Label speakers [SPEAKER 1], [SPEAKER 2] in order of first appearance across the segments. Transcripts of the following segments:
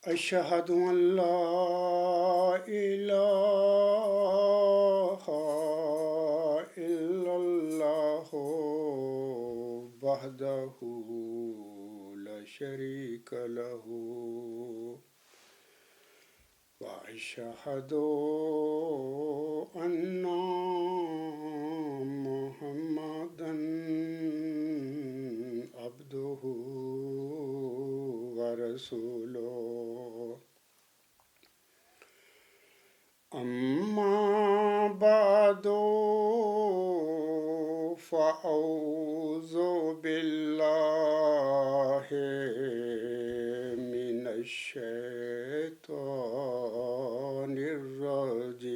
[SPEAKER 1] أشهد أن لا إله إلا الله وحده لا شريك له وأشهد أن محمدا عبده ورسوله أما بعد فأعوذ بالله من الشيطان الرجيم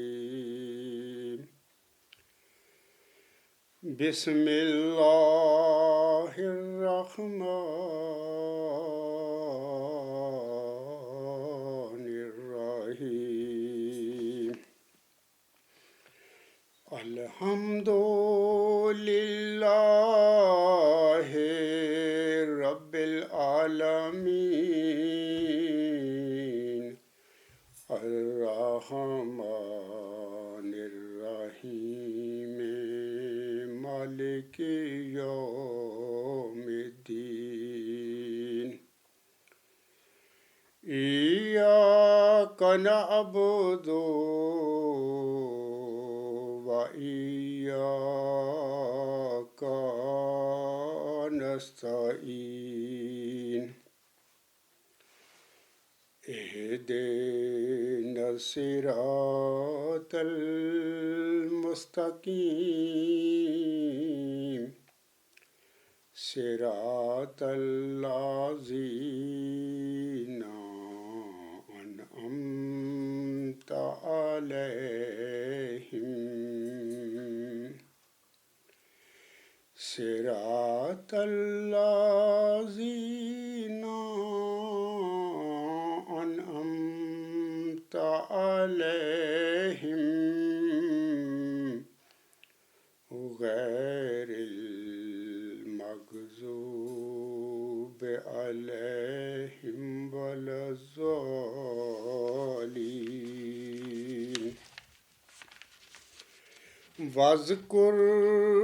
[SPEAKER 1] بسم الله الرحمن الرحيم الحمد لله رب العالمين الرحمن الرحيم مالك يوم الدين إياك نعبد وإياك نستعين اهدنا الصراط المستقيم صراط الذين أنعمت عليهم صراط الذين أنعمت عليهم غير المغضوب عليهم ولا الضالين واذكر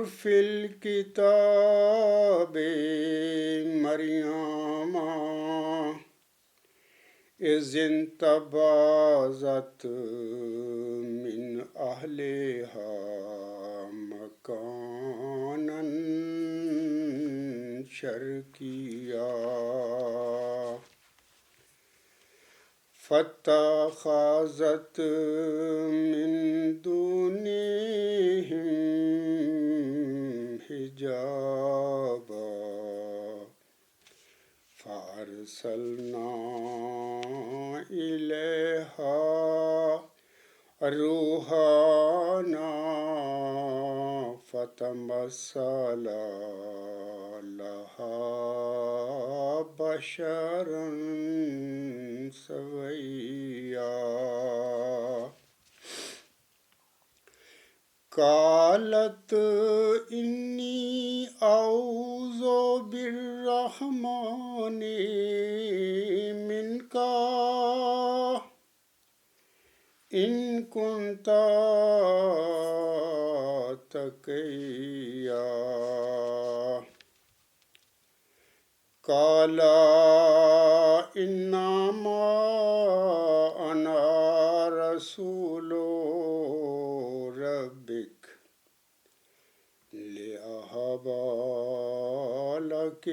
[SPEAKER 1] في الكتاب مريم إذ انتبذت من أهلها مكانا شرقيا فاتخذت من دونهم حجابا فأرسلنا إليها روحنا فتمثل لها بشرا سويا قالت إني أعوذ بالرحمن منك إن كنت تقيا قال إنما أنا رسول ربك لأهب لك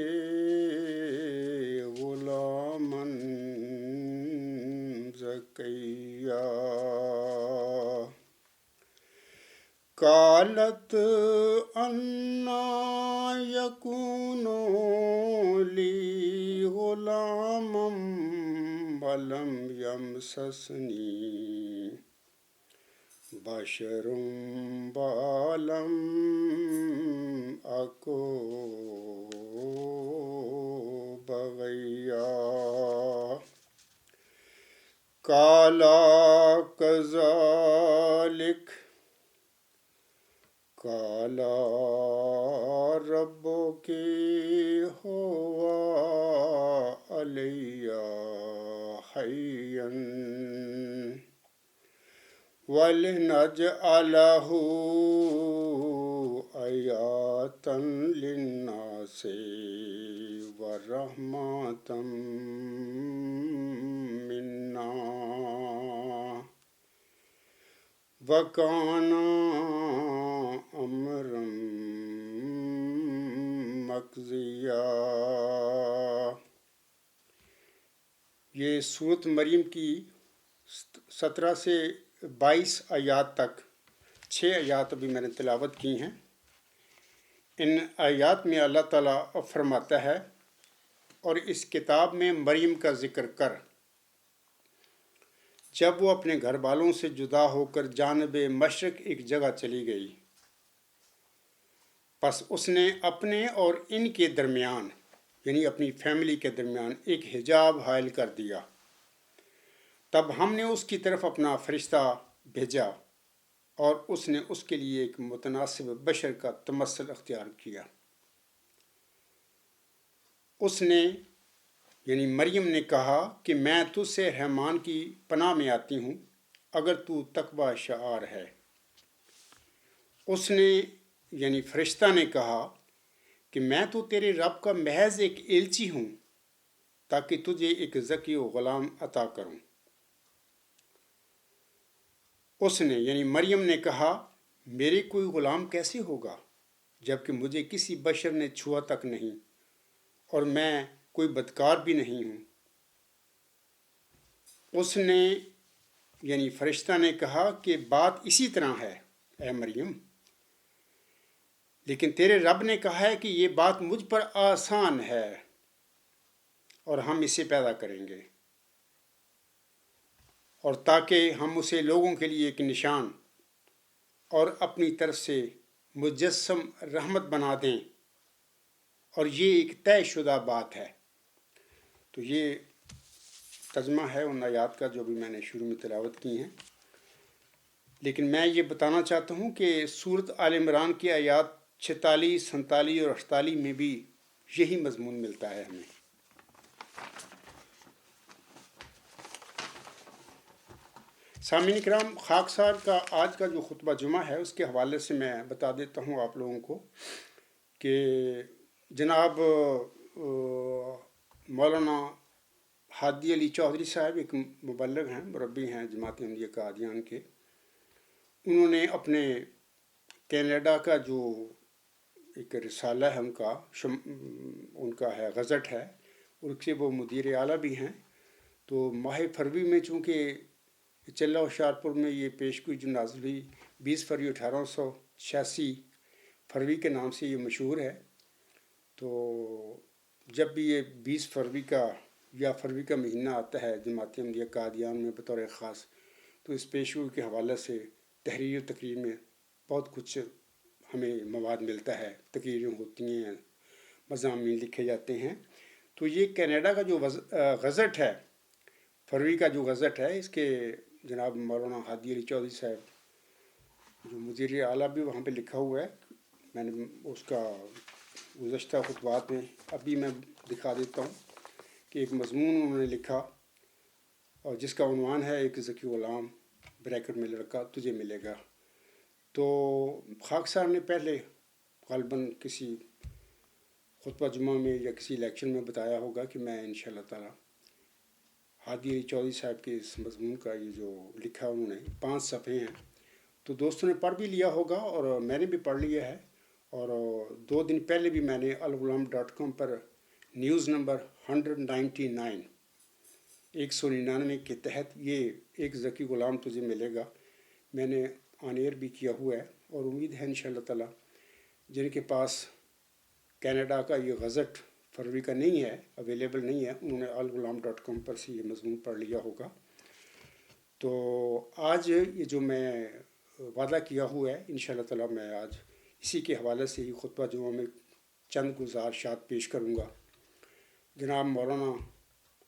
[SPEAKER 1] غلاما زكيا قالت أنى يكون لي غلام ولم يمسسني بشر ولم أكن بغيا قال كذلك قال ربك هو علي حيا ولنجعله آية للناس ورحمة منا وكان أمرا مقضيا۔ یہ سورۃ مریم کی 17 سے 22 آیات تک 6 آیات ابھی میں نے تلاوت کی ہیں۔ ان آیات میں اللہ تعالیٰ فرماتا ہے، اور اس کتاب میں مریم کا ذکر کر، جب وہ اپنے گھر والوں سے جدا ہو کر جانب مشرق ایک جگہ چلی گئی، پس اس نے اپنے اور ان کے درمیان، یعنی اپنی فیملی کے درمیان، ایک حجاب حائل کر دیا۔ تب ہم نے اس کی طرف اپنا فرشتہ بھیجا، اور اس نے اس کے لیے ایک متناسب بشر کا تمثل اختیار کیا۔ اس نے یعنی مریم نے کہا کہ میں تجھ سے رحمان کی پناہ میں آتی ہوں اگر تو تقوی شعار ہے۔ اس نے یعنی فرشتہ نے کہا کہ میں تو تیرے رب کا محض ایک ایلچی ہوں، تاکہ تجھے ایک ذکی و غلام عطا کروں۔ اس نے یعنی مریم نے کہا، میرے کوئی غلام کیسے ہوگا جبکہ مجھے کسی بشر نے چھوا تک نہیں، اور میں کوئی بدکار بھی نہیں ہوں۔ اس نے یعنی فرشتہ نے کہا کہ بات اسی طرح ہے اے مریم، لیکن تیرے رب نے کہا ہے کہ یہ بات مجھ پر آسان ہے، اور ہم اسے پیدا کریں گے، اور تاکہ ہم اسے لوگوں کے لیے ایک نشان اور اپنی طرف سے مجسم رحمت بنا دیں، اور یہ ایک طے شدہ بات ہے۔ تو یہ ترجمہ ہے ان آیات کا جو بھی میں نے شروع میں تلاوت کی ہیں۔ لیکن میں یہ بتانا چاہتا ہوں کہ سورۃ آل عمران کی آیات 46، 47 اور 48 میں بھی یہی مضمون ملتا ہے ہمیں۔ سامعین کرام، خاکسار کا آج کا جو خطبہ جمعہ ہے اس کے حوالے سے میں بتا دیتا ہوں آپ لوگوں کو کہ جناب مولانا ہادی علی چودھری صاحب ایک مبلغ ہیں، مربی ہیں جماعت احمدیہ قادیان کے۔ انہوں نے اپنے کینیڈا کا جو ایک رسالہ ہے ان کا ہے، غزٹ ہے، اور سے وہ مدیر اعلیٰ بھی ہیں۔ تو ماہ فروری میں چونکہ چلہ ہوشیارپور میں یہ پیشگوئی جو نازل ہوئی 20 فروری 1886 فروری کے نام سے یہ مشہور ہے۔ تو جب بھی یہ 20 فروری کا یا فروری کا مہینہ آتا ہے جماعت احمدیہ قادیان میں بطور خاص، تو اس پیشگوئی کے حوالے سے تحریر و تقریر میں بہت کچھ ہمیں مواد ملتا ہے، تقریریں ہوتی ہیں، مضامین لکھے جاتے ہیں۔ تو یہ کینیڈا کا جو غزٹ ہے، فروری کا جو غزٹ ہے، اس کے جناب مولانا ہادی علی چودھری صاحب جو مدیر اعلیٰ بھی وہاں پہ لکھا ہوا ہے، میں نے اس کا گزشتہ خطبات میں ابھی میں دکھا دیتا ہوں کہ ایک مضمون انہوں نے لکھا، اور جس کا عنوان ہے ایک ذکی غلام بریکٹ میں لڑکا تجھے ملے گا۔ تو خاکسار نے پہلے غالباً کسی خطبہ جمعہ میں یا کسی لیکچر میں بتایا ہوگا کہ میں انشاءاللہ تعالی ہادی علی چودھری صاحب کے اس مضمون کا یہ جو لکھا انہوں نے 5 صفحے ہیں، تو دوستوں نے پڑھ بھی لیا ہوگا اور میں نے بھی پڑھ لیا ہے۔ اور 2 دن پہلے بھی میں نے الغلام.com پر نیوز نمبر 199 199 کے تحت یہ ایک ذکی غلام تجھے ملے گا میں نے آن ایئر بھی کیا ہوا ہے، اور امید ہے انشاءاللہ تعالی جن کے پاس کینیڈا کا یہ غزٹ فروری کا نہیں ہے، اویلیبل نہیں ہے، انہوں نے الغلام.com پر سے یہ مضمون پڑھ لیا ہوگا۔ تو آج یہ جو میں وعدہ کیا ہوا ہے انشاءاللہ تعالی میں آج اسی کے حوالے سے ہی خطبہ جمعہ میں چند گزارشات پیش کروں گا۔ جناب مولانا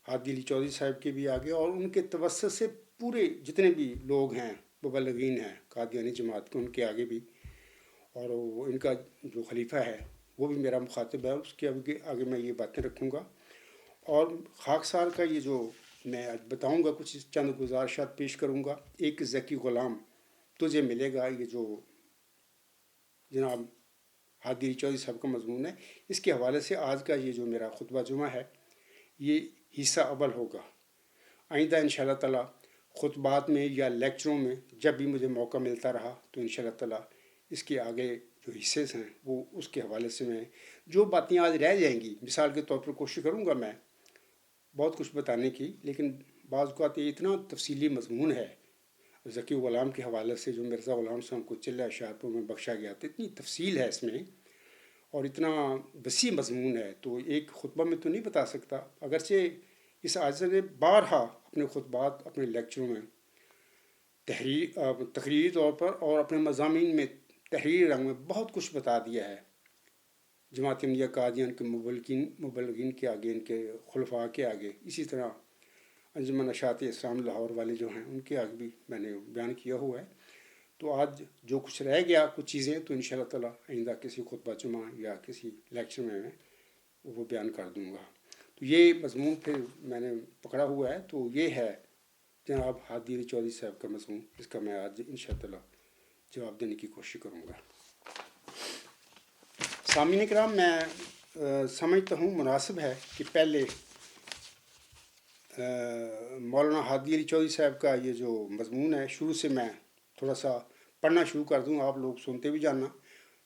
[SPEAKER 1] ہادی علی چودھری صاحب کے بھی آگے، اور ان کے توسط سے پورے جتنے بھی لوگ ہیں مبلغین ہیں قادیانی جماعت کے، ان کے آگے بھی، اور ان کا جو خلیفہ ہے وہ بھی میرا مخاطب ہے، اس کے آگے میں یہ باتیں رکھوں گا۔ اور خاکسار کا یہ جو میں آج بتاؤں گا، کچھ چند گزارشات پیش کروں گا۔ ایک ذکی غلام تجھے ملے گا، یہ جو جناب ہادی علی چودھری صاحب کا مضمون ہے، اس کے حوالے سے آج کا یہ جو میرا خطبہ جمعہ ہے یہ حصہ اول ہوگا۔ آئندہ انشاءاللہ تعالیٰ خطبات میں یا لیکچروں میں جب بھی مجھے موقع ملتا رہا تو انشاءاللہ تعالیٰ اس کے آگے جو حصے ہیں وہ اس کے حوالے سے میں جو باتیں آج رہ جائیں گی، مثال کے طور پر کوشش کروں گا میں بہت کچھ بتانے کی، لیکن بعض اوقات یہ اتنا تفصیلی مضمون ہے ذکی غلام کے حوالے سے جو مرزا غلام صاحب کو چلہ اشعار میں بخشا گیا تھا، اتنی تفصیل ہے اس میں اور اتنا وسیع مضمون ہے تو ایک خطبہ میں تو نہیں بتا سکتا۔ اگرچہ اس عاجز نے بارہا اپنے خطبات، اپنے لیکچروں میں تقریری طور پر اور اپنے مضامین میں تحریری رنگ میں بہت کچھ بتا دیا ہے، جماعت احمدیہ قادیان کے مبلغین کے آگے، ان کے خلفاء کے آگے، اسی طرح انجمن اشاعت اسلام لاہور والے جو ہیں ان کے آگے بھی میں نے بیان کیا ہوا ہے۔ تو آج جو کچھ رہ گیا کچھ چیزیں تو انشاءاللہ تعالیٰ آئندہ کسی خطبہ جمعہ یا کسی لیکچر میں وہ بیان کر دوں گا۔ تو یہ مضمون پھر میں نے پکڑا ہوا ہے، تو یہ ہے جناب ہادی علی چودھری صاحب کا مضمون، جس کا میں آج انشاءاللہ تعالیٰ جواب دینے کی کوشش کروں گا۔ سامعین کرام، میں سمجھتا ہوں مناسب ہے کہ پہلے مولانا ہادی علی چودھری صاحب کا یہ جو مضمون ہے شروع سے میں تھوڑا سا پڑھنا شروع کر دوں، آپ لوگ سنتے بھی جانا،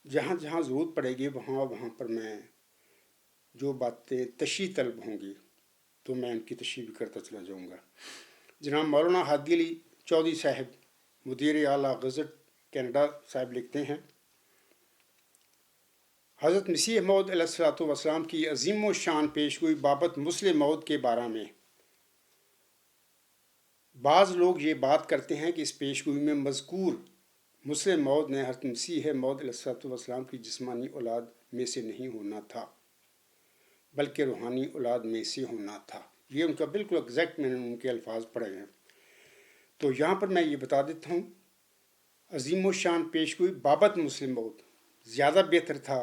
[SPEAKER 1] جہاں جہاں ضرورت پڑے گی وہاں پر میں جو باتیں تشریح طلب ہوں گی تو میں ان کی تشریح بھی کرتا چلا جاؤں گا۔ جناب مولانا ہادی علی چودھری صاحب مدیر اعلیٰ غزٹ کینیڈا صاحب لکھتے ہیں، حضرت مسیح موعود علیہ الصلوۃ والسلام کی عظیم و شان پیشگوئی بابت مسلم موعود کے بارے میں بعض لوگ یہ بات کرتے ہیں کہ اس پیشگوئی میں مذکور مسلم موعود نے حضرت مسیح موعود علیہ الصلوۃ والسلام کی جسمانی اولاد میں سے نہیں ہونا تھا بلکہ روحانی اولاد میں سے ہونا تھا۔ یہ ان کا بالکل ایگزیکٹ میں نے ان کے الفاظ پڑھے ہیں۔ تو یہاں پر میں یہ بتا دیتا ہوں، عظیم و شان پیشگوئی بابت مسلم موعود، زیادہ بہتر تھا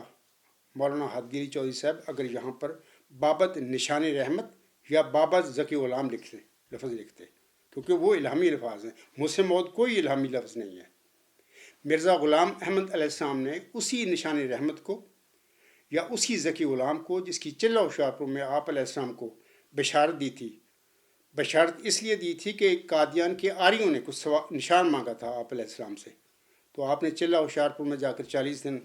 [SPEAKER 1] مولانا ہادی علی چودھری صاحب اگر یہاں پر بابت نشان رحمت یا بابت ذکی غلام لفظ لکھتے، کیونکہ وہ الہامی الفاظ ہیں۔ مسلم موعود کوئی الہامی لفظ نہیں ہے۔ مرزا غلام احمد علیہ السلام نے اسی نشان رحمت کو یا اسی ذکی غلام کو جس کی چلہ و شاپور میں آپ علیہ السلام کو بشارت دی تھی، بشارت اس لیے دی تھی کہ قادیان کے آریوں نے کچھ نشان مانگا تھا آپ علیہ السلام سے، تو آپ نے چلہ و شاپور میں جا کر 40 دن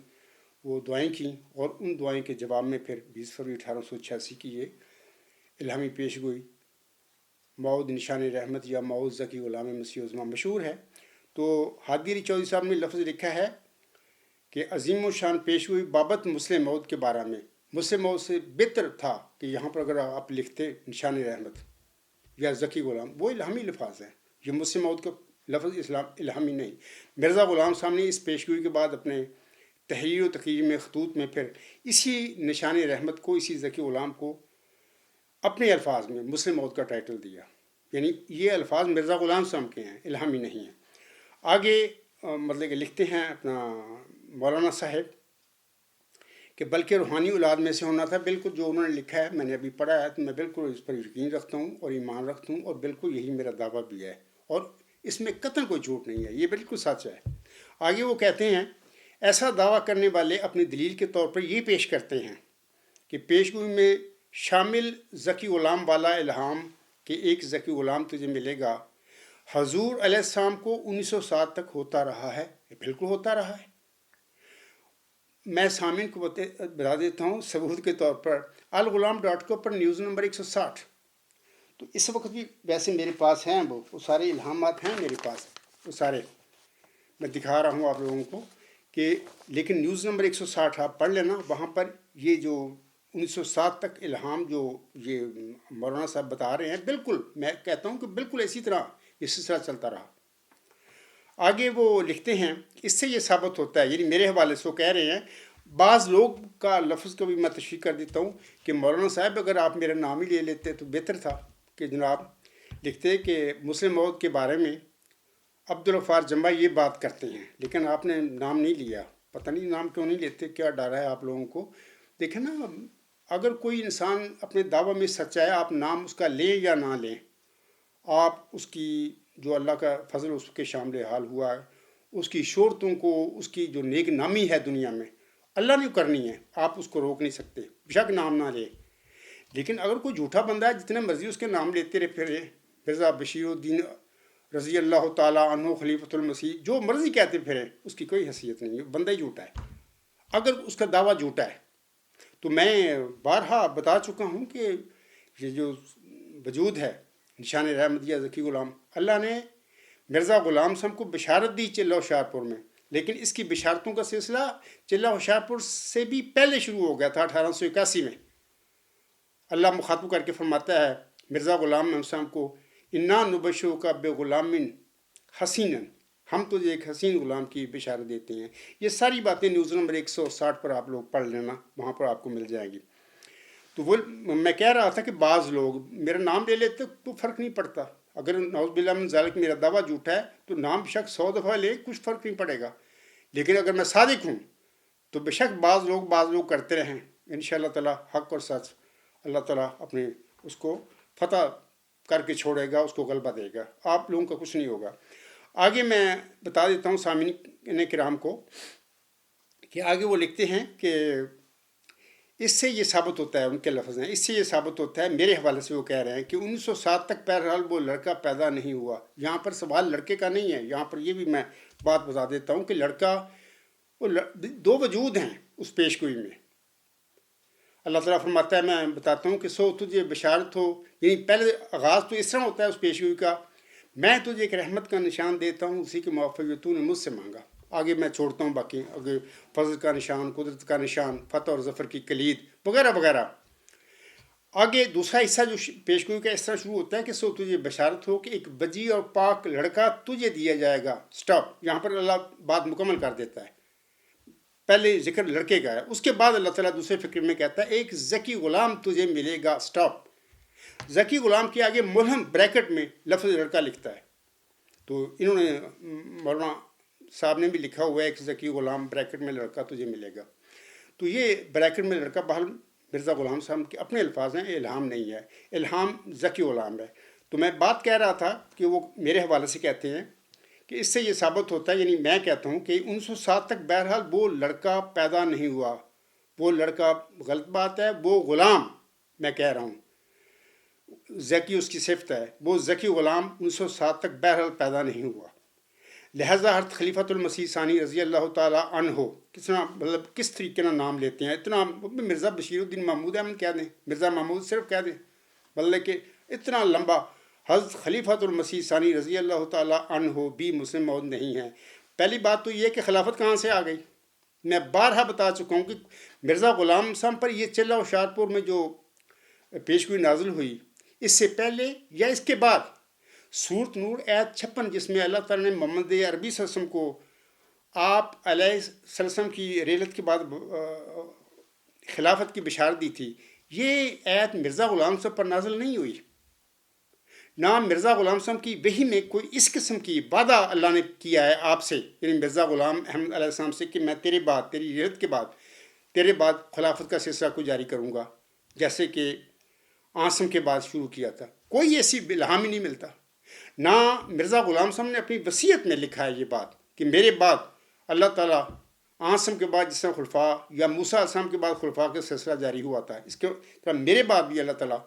[SPEAKER 1] وہ دعائیں کیں اور ان دعائیں کے جواب میں پھر 20 فروری 1886 کی یہ الہامی پیشگوئی موعود نشان رحمت یا موعود ذکی غلام مسیح عظمہ مشہور ہے۔ تو ہادی علی چودھری صاحب نے لفظ لکھا ہے کہ عظیم و شان پیشگوئی بابت مسلم موعود کے بارے میں، مسلم موعود سے بہتر تھا کہ یہاں پر اگر آپ لکھتے نشان رحمت یا ذکی غلام، وہ الہامی لفظ ہیں، یہ مسلم موعود کا لفظ الہامی نہیں۔ مرزا غلام صاحب نے اس پیشگوئی کے بعد اپنے تحریر و تقریر میں خطوط میں پھر اسی نشان رحمت کو، اسی ذکی غلام کو اپنے الفاظ میں مسلم موعود کا ٹائٹل دیا، یعنی یہ الفاظ مرزا غلام صاحب کے ہیں، الہامی نہیں ہیں۔ آگے مطلب کہ لکھتے ہیں اپنا مولانا صاحب کہ بلکہ روحانی اولاد میں سے ہونا تھا، بالکل جو انہوں نے لکھا ہے میں نے ابھی پڑھا ہے تو میں بالکل اس پر یقین رکھتا ہوں اور ایمان رکھتا ہوں، اور بالکل یہی میرا دعویٰ بھی ہے اور اس میں قطعاً کوئی جھوٹ نہیں ہے، یہ بالکل سچ ہے۔ آگے وہ کہتے ہیں، ایسا دعویٰ کرنے والے اپنی دلیل کے طور پر یہ پیش کرتے ہیں کہ پیشگوئی میں شامل ذکی غلام والا الہام کہ ایک ذکی غلام تجھے ملے گا حضور علیہ السلام کو 1907 تک ہوتا رہا ہے، یہ بالکل ہوتا رہا ہے۔ میں سامعین کو بتا دیتا ہوں ثبوت کے طور پر الغلام.com پر نیوز نمبر 160، تو اس وقت بھی ویسے میرے پاس ہیں وہ سارے الہامات ہیں میرے پاس، وہ سارے میں دکھا رہا ہوں آپ لوگوں کو کہ، لیکن نیوز نمبر 160 آپ پڑھ لینا، وہاں پر یہ جو 1907 تک الہام جو یہ مولانا صاحب بتا رہے ہیں، بالکل میں کہتا ہوں کہ بالکل اسی طرح یہ سلسلہ چلتا رہا۔ آگے وہ لکھتے ہیں، اس سے یہ ثابت ہوتا ہے، یعنی میرے حوالے سے وہ کہہ رہے ہیں، بعض لوگ کا لفظ کو بھی میں تشریح کر دیتا ہوں کہ مولانا صاحب اگر آپ میرا نام ہی لے لیتے تو بہتر تھا کہ جناب لکھتے کہ مسلم موعود کے بارے میں عبدالغفار جمبا یہ بات کرتے ہیں، لیکن آپ نے نام نہیں لیا، پتہ نہیں نام کیوں نہیں لیتے، کیا ڈر ہے آپ لوگوں کو؟ دیکھیں نا، اگر کوئی انسان اپنے دعویٰ میں سچا ہے، آپ نام اس کا لیں یا نہ لیں، آپ اس کی جو اللہ کا فضل اس کے شامل حال ہوا ہے، اس کی شہرتوں کو، اس کی جو نیک نامی ہے دنیا میں، اللہ نے کرنی ہے، آپ اس کو روک نہیں سکتے، بے نام نہ لے۔ لیکن اگر کوئی جھوٹا بندہ ہے، جتنے مرضی اس کے نام لیتے رہے پھرے، مرزا بشیر الدین رضی اللہ تعالیٰ عنہ خلیفۃ المسیح، جو مرضی کہتے پھرے، اس کی کوئی حیثیت نہیں ہے، بندہ ہی جھوٹا ہے اگر اس کا دعویٰ جھوٹا ہے۔ تو میں بارہا بتا چکا ہوں کہ یہ جو وجود ہے نشان رحمدیہ ذکی غلام، اللہ نے مرزا غلام صاحب کو بشارت دی چلہ ہوشیارپور میں، لیکن اس کی بشارتوں کا سلسلہ چلہ ہوشیارپور سے بھی پہلے شروع ہو گیا تھا 1881 میں۔ اللہ مخاطب کر کے فرماتا ہے مرزا غلام صاحب کو، انا نبشو کا بے غلام حسین، ہم تجھے ایک حسین غلام کی بشارت دیتے ہیں۔ یہ ساری باتیں نیوز نمبر 160 پر آپ لوگ پڑھ لینا، وہاں پر آپ کو مل جائے گی۔ تو وہ میں کہہ رہا تھا کہ بعض لوگ میرا نام لے لیتے تو فرق نہیں پڑتا، اگر نعوذ باللہ من ذالک میرا دعویٰ جھوٹا ہے تو نام بے شک 100 دفعہ لے، کچھ فرق نہیں پڑے گا۔ لیکن اگر میں صادق ہوں تو بے شک بعض لوگ کرتے رہیں، انشاءاللہ تعالیٰ حق اور سچ اللہ تعالیٰ اپنے اس کو فتح کر کے چھوڑے گا، اس کو غلبہ دے گا، آپ لوگوں کا کچھ نہیں ہوگا۔ آگے میں بتا دیتا ہوں سامعین کرام کو کہ آگے وہ لکھتے ہیں کہ اس سے یہ ثابت ہوتا ہے، ان کے لفظ ہیں، اس سے یہ ثابت ہوتا ہے، میرے حوالے سے وہ کہہ رہے ہیں کہ 1907 تک بہرحال وہ لڑکا پیدا نہیں ہوا۔ یہاں پر سوال لڑکے کا نہیں ہے، یہاں پر یہ بھی میں بات بتا دیتا ہوں کہ لڑکا، وہ دو وجود ہیں اس پیش گوئی میں۔ اللہ تعالیٰ فرماتا ہے، میں بتاتا ہوں کہ سو تجھے بشارت ہو، یعنی پہلے آغاز تو اس طرح ہوتا ہے اس پیش گوئی کا، میں تجھے ایک رحمت کا نشان دیتا ہوں، اسی کے موافق تو نے مجھ سے مانگا۔ آگے میں چھوڑتا ہوں باقی، آگے فضل کا نشان، قدرت کا نشان، فتح اور ظفر کی کلید وغیرہ وغیرہ۔ آگے دوسرا حصہ جو پیش گوئی کا اس طرح شروع ہوتا ہے کہ سو تجھے بشارت ہو کہ ایک بجی اور پاک لڑکا تجھے دیا جائے گا۔ سٹاپ، یہاں پر اللہ بات مکمل کر دیتا ہے، پہلے ذکر لڑکے کا ہے، اس کے بعد اللہ تعالیٰ دوسرے فکر میں کہتا ہے ایک ذکی غلام تجھے ملے گا۔ سٹاپ، ذکی غلام کے آگے ملہم بریکٹ میں لفظ لڑکا لکھتا ہے، تو انہوں نے مولانا صاحب نے بھی لکھا ہوا ہے ایک ذکی غلام بریکٹ میں لڑکا تجھے ملے گا۔ تو یہ بریکٹ میں لڑکا بہرحال مرزا غلام صاحب کے اپنے الفاظ ہیں، الہام نہیں ہے، الہام ذکی غلام ہے۔ تو میں بات کہہ رہا تھا کہ وہ میرے حوالے سے کہتے ہیں کہ اس سے یہ ثابت ہوتا ہے، یعنی میں کہتا ہوں کہ 1907 تک بہرحال وہ لڑکا پیدا نہیں ہوا، وہ لڑکا غلط بات ہے، وہ غلام میں کہہ رہا ہوں، ذکی اس کی صفت ہے، وہ ذکی غلام 1907 تک بہرحال پیدا نہیں ہوا۔ لہٰذا حضرت خلیفۃ المسیح ثانی رضی اللہ تعالیٰ عنہ کس طریقے کا نام لیتے ہیں، اتنا مرزا بشیر الدین محمود احمد کہہ دیں، مرزا محمود صرف کہہ دیں، بلکہ کہ اتنا لمبا حضرت خلیفۃ المسیح ثانی رضی اللہ تعالیٰ عنہ بھی مسلم موعود نہیں ہے۔ پہلی بات تو یہ کہ خلافت کہاں سے آ گئی، میں بارہا بتا چکا ہوں کہ مرزا غلام صاحب پر یہ چلہ ہوشیارپور میں جو پیش گوئی نازل ہوئی، اس سے پہلے یا اس کے بعد سورت نور آیت 56 جس میں اللہ تعالیٰ نے محمد عربی صلی اللہ علیہ وسلم کو آپ علیہ وسلم کی ریلت کے بعد خلافت کی بشارت دی تھی، یہ آیت مرزا غلام صاحب پر نازل نہیں ہوئی۔ نہ مرزا غلام صاحب کی وحی میں کوئی اس قسم کی وعدہ اللہ نے کیا ہے آپ سے، یعنی مرزا غلام احمد علیہ السلام سے کہ میں تیرے بعد، تیری ریلت کے بعد، تیرے بعد خلافت کا سلسلہ کو جاری کروں گا، جیسے کہ عاصم کے بعد شروع کیا تھا۔ کوئی ایسی الہام ہی نہیں ملتا۔ نہ مرزا غلام صاحب نے اپنی وصیت میں لکھا ہے یہ بات کہ میرے بعد اللہ تعالیٰ عاصم کے بعد جس طرح خلفاء یا موسیٰ علیہ السلام کے بعد خلفاء کا سلسلہ جاری ہوا تھا، اس کے طرح میرے بعد بھی اللہ تعالیٰ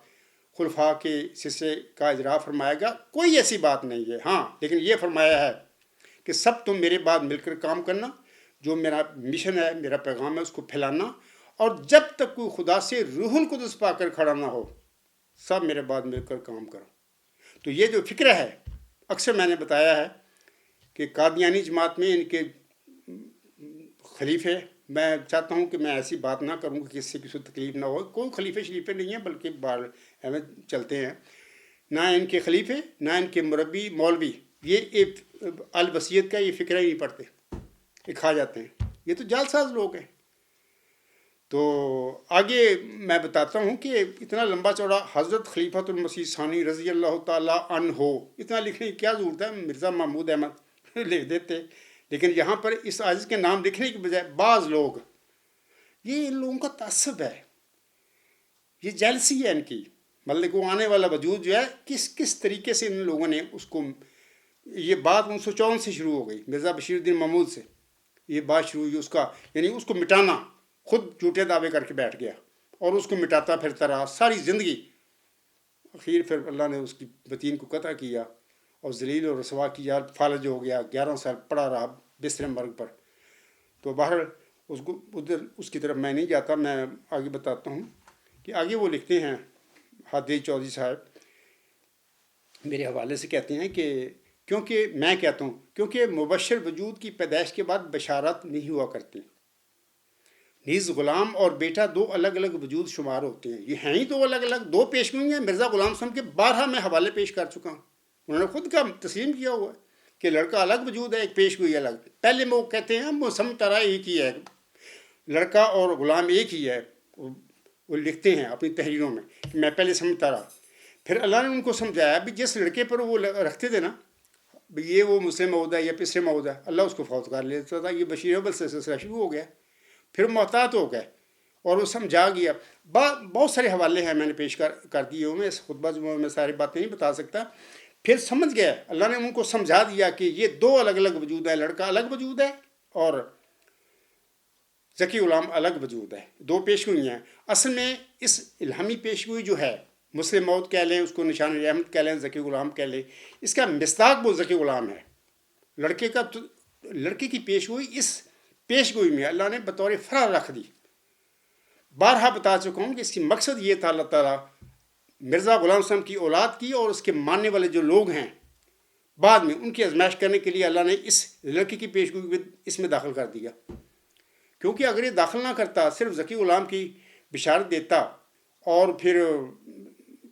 [SPEAKER 1] خلفاء کے سلسلے کا اجرا فرمائے گا۔ کوئی ایسی بات نہیں ہے، ہاں لیکن یہ فرمایا ہے کہ سب تم میرے بعد مل کر کام کرنا، جو میرا مشن ہے، میرا پیغام ہے، اس کو پھیلانا، اور جب تک کوئی خدا سے روح القدس پا کر کھڑا نہ ہو، سب میرے بعد مل کر کام کرو۔ تو یہ جو فکر ہے، اکثر میں نے بتایا ہے کہ قادیانی جماعت میں ان کے خلیفے، میں چاہتا ہوں کہ میں ایسی بات نہ کروں کہ کسی سے کسی تکلیف نہ ہو، کوئی خلیفے شلیفے نہیں ہیں، بلکہ بار احمد چلتے ہیں، نہ ان کے خلیفے نہ ان کے مربی مولوی یہ الوصیت کا یہ فکر ہی نہیں پڑتے، یہ کھا جاتے ہیں، یہ تو جعل ساز لوگ ہیں۔ تو آگے میں بتاتا ہوں کہ اتنا لمبا چوڑا حضرت خلیفۃ المسیح ثانی رضی اللہ تعالیٰ عنہ اتنا لکھنے کی کیا ضرورت ہے، مرزا محمود احمد لکھ دیتے، لیکن یہاں پر اس عاجز کے نام لکھنے کی بجائے بعض لوگ، یہ ان لوگوں کا تعصب ہے، یہ جیلسی ہے ان کی، مطلب کہ وہ آنے والا وجود جو ہے کس طریقے سے ان لوگوں نے اس کو، یہ بات 1954 سے شروع ہو گئی، مرزا بشیر الدین محمود سے یہ بات شروع ہوئی اس کا، یعنی اس کو مٹانا، خود جھوٹے دعوے کر کے بیٹھ گیا اور اس کو مٹاتا پھرتا رہا ساری زندگی. اخیر پھر اللہ نے اس کی بطین کو قطع کیا اور ذلیل و رسوا کیا، فالج ہو گیا، 11 سال پڑا رہا بستر مرگ پر. تو باہر اس کو ادھر اس کی طرف میں نہیں جاتا، میں آگے بتاتا ہوں کہ آگے وہ لکھتے ہیں ہادی علی چودھری صاحب میرے حوالے سے کہتے ہیں کہ کیونکہ میں کہتا ہوں کیونکہ مبشر وجود کی پیدائش کے بعد بشارت نہیں ہوا کرتی، نیز غلام اور بیٹا دو الگ الگ وجود شمار ہوتے ہیں. یہ ہیں ہی دو الگ الگ، دو پیشگوئی ہیں. مرزا غلام صاحب کے بارہا میں حوالے پیش کر چکا ہوں، انہوں نے خود کا تسلیم کیا ہوا ہے کہ لڑکا الگ وجود ہے، ایک پیشگوئی الگ. پہلے وہ کہتے ہیں موسم ترا ایک ہی ہے، لڑکا اور غلام ایک ہی ہے. وہ لکھتے ہیں اپنی تحریروں میں کہ میں پہلے سمجھتا رہا. پھر اللہ نے ان کو سمجھایا بھی جس لڑکے پر وہ رکھتے تھے نا یہ وہ مسلم عہدہ ہے یا پسر عہدہ ہے، اللہ اس کو فوت کر لیتا تھا. یہ بشیر اول سے سلسلہ شروع ہو گیا. پھر محتاط ہو گئے اور وہ سمجھا گیا. بہت سارے حوالے ہیں میں نے پیش کر دیے ہوں، میں اس خطبہ میں ساری باتیں نہیں بتا سکتا. پھر سمجھ گئے، اللہ نے ان کو سمجھا دیا کہ یہ دو الگ الگ وجود ہے، لڑکا الگ وجود ہے اور ذکی غلام الگ وجود ہے. دو پیشگوئی ہیں. اصل میں اس الہامی پیشگوئی جو ہے، مسلم موت کہہ لیں اس کو، نشان رحمت کہہ لیں، ذکی غلام کہہ لیں، اس کا مصداق وہ ذکی غلام ہے. لڑکے کی پیشگوئی اس پیشگوئی میں اللہ نے بطور فرع رکھ دی. بارہا بتا چکا ہوں کہ اس کی مقصد یہ تھا اللہ تعالیٰ مرزا غلام صاحب کی اولاد کی اور اس کے ماننے والے جو لوگ ہیں بعد میں ان کی آزمائش کرنے کے لیے اللہ نے اس لڑکے کی پیشگوئی اس میں داخل کر دیا. کیونکہ اگر یہ داخل نہ کرتا، صرف ذکی غلام کی بشارت دیتا اور پھر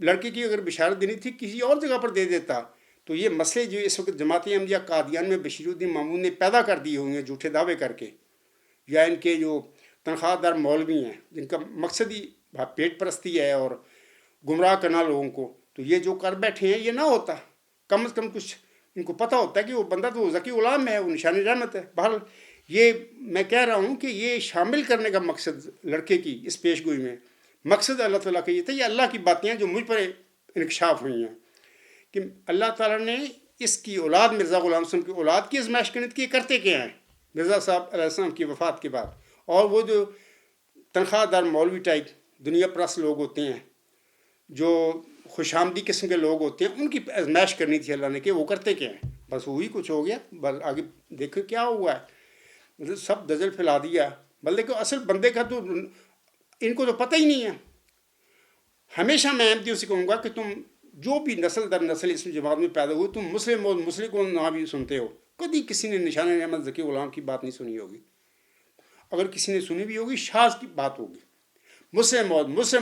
[SPEAKER 1] لڑکے کی اگر بشارت دینی تھی کسی اور جگہ پر دے دیتا، تو یہ مسئلے جو اس وقت جماعت احمدیہ قادیان میں بشیر الدین محمود نے پیدا کر دیے ہوئے ہیں جھوٹے دعوے کر کے، یا ان کے جو تنخواہ دار مولوی ہیں جن کا مقصد ہی پیٹ پرستی ہے اور گمراہ کرنا لوگوں کو، تو یہ جو کر بیٹھے ہیں یہ نہ ہوتا. کم از کم کچھ ان کو پتہ ہوتا ہے کہ وہ بندہ تو ذکی غلام ہے، وہ نشان رحمت ہے. بہرحال یہ میں کہہ رہا ہوں کہ یہ شامل کرنے کا مقصد لڑکے کی اس پیشگوئی میں مقصد اللہ تعالیٰ کا یہ تھا. یہ اللہ کی باتیں ہیں جو مجھ پر انکشاف ہوئی ہیں کہ اللہ تعالیٰ نے اس کی اولاد مرزا غلام صاحب کی اولاد کی آزمائش کرنے کی کرتے کیا ہیں مرزا صاحب علیہ السلام کی وفات کے بعد. اور وہ جو تنخواہ دار مولوی ٹائپ دنیا پرست لوگ ہوتے ہیں، جو خوش آمدی قسم کے لوگ ہوتے ہیں، ان کی آزمائش کرنی تھی اللہ نے کہ وہ کرتے کیا ہیں. بس وہی کچھ ہو گیا. بس آگے دیکھو کیا ہوا ہے، مطلب سب دجل پھیلا دیا. بلکہ اصل بندے کا تو ان کو تو پتہ ہی نہیں ہے. ہمیشہ میں احمدیوں سے کہوں گا کہ تم جو بھی نسل در نسل اس جماعت میں پیدا ہوئے، تم مسلم اور مسلم کو نہ بھی سنتے ہو، کبھی کسی نے نشان رحمت ذکی غلام کی بات نہیں سنی ہوگی. اگر کسی نے سنی بھی ہوگی شاذ کی بات ہوگی. مسلم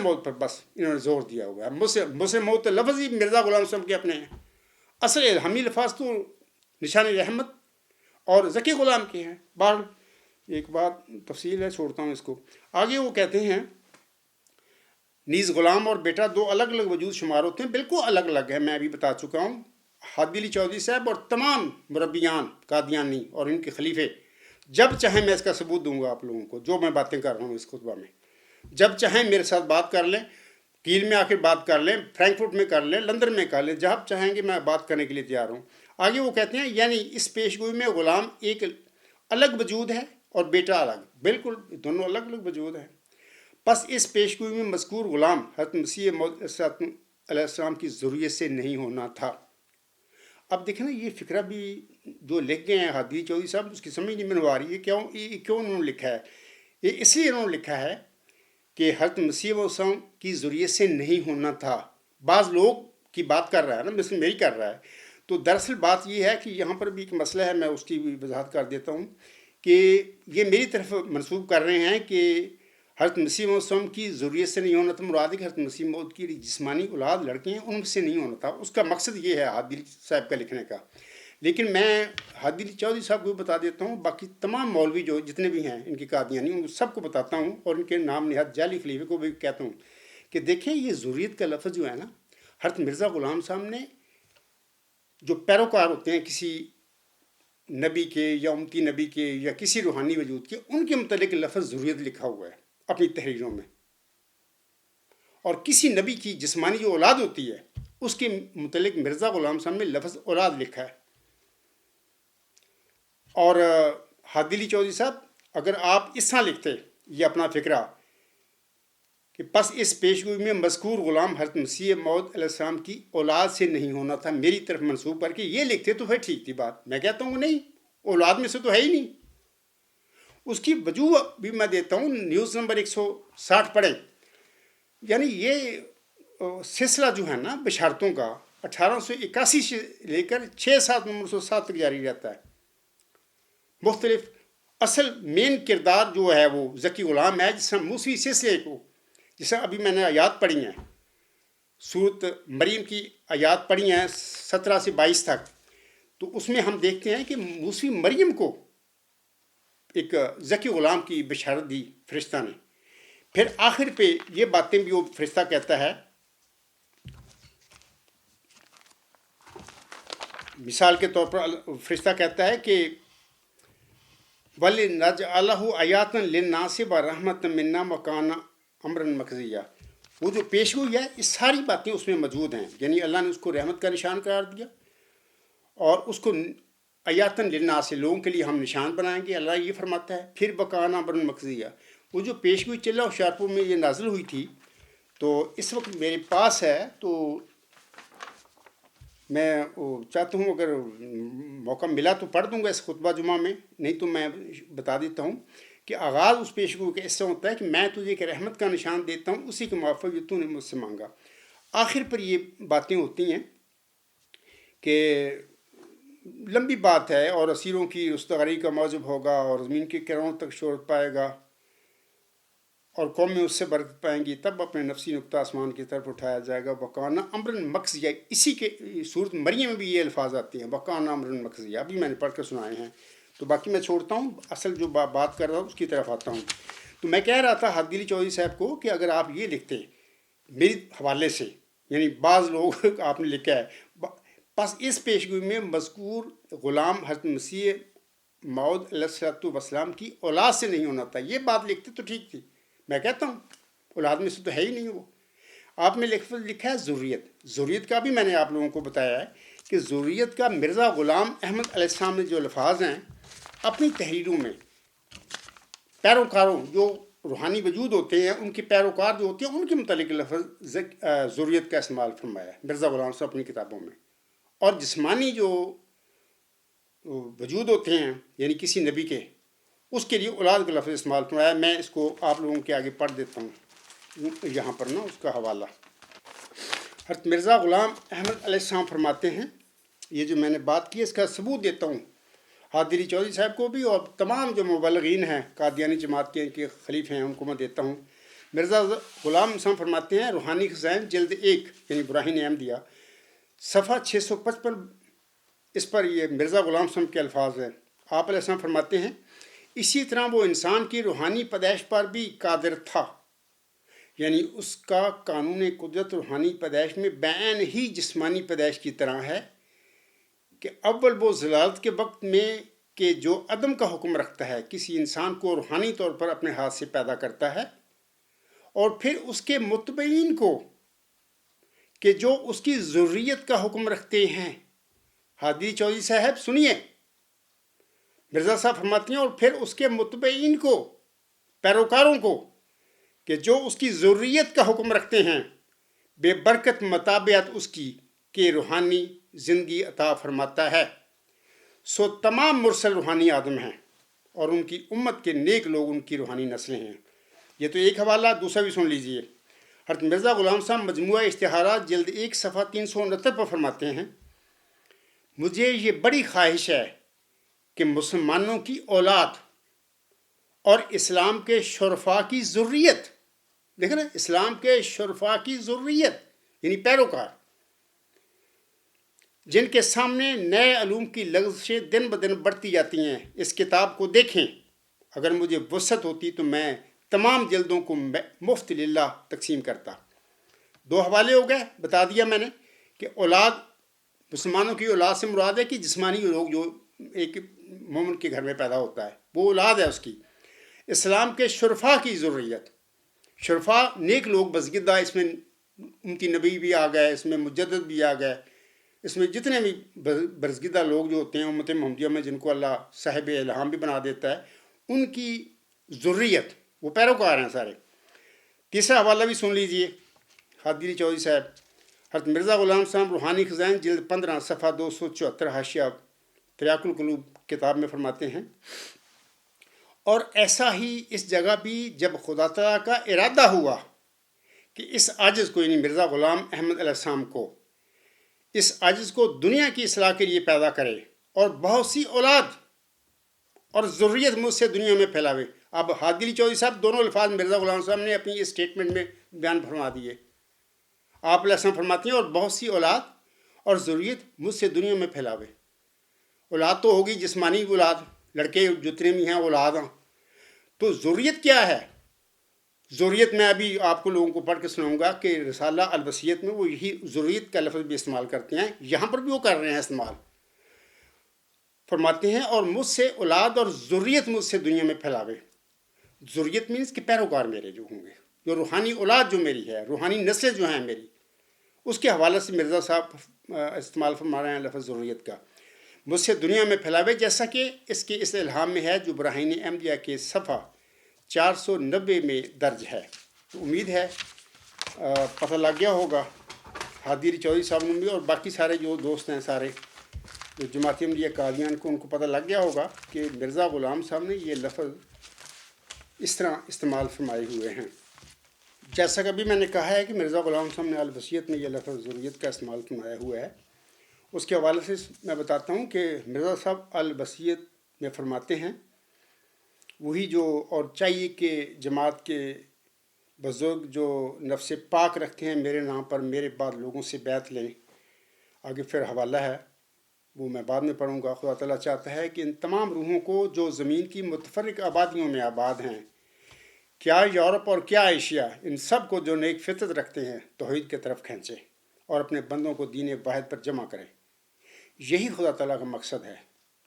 [SPEAKER 1] موت پر بس انہوں نے زور دیا ہوگا. مسلم موت لفظ ہی مرزا غلام صاحب کے اپنے ہیں. اصل الہامی الفاظ تو نشان رحمت اور ذکی غلام کے ہیں. بہرحال ایک بات تفصیل ہے، چھوڑتا ہوں اس کو. آگے وہ کہتے ہیں نیز غلام اور بیٹا دو الگ الگ وجود شمار ہوتے ہیں، بالکل الگ الگ ہے. میں ابھی بتا چکا ہوں. ہادی علی چودھری صاحب اور تمام مربیان قادیانی اور ان کے خلیفے جب چاہیں میں اس کا ثبوت دوں گا آپ لوگوں کو، جو میں باتیں کر رہا ہوں اس خطبہ میں. جب چاہیں میرے ساتھ بات کر لیں، کیل میں آ کے بات کر لیں، فرینکفرٹ میں کر لیں، لندن میں کر لیں، جب چاہیں گے میں بات کرنے کے لیے تیار ہوں. آگے وہ کہتے ہیں یعنی اس پیشگوئی میں غلام ایک الگ وجود ہے اور بیٹا الگ، بالکل دونوں الگ الگ وجود ہیں. بس اس پیشگوئی میں مذکور غلام حضرت مسیح موعود علیہ السلام کی ضروریت سے نہیں ہونا تھا. اب دیکھیں نا یہ فکرہ بھی جو لکھ گئے ہیں ہادی چودھری صاحب، اس کی سمجھ نہیں منوا رہی ہے کیوں انہوں نے لکھا ہے. یہ اس لیے انہوں نے لکھا ہے کہ حضرت مسیح علیہ السلام کی ضروریت سے نہیں ہونا تھا. بعض لوگ کی بات کر رہا ہے نا، مثل میری کر رہا ہے. تو دراصل بات یہ ہے کہ یہاں پر بھی ایک مسئلہ ہے، میں اس کی بھی وضاحت کر دیتا ہوں کہ یہ میری طرف منسوب کر رہے ہیں کہ حضرت مسیح علیہ السلام کی ضروریت سے نہیں ہونا تھا. مراد ہے کہ حضرت مسیح موعود کی جسمانی اولاد لڑکے ہیں ان سے نہیں ہونا تھا. اس کا مقصد یہ ہے ہادی صاحب کا لکھنے کا. لیکن میں ہادی چودھری صاحب کو بھی بتا دیتا ہوں، باقی تمام مولوی جو جتنے بھی ہیں ان کی قادیانی ان کو سب کو بتاتا ہوں، اور ان کے نام نہاد جعلی خلیفے کو بھی کہتا ہوں کہ دیکھیں یہ ضروریت کا لفظ جو ہے نا، حضرت مرزا غلام صاحب نے جو پیروکار ہوتے ہیں کسی نبی کے یا امتی نبی کے یا کسی روحانی وجود کے، ان کے متعلق لفظ ضروریت لکھا ہوا ہے اپنی تحریروں میں. اور کسی نبی کی جسمانی جو اولاد ہوتی ہے اس کے متعلق مرزا غلام صاحب نے لفظ اولاد لکھا ہے. اور ہادی علی چودھری صاحب اگر آپ اس طرح لکھتے یہ اپنا فکرہ کہ پس اس پیشگوئی میں مذکور غلام حضرت مسیح موعود علیہ السلام کی اولاد سے نہیں ہونا تھا میری طرف منسوب کر کے یہ لکھتے تو پھر ٹھیک تھی بات. میں کہتا ہوں نہیں، اولاد میں سے تو ہے ہی نہیں. اس کی وجوہ بھی میں دیتا ہوں، نیوز نمبر 160 پڑھیں. یعنی یہ سلسلہ جو ہے نا بشارتوں کا 1881 سے لے کر 6/7/1907 تک جاری رہتا ہے. مختلف اصل مین کردار جو ہے وہ ذکی غلام ہے، جس میں موسوی سلسلے کو جیسے ابھی میں نے آیات پڑھی ہیں، سورت مریم کی آیات پڑھی ہیں 17 سے 22 تک، تو اس میں ہم دیکھتے ہیں کہ موسوی مریم کو ایک ذکی غلام کی بشارت دی فرشتہ نے. پھر آخر پہ یہ باتیں بھی وہ فرشتہ کہتا ہے، مثال کے طور پر فرشتہ کہتا ہے کہ وَلِنَجْعَلَهُ آیَاتًا لِلنَّاسِ وَرَحْمَةً مِنَّا وَكَانَ أَمْرًا مَقْضِيًّا. وہ جو پیشگوئی ہے یہ ساری باتیں اس میں موجود ہیں. یعنی اللہ نے اس کو رحمت کا نشان قرار دیا اور اس کو آیاتً للناس لوگوں کے لیے ہم نشان بنائیں گے. اللہ یہ فرماتا ہے. پھر وَكَانَ أَمْرًا مَقْضِيًّا. وہ جو پیشگوئی چلہ ہوشیارپور میں یہ نازل ہوئی تھی تو اس وقت میرے پاس ہے، تو میں چاہتا ہوں اگر موقع ملا تو پڑھ دوں گا اس خطبہ جمعہ میں، نہیں تو میں بتا دیتا ہوں کہ آغاز اس پیشگوئی کا اس سے ہوتا ہے کہ میں تجھے ایک رحمت کا نشان دیتا ہوں، اسی کے موافق جو تو نے مجھ سے مانگا. آخر پر یہ باتیں ہوتی ہیں کہ لمبی بات ہے اور اسیروں کی رستگاری کا موجب ہوگا اور زمین کے کروں تک شہرت پائے گا اور قومیں اس سے برکت پائیں گی، تب اپنے نفسی نقطہ آسمان کی طرف اٹھایا جائے گا. وَكَانَ أَمْرًا مَقْضِيًّا. اسی کے صورت مریم میں بھی یہ الفاظ آتے ہیں، وَكَانَ أَمْرًا مَقْضِيًّا. ابھی میں نے پڑھ کر سنائے ہیں، تو باقی میں چھوڑتا ہوں، اصل جو بات کر رہا ہوں اس کی طرف آتا ہوں. تو میں کہہ رہا تھا ہادی علی چودھری صاحب کو کہ اگر آپ یہ لکھتے میری حوالے سے، یعنی بعض لوگ آپ نے لکھا ہے بس اس پیشگوئی میں مذکور غلام حضرت مسیح موعود علیہ السلام کی اولاد سے نہیں ہونا تھا، یہ بات لکھتے تو ٹھیک تھی. میں کہتا ہوں اولاد میں سے تو ہے ہی نہیں وہ. آپ نے لکھا ہے ذریت. ذریت کا بھی میں نے آپ لوگوں کو بتایا ہے کہ ذریت کا مرزا غلام احمد علیہ السلام نے جو الفاظ ہیں اپنی تحریروں میں پیروکاروں جو روحانی وجود ہوتے ہیں ان کے پیروکار جو ہوتے ہیں ان کے متعلق لفظ ذریت کا استعمال فرمایا ہے مرزا غلام صاحب اپنی کتابوں میں. اور جسمانی جو وجود ہوتے ہیں یعنی کسی نبی کے، اس کے لیے اولاد کا لفظ استعمال فرمایا. میں اس کو آپ لوگوں کے آگے پڑھ دیتا ہوں یہاں پر نا اس کا حوالہ. حضرت مرزا غلام احمد علیہ السلام فرماتے ہیں، یہ جو میں نے بات کی اس کا ثبوت دیتا ہوں ہادی علی چودھری صاحب کو بھی اور تمام جو مبلغین ہیں قادیانی جماعت کے خلیفے ہیں ان کو میں دیتا ہوں. مرزا غلام صاحب فرماتے ہیں روحانی خزائن جلد 1 یعنی براہین احمدیہ صفحہ 655، اس پر یہ مرزا غلام صاحب کے الفاظ ہیں. آپ علیہ السلام فرماتے ہیں اسی طرح وہ انسان کی روحانی پیدائش پر بھی قادر تھا، یعنی اس کا قانون قدرت روحانی پیدائش میں بعین ہی جسمانی پیدائش کی طرح ہے کہ اول وہ ضلالت کے وقت میں کہ جو عدم کا حکم رکھتا ہے کسی انسان کو روحانی طور پر اپنے ہاتھ سے پیدا کرتا ہے، اور پھر اس کے متبعین کو کہ جو اس کی ذریت کا حکم رکھتے ہیں. ہادی چودھری صاحب سنیے، مرزا صاحب فرماتے ہیں اور پھر اس کے متبعین کو، پیروکاروں کو کہ جو اس کی ذریت کا حکم رکھتے ہیں، بے برکت مطابعت اس کی کہ روحانی زندگی عطا فرماتا ہے. سو تمام مرسل روحانی آدم ہیں اور ان کی امت کے نیک لوگ ان کی روحانی نسلیں ہیں. یہ تو ایک حوالہ، دوسرا بھی سن لیجئے. حضرت مرزا غلام صاحب مجموعہ اشتہارات جلد 1 صفحہ 369 پر فرماتے ہیں مجھے یہ بڑی خواہش ہے کہ مسلمانوں کی اولاد اور اسلام کے شرفاء کی ذریت، دیکھیں نا، اسلام کے شرفاء کی ذریت یعنی پیروکار، جن کے سامنے نئے علوم کی لغزشیں دن بدن بڑھتی جاتی ہیں، اس کتاب کو دیکھیں. اگر مجھے وسعت ہوتی تو میں تمام جلدوں کو مفت للہ تقسیم کرتا. 2 حوالے ہو گئے، بتا دیا میں نے کہ اولاد مسلمانوں کی اولاد سے مراد ہے کہ جسمانی لوگ جو ایک مومن کے گھر میں پیدا ہوتا ہے وہ اولاد ہے اس کی. اسلام کے شرفاء کی ذریت شرفا نیک لوگ بزگدہ، اس میں امتی نبی بھی آ گئے، اس میں مجدد بھی آ گئے، اس میں جتنے بھی برزگدہ لوگ جو ہوتے ہیں امت محمدیہ میں، جن کو اللہ صاحب الہام بھی بنا دیتا ہے، ان کی ذریت، وہ پیروکار ہیں سارے۔ تیسرا حوالہ بھی سن لیجئے، ہادی علی چودھری صاحب، حضرت مرزا غلام صاحب روحانی خزائن جلد 15 صفحہ 274 حاشیہ تریاق القلوب کتاب میں فرماتے ہیں، اور ایسا ہی اس جگہ بھی جب خدا تعالیٰ کا ارادہ ہوا کہ اس عاجز کو، یعنی مرزا غلام احمد علیہ السلام کو، اس عاجز کو دنیا کی اصلاح کے لیے پیدا کرے اور بہت سی اولاد اور ذریت مجھ سے دنیا میں پھیلاوے۔ اب ہادی علی چودھری صاحب دونوں الفاظ مرزا غلام صاحب نے اپنی اس اسٹیٹمنٹ میں بیان فرما دیے۔ آپ علیہ السلام فرماتے ہیں اور بہت سی اولاد اور ذریت مجھ سے دنیا میں پھیلاوے۔ اولاد تو ہوگی جسمانی اولاد، لڑکے جتنے بھی ہیں اولاد ہیں، تو ذریت کیا ہے؟ ذریت میں ابھی آپ کو لوگوں کو پڑھ کے سناؤں گا کہ رسالہ الوصیت میں وہ یہی ذریت کا لفظ بھی استعمال کرتے ہیں، یہاں پر بھی وہ کر رہے ہیں استعمال۔ فرماتے ہیں اور مجھ سے اولاد اور ذریت مجھ سے دنیا میں پھیلاوے۔ ذریت مینس کہ پیروکار میرے جو ہوں گے، جو روحانی اولاد جو میری ہے، روحانی نسلیں جو ہیں میری، اس کے حوالے سے مرزا صاحب استعمال فرما رہے ہیں لفظ ذریت کا۔ مجھ سے دنیا میں پھیلاوے، جیسا کہ اس کے اس الہام میں ہے جو براہین احمدیہ کے صفحہ 490 میں درج ہے۔ تو امید ہے پتہ لگ گیا ہوگا ہادی علی چودھری صاحب نے بھی، اور باقی سارے جو دوست ہیں سارے جو جماعت احمدیہ قادیان کو، ان کو پتہ لگ گیا ہوگا کہ مرزا غلام صاحب نے یہ لفظ اس طرح استعمال فرمائے ہوئے ہیں۔ جیسا کہ ابھی میں نے کہا ہے کہ مرزا غلام صاحب نے الوصیت میں یہ لفظ ذریت کا استعمال فرمایا ہوا ہے، اس کے حوالے سے میں بتاتا ہوں کہ مرزا صاحب الوصیت میں فرماتے ہیں وہی جو، اور چاہیے کہ جماعت کے بزرگ جو نفس پاک رکھتے ہیں میرے نام پر، میرے بعد لوگوں سے بیعت لیں۔ آگے پھر حوالہ ہے وہ میں بعد میں پڑھوں گا۔ خدا تعالیٰ چاہتا ہے کہ ان تمام روحوں کو جو زمین کی متفرق آبادیوں میں آباد ہیں، کیا یورپ اور کیا ایشیا، ان سب کو جو نیک فطرت رکھتے ہیں توحید کی طرف کھینچے اور اپنے بندوں کو دین واحد پر جمع کرے۔ یہی خدا تعالیٰ کا مقصد ہے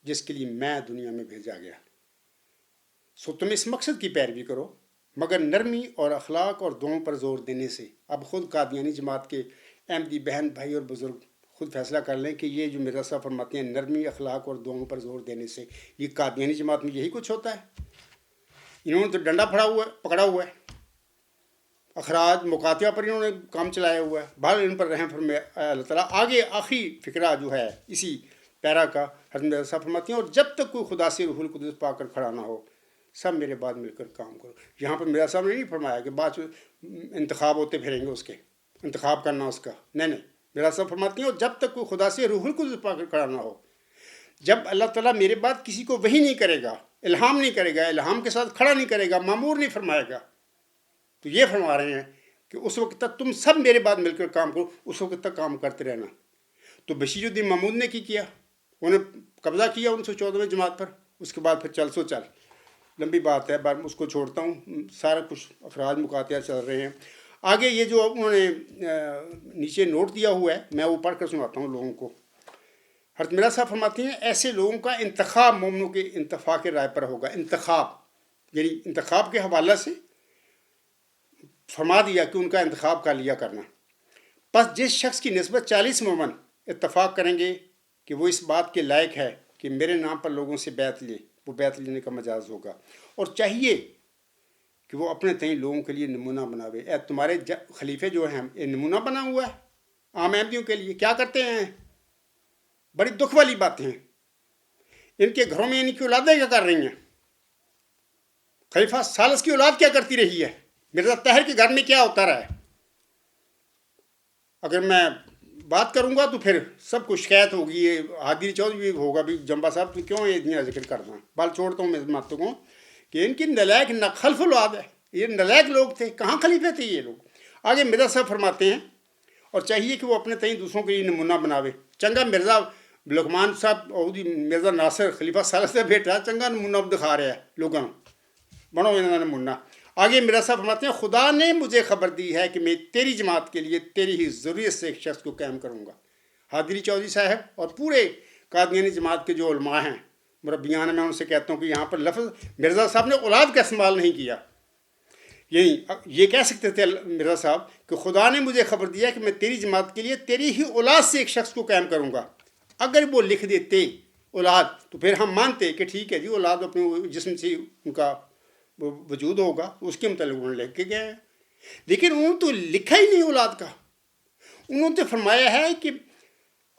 [SPEAKER 1] جس کے لیے میں دنیا میں بھیجا گیا۔ سو تم اس مقصد کی پیروی کرو، مگر نرمی اور اخلاق اور دعاؤں پر زور دینے سے۔ اب خود قادیانی جماعت کے احمدی بہن بھائی اور بزرگ خود فیصلہ کر لیں کہ یہ جو مرزا صاحب فرماتے ہیں نرمی، اخلاق اور دعاؤں پر زور دینے سے، یہ قادیانی جماعت میں یہی کچھ ہوتا ہے؟ انہوں نے تو ڈنڈا پکڑا ہوا ہے، اخراج مقاطعہ پر انہوں نے کام چلایا ہوا ہے۔ بہرحال ان پر رحم فرمائے اللہ تعالیٰ۔ آگے آخری فقرہ جو ہے اسی پیرا کا، حضرت مرزا صاحب فرماتے ہیں اور جب تک کوئی خدا سے روح القدس پا کر کھڑا نہ ہو، سب میرے بعد مل کر کام کرو۔ یہاں پر مرزا صاحب نے نہیں فرمایا کہ بعد انتخاب ہوتے پھریں گے، اس کے انتخاب کرنا اس کا، نہیں۔ مرزا صاحب فرماتے ہیں اور جب تک کوئی خدا سے روح القدس پا کر کھڑا نہ ہو، جب اللہ تعالیٰ میرے بعد کسی کو وحی نہیں کرے گا، الہام نہیں کرے گا، الہام کے ساتھ کھڑا نہیں کرے گا، مامور نہیں فرمائے گا، تو یہ فرما رہے ہیں کہ اس وقت تک تم سب میرے بعد مل کر کام کرو، اس وقت تک کام کرتے رہنا۔ تو بشیر الدین محمود نے کی کیا؟ انہیں قبضہ کیا 1914 جماعت پر، اس کے بعد پھر چل سو چل، لمبی بات ہے، اس کو چھوڑتا ہوں، سارا کچھ اخراج مقاطعہ چل رہے ہیں۔ آگے یہ جو انہوں نے نیچے نوٹ دیا ہوا ہے، میں وہ پڑھ کر سناتا ہوں لوگوں کو۔ حضرت مرزا صاحب فرماتے ہیں ایسے لوگوں کا انتخاب مومنوں کے اتفاق رائے پر ہوگا۔ انتخاب یعنی انتخاب کے حوالے سے فرما دیا کہ ان کا انتخاب کر لیا کرنا۔ پس جس شخص کی نسبت 40 مومن اتفاق کریں گے کہ وہ اس بات کے لائق ہے کہ میرے نام پر لوگوں سے بیعت لے، وہ بیعت لینے کا مجاز ہوگا، اور چاہیے کہ وہ اپنے تئیں لوگوں کے لیے نمونہ بناوے۔ اے تمہارے خلیفے جو ہیں یہ نمونہ بنا ہوا ہے عام احمدیوں کے لیے، کیا کرتے ہیں؟ بڑی دکھ والی باتیں ہیں۔ ان کے گھروں میں ان کی اولادیں کیا کر رہی ہیں؟ خلیفہ ثالث کی اولاد کیا کرتی رہی ہے؟ مرزا طاہر کے گھر میں کیا ہوتا رہا ہے؟ اگر میں بات کروں گا تو پھر سب کو شکایت ہوگی، ہادی علی چودھری بھی ہوگا بھی، جمبا صاحب تو کیوں یہ ذکر کرنا؟ بال چھوڑتا ہوں میں باتوں کو کہ ان کی نلائق خلف اولاد ہے، یہ نلائق لوگ تھے، کہاں خلیفے تھے یہ لوگ۔ آگے مرزا صاحب فرماتے ہیں اور چاہیے کہ وہ اپنے تئیں دوسروں کے لیے نمونہ بناوے۔ چنگا مرزا لقمان صاحب اور مرزا ناصر خلیفہ ثالث سے بیٹا چنگا نمونہ دکھا رہا ہے لوگوں، بڑھو انہوں نے نمونہ۔ آگے مرزا صاحب فرماتے ہیں خدا نے مجھے خبر دی ہے کہ میں تیری جماعت کے لیے تیری ہی ضروریت سے ایک شخص کو قائم کروں گا۔ ہادی علی چودھری صاحب اور پورے قادیانی جماعت کے جو علماء ہیں مربیان، میں ان سے کہتا ہوں کہ یہاں پر لفظ مرزا صاحب نے اولاد کا استعمال نہیں کیا، یعنی یہ کہہ سکتے تھے مرزا صاحب کہ خدا نے مجھے خبر دیا کہ میں تیری جماعت کے لیے تیری ہی اولاد سے ایک شخص کو قائم کروں گا. اگر وہ لکھ دیتے اولاد تو پھر ہم مانتے کہ ٹھیک ہے جی اولاد اپنے جسم سے ان کا وجود ہوگا، اس کے متعلق انہوں نے لکھ کے گئے ہیں. لیکن انہوں نے تو لکھا ہی نہیں اولاد کا. انہوں نے تو فرمایا ہے کہ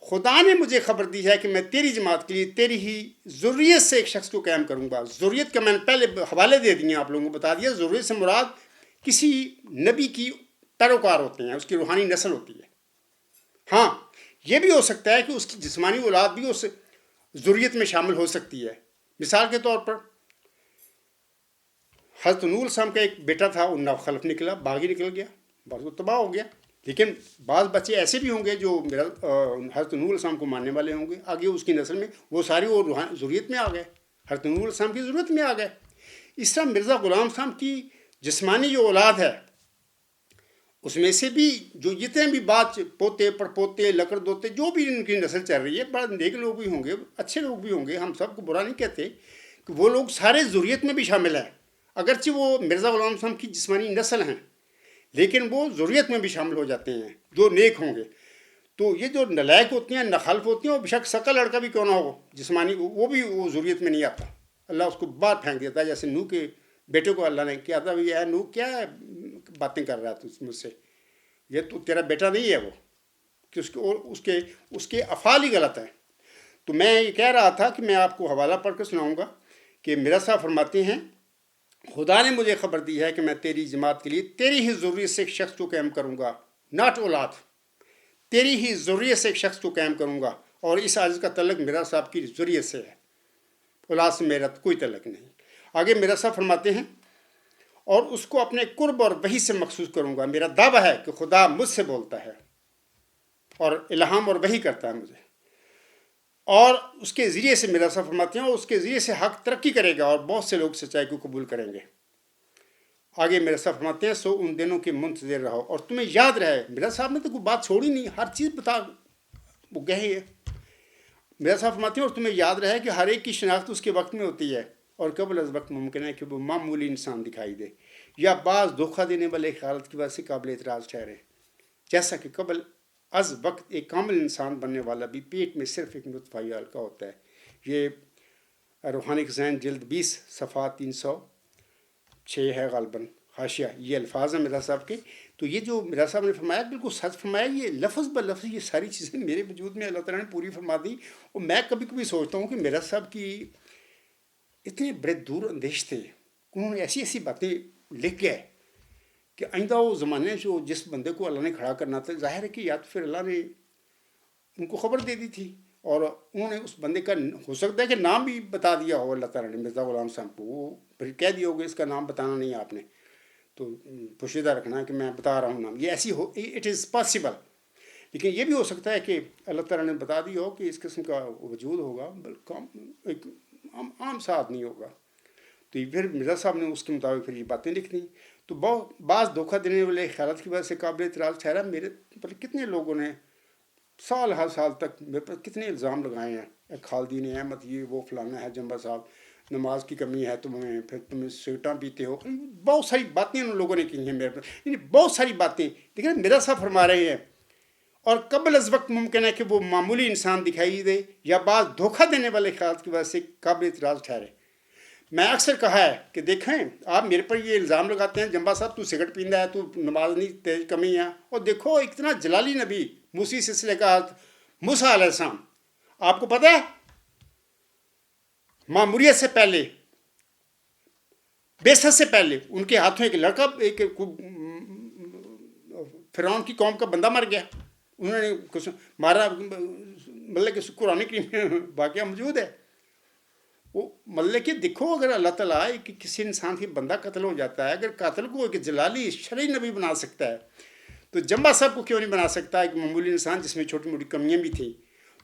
[SPEAKER 1] خدا نے مجھے خبر دی ہے کہ میں تیری جماعت کے لیے تیری ہی ضروریت سے ایک شخص کو قائم کروں گا. ضروریت کا میں نے پہلے حوالے دے دیے آپ لوگوں کو بتا دیا. ضروریت سے مراد کسی نبی کی پیروکار ہوتے ہیں، اس کی روحانی نسل ہوتی ہے. ہاں یہ بھی ہو سکتا ہے کہ اس کی جسمانی اولاد بھی اس ضروریت میں شامل ہو سکتی ہے. مثال کے طور پر حضرت نوح علیہ السلام کا ایک بیٹا تھا، وہ ناخلف نکلا، باغی نکل گیا، بس وہ تباہ ہو گیا. لیکن بعض بچے ایسے بھی ہوں گے جو حضرت نوح علیہ السلام کو ماننے والے ہوں گے، آگے اس کی نسل میں وہ ساری وہ ضروریت میں آ گئے، حضرت نوح علیہ السلام کی ضرورت میں آ گئے. اس طرح مرزا غلام صاحب کی جسمانی جو اولاد ہے اس میں سے بھی جو جتنے بھی بات پوتے پڑپوتے لکڑ دوتے جو بھی ان کی نسل چل رہی ہے، بڑا نیک لوگ بھی ہوں گے، اچھے لوگ بھی ہوں گے، ہم سب کو برا نہیں کہتے کہ وہ لوگ سارے ضروریت میں بھی شامل ہیں. اگرچہ وہ مرزا غلام صاحب کی جسمانی نسل ہیں لیکن وہ ضروریت میں بھی شامل ہو جاتے ہیں جو نیک ہوں گے. تو یہ جو نالائق ہوتی ہیں، ناخلف ہوتی ہیں، وہ بے شک سکا لڑکا بھی کیوں نہ ہو جسمانی، وہ بھی وہ ضروریت میں نہیں آتا. اللہ اس کو باہر پھینک دیتا ہے. جیسے نوح کے بیٹے کو اللہ نے کیا تھا، اے نوح کیا باتیں کر رہا ہے تو مجھ سے، یہ تو تیرا بیٹا نہیں ہے وہ، کہ اس کے افعال ہی غلط ہیں. تو میں یہ کہہ رہا تھا کہ میں آپ کو حوالہ پڑھ کر سناؤں گا کہ مرزا صاحب فرماتے ہیں خدا نے مجھے خبر دی ہے کہ میں تیری جماعت کے لیے تیری ہی ضروریت سے ایک شخص کو قائم کروں گا، ناٹ اولاد، تیری ہی ضروریت سے ایک شخص کو قائم کروں گا. اور اس عرض کا تعلق مرزا صاحب کی ضروریت سے ہے، اولاد سے میرا کوئی تعلق نہیں. آگے مرزا صاحب فرماتے ہیں اور اس کو اپنے قرب اور وحی سے مخصوص کروں گا. میرا دعویٰ ہے کہ خدا مجھ سے بولتا ہے اور الہام اور وحی کرتا ہے مجھے، اور اس کے ذریعے سے مرزا صاحب فرماتے ہیں اور اس کے ذریعے سے حق ترقی کرے گا اور بہت سے لوگ سچائی کو قبول کریں گے. آگے مرزا صاحب فرماتے ہیں سو ان دنوں کے منتظر رہو اور تمہیں یاد رہے. مرزا صاحب نے تو کوئی بات چھوڑی نہیں، ہر چیز بتا وہ گئے ہیں. مرزا صاحب فرماتے ہیں اور تمہیں یاد رہے کہ ہر ایک کی شناخت اس کے وقت میں ہوتی ہے اور قبل از وقت ممکن ہے کہ وہ معمولی انسان دکھائی دے یا بعض دھوکہ دینے والے حالت کی وجہ سے قابل اعتراض ٹھہرے. جیسا کہ قبل از وقت ایک کامل انسان بننے والا بھی پیٹ میں صرف ایک نطفہ یا حلقہ ہوتا ہے. یہ روحانی خزائن جلد 20 صفحہ 306 ہے غالباً حاشیہ. یہ الفاظ ہیں مرزا صاحب کے. تو یہ جو مرزا صاحب نے فرمایا بالکل سچ فرمایا. یہ لفظ بلفظ یہ ساری چیزیں میرے وجود میں اللہ تعالیٰ نے پوری فرما دی. اور میں کبھی کبھی سوچتا ہوں کہ مرزا صاحب کی اتنے بڑے دور اندیش تھے، انہوں نے ایسی ایسی باتیں لکھ گئے کہ آئندہ وہ زمانے جو جس بندے کو اللہ نے کھڑا کرنا تھا، ظاہر ہے کہ یا تو پھر اللہ نے ان کو خبر دے دی تھی اور انہوں نے اس بندے کا ہو سکتا ہے کہ نام بھی بتا دیا ہو اللہ تعالیٰ نے مرزا غلام صاحب کو. وہ پھر کہہ دیا ہوگا اس کا نام بتانا نہیں آپ نے، تو پوشیدہ رکھنا کہ میں بتا رہا ہوں نام. یہ ایسی ہو، اٹ از پاسبل. لیکن یہ بھی ہو سکتا ہے کہ اللہ تعالیٰ نے بتا دیا ہو کہ اس قسم کا وجود ہوگا، بلکہ ایک عام سا آدمی ہوگا. تو پھر مرزا صاحب نے اس کے مطابق پھر یہ باتیں لکھ دیں. تو بعض دھوکہ دینے والے خیالات کی وجہ سے قابل اعتراض ٹھہرا. میرے پر کتنے لوگوں نے سال ہر سال تک میرے پر کتنے الزام لگائے ہیں، خالدین احمد یہ وہ فلانا ہے، جمبا صاحب نماز کی کمی ہے تمہیں، پھر تم سگریٹاں پیتے ہو، بہت ساری باتیں ان لوگوں نے کی ہیں میرے پر، یعنی بہت ساری باتیں. لیکن مرزا صاحب فرما رہے ہیں اور قبل از وقت ممکن ہے کہ وہ معمولی انسان دکھائی دے یا بعض دھوکہ دینے والے خیالات کی وجہ سے قابل اعتراض ٹھہرے. میں اکثر کہا ہے کہ دیکھیں آپ میرے پر یہ الزام لگاتے ہیں جمبا صاحب تو سگریٹ پیندا ہے، تو نماز نہیں تیز کمی ہے، اور دیکھو اتنا جلالی نبی موسی سلسلے کا موسیٰ علیہ السلام، آپ کو پتہ ہے معموریت سے پہلے، بعثت سے پہلے ان کے ہاتھوں ایک لڑکا، ایک فرعون کی قوم کا بندہ مر گیا، انہوں نے مارا، مطلب کہ قرآن کریم میں واقعہ موجود ہے. وہ مطلب کہ دیکھو اگر اللہ تعالیٰ کہ کسی انسان کی بندہ قتل ہو جاتا ہے، اگر قاتل کو ایک جلالی شرعی نبی بنا سکتا ہے تو جمبا صاحب کو کیوں نہیں بنا سکتا ایک معمولی انسان جس میں چھوٹی موٹی کمیاں بھی تھیں.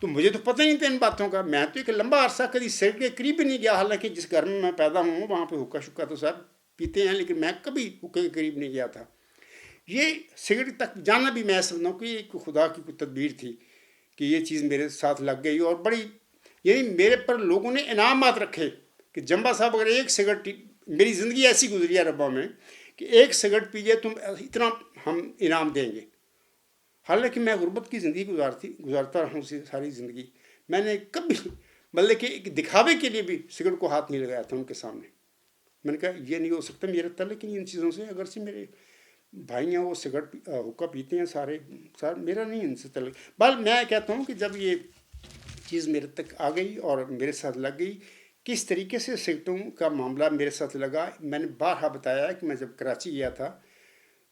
[SPEAKER 1] تو مجھے تو پتہ نہیں تھا ان باتوں کا. میں تو ایک لمبا عرصہ کبھی سگریٹ کے قریب بھی نہیں گیا، حالانکہ جس گھر میں پیدا ہوں وہاں پہ حکا شکا تو سب پیتے ہیں، لیکن میں کبھی حکے کے قریب نہیں گیا تھا. یہ سگریٹ تک جانا بھی میں سمجھتا ہوں کہ ایک خدا کی کوئی تدبیر تھی کہ یہ چیز میرے ساتھ لگ گئی. اور بڑی یعنی میرے پر لوگوں نے انعامات رکھے کہ جمبا صاحب اگر ایک سگریٹ، میری زندگی ایسی گزری ہے ربا میں کہ ایک سگرٹ پیجیے تم اتنا ہم انعام دیں گے. حالانکہ میں غربت کی زندگی گزارتا رہا ہوں ساری زندگی. میں نے کبھی مطلب کہ ایک دکھاوے کے لیے بھی سگرٹ کو ہاتھ نہیں لگایا تھا ان کے سامنے. میں نے کہا یہ نہیں ہو سکتا میرا تعلق نہیں ان چیزوں سے. اگر سے میرے بھائی ہیں وہ سگرٹ حقہ پیتے ہیں سارے میرا نہیں ان سے تعلق. بل میں کہتا ہوں کہ جب یہ چیز میرے تک آ گئی اور میرے ساتھ لگ گئی، کس طریقے سے سگریٹوں کا معاملہ میرے ساتھ لگا. میں نے بارہا بتایا کہ میں جب کراچی گیا تھا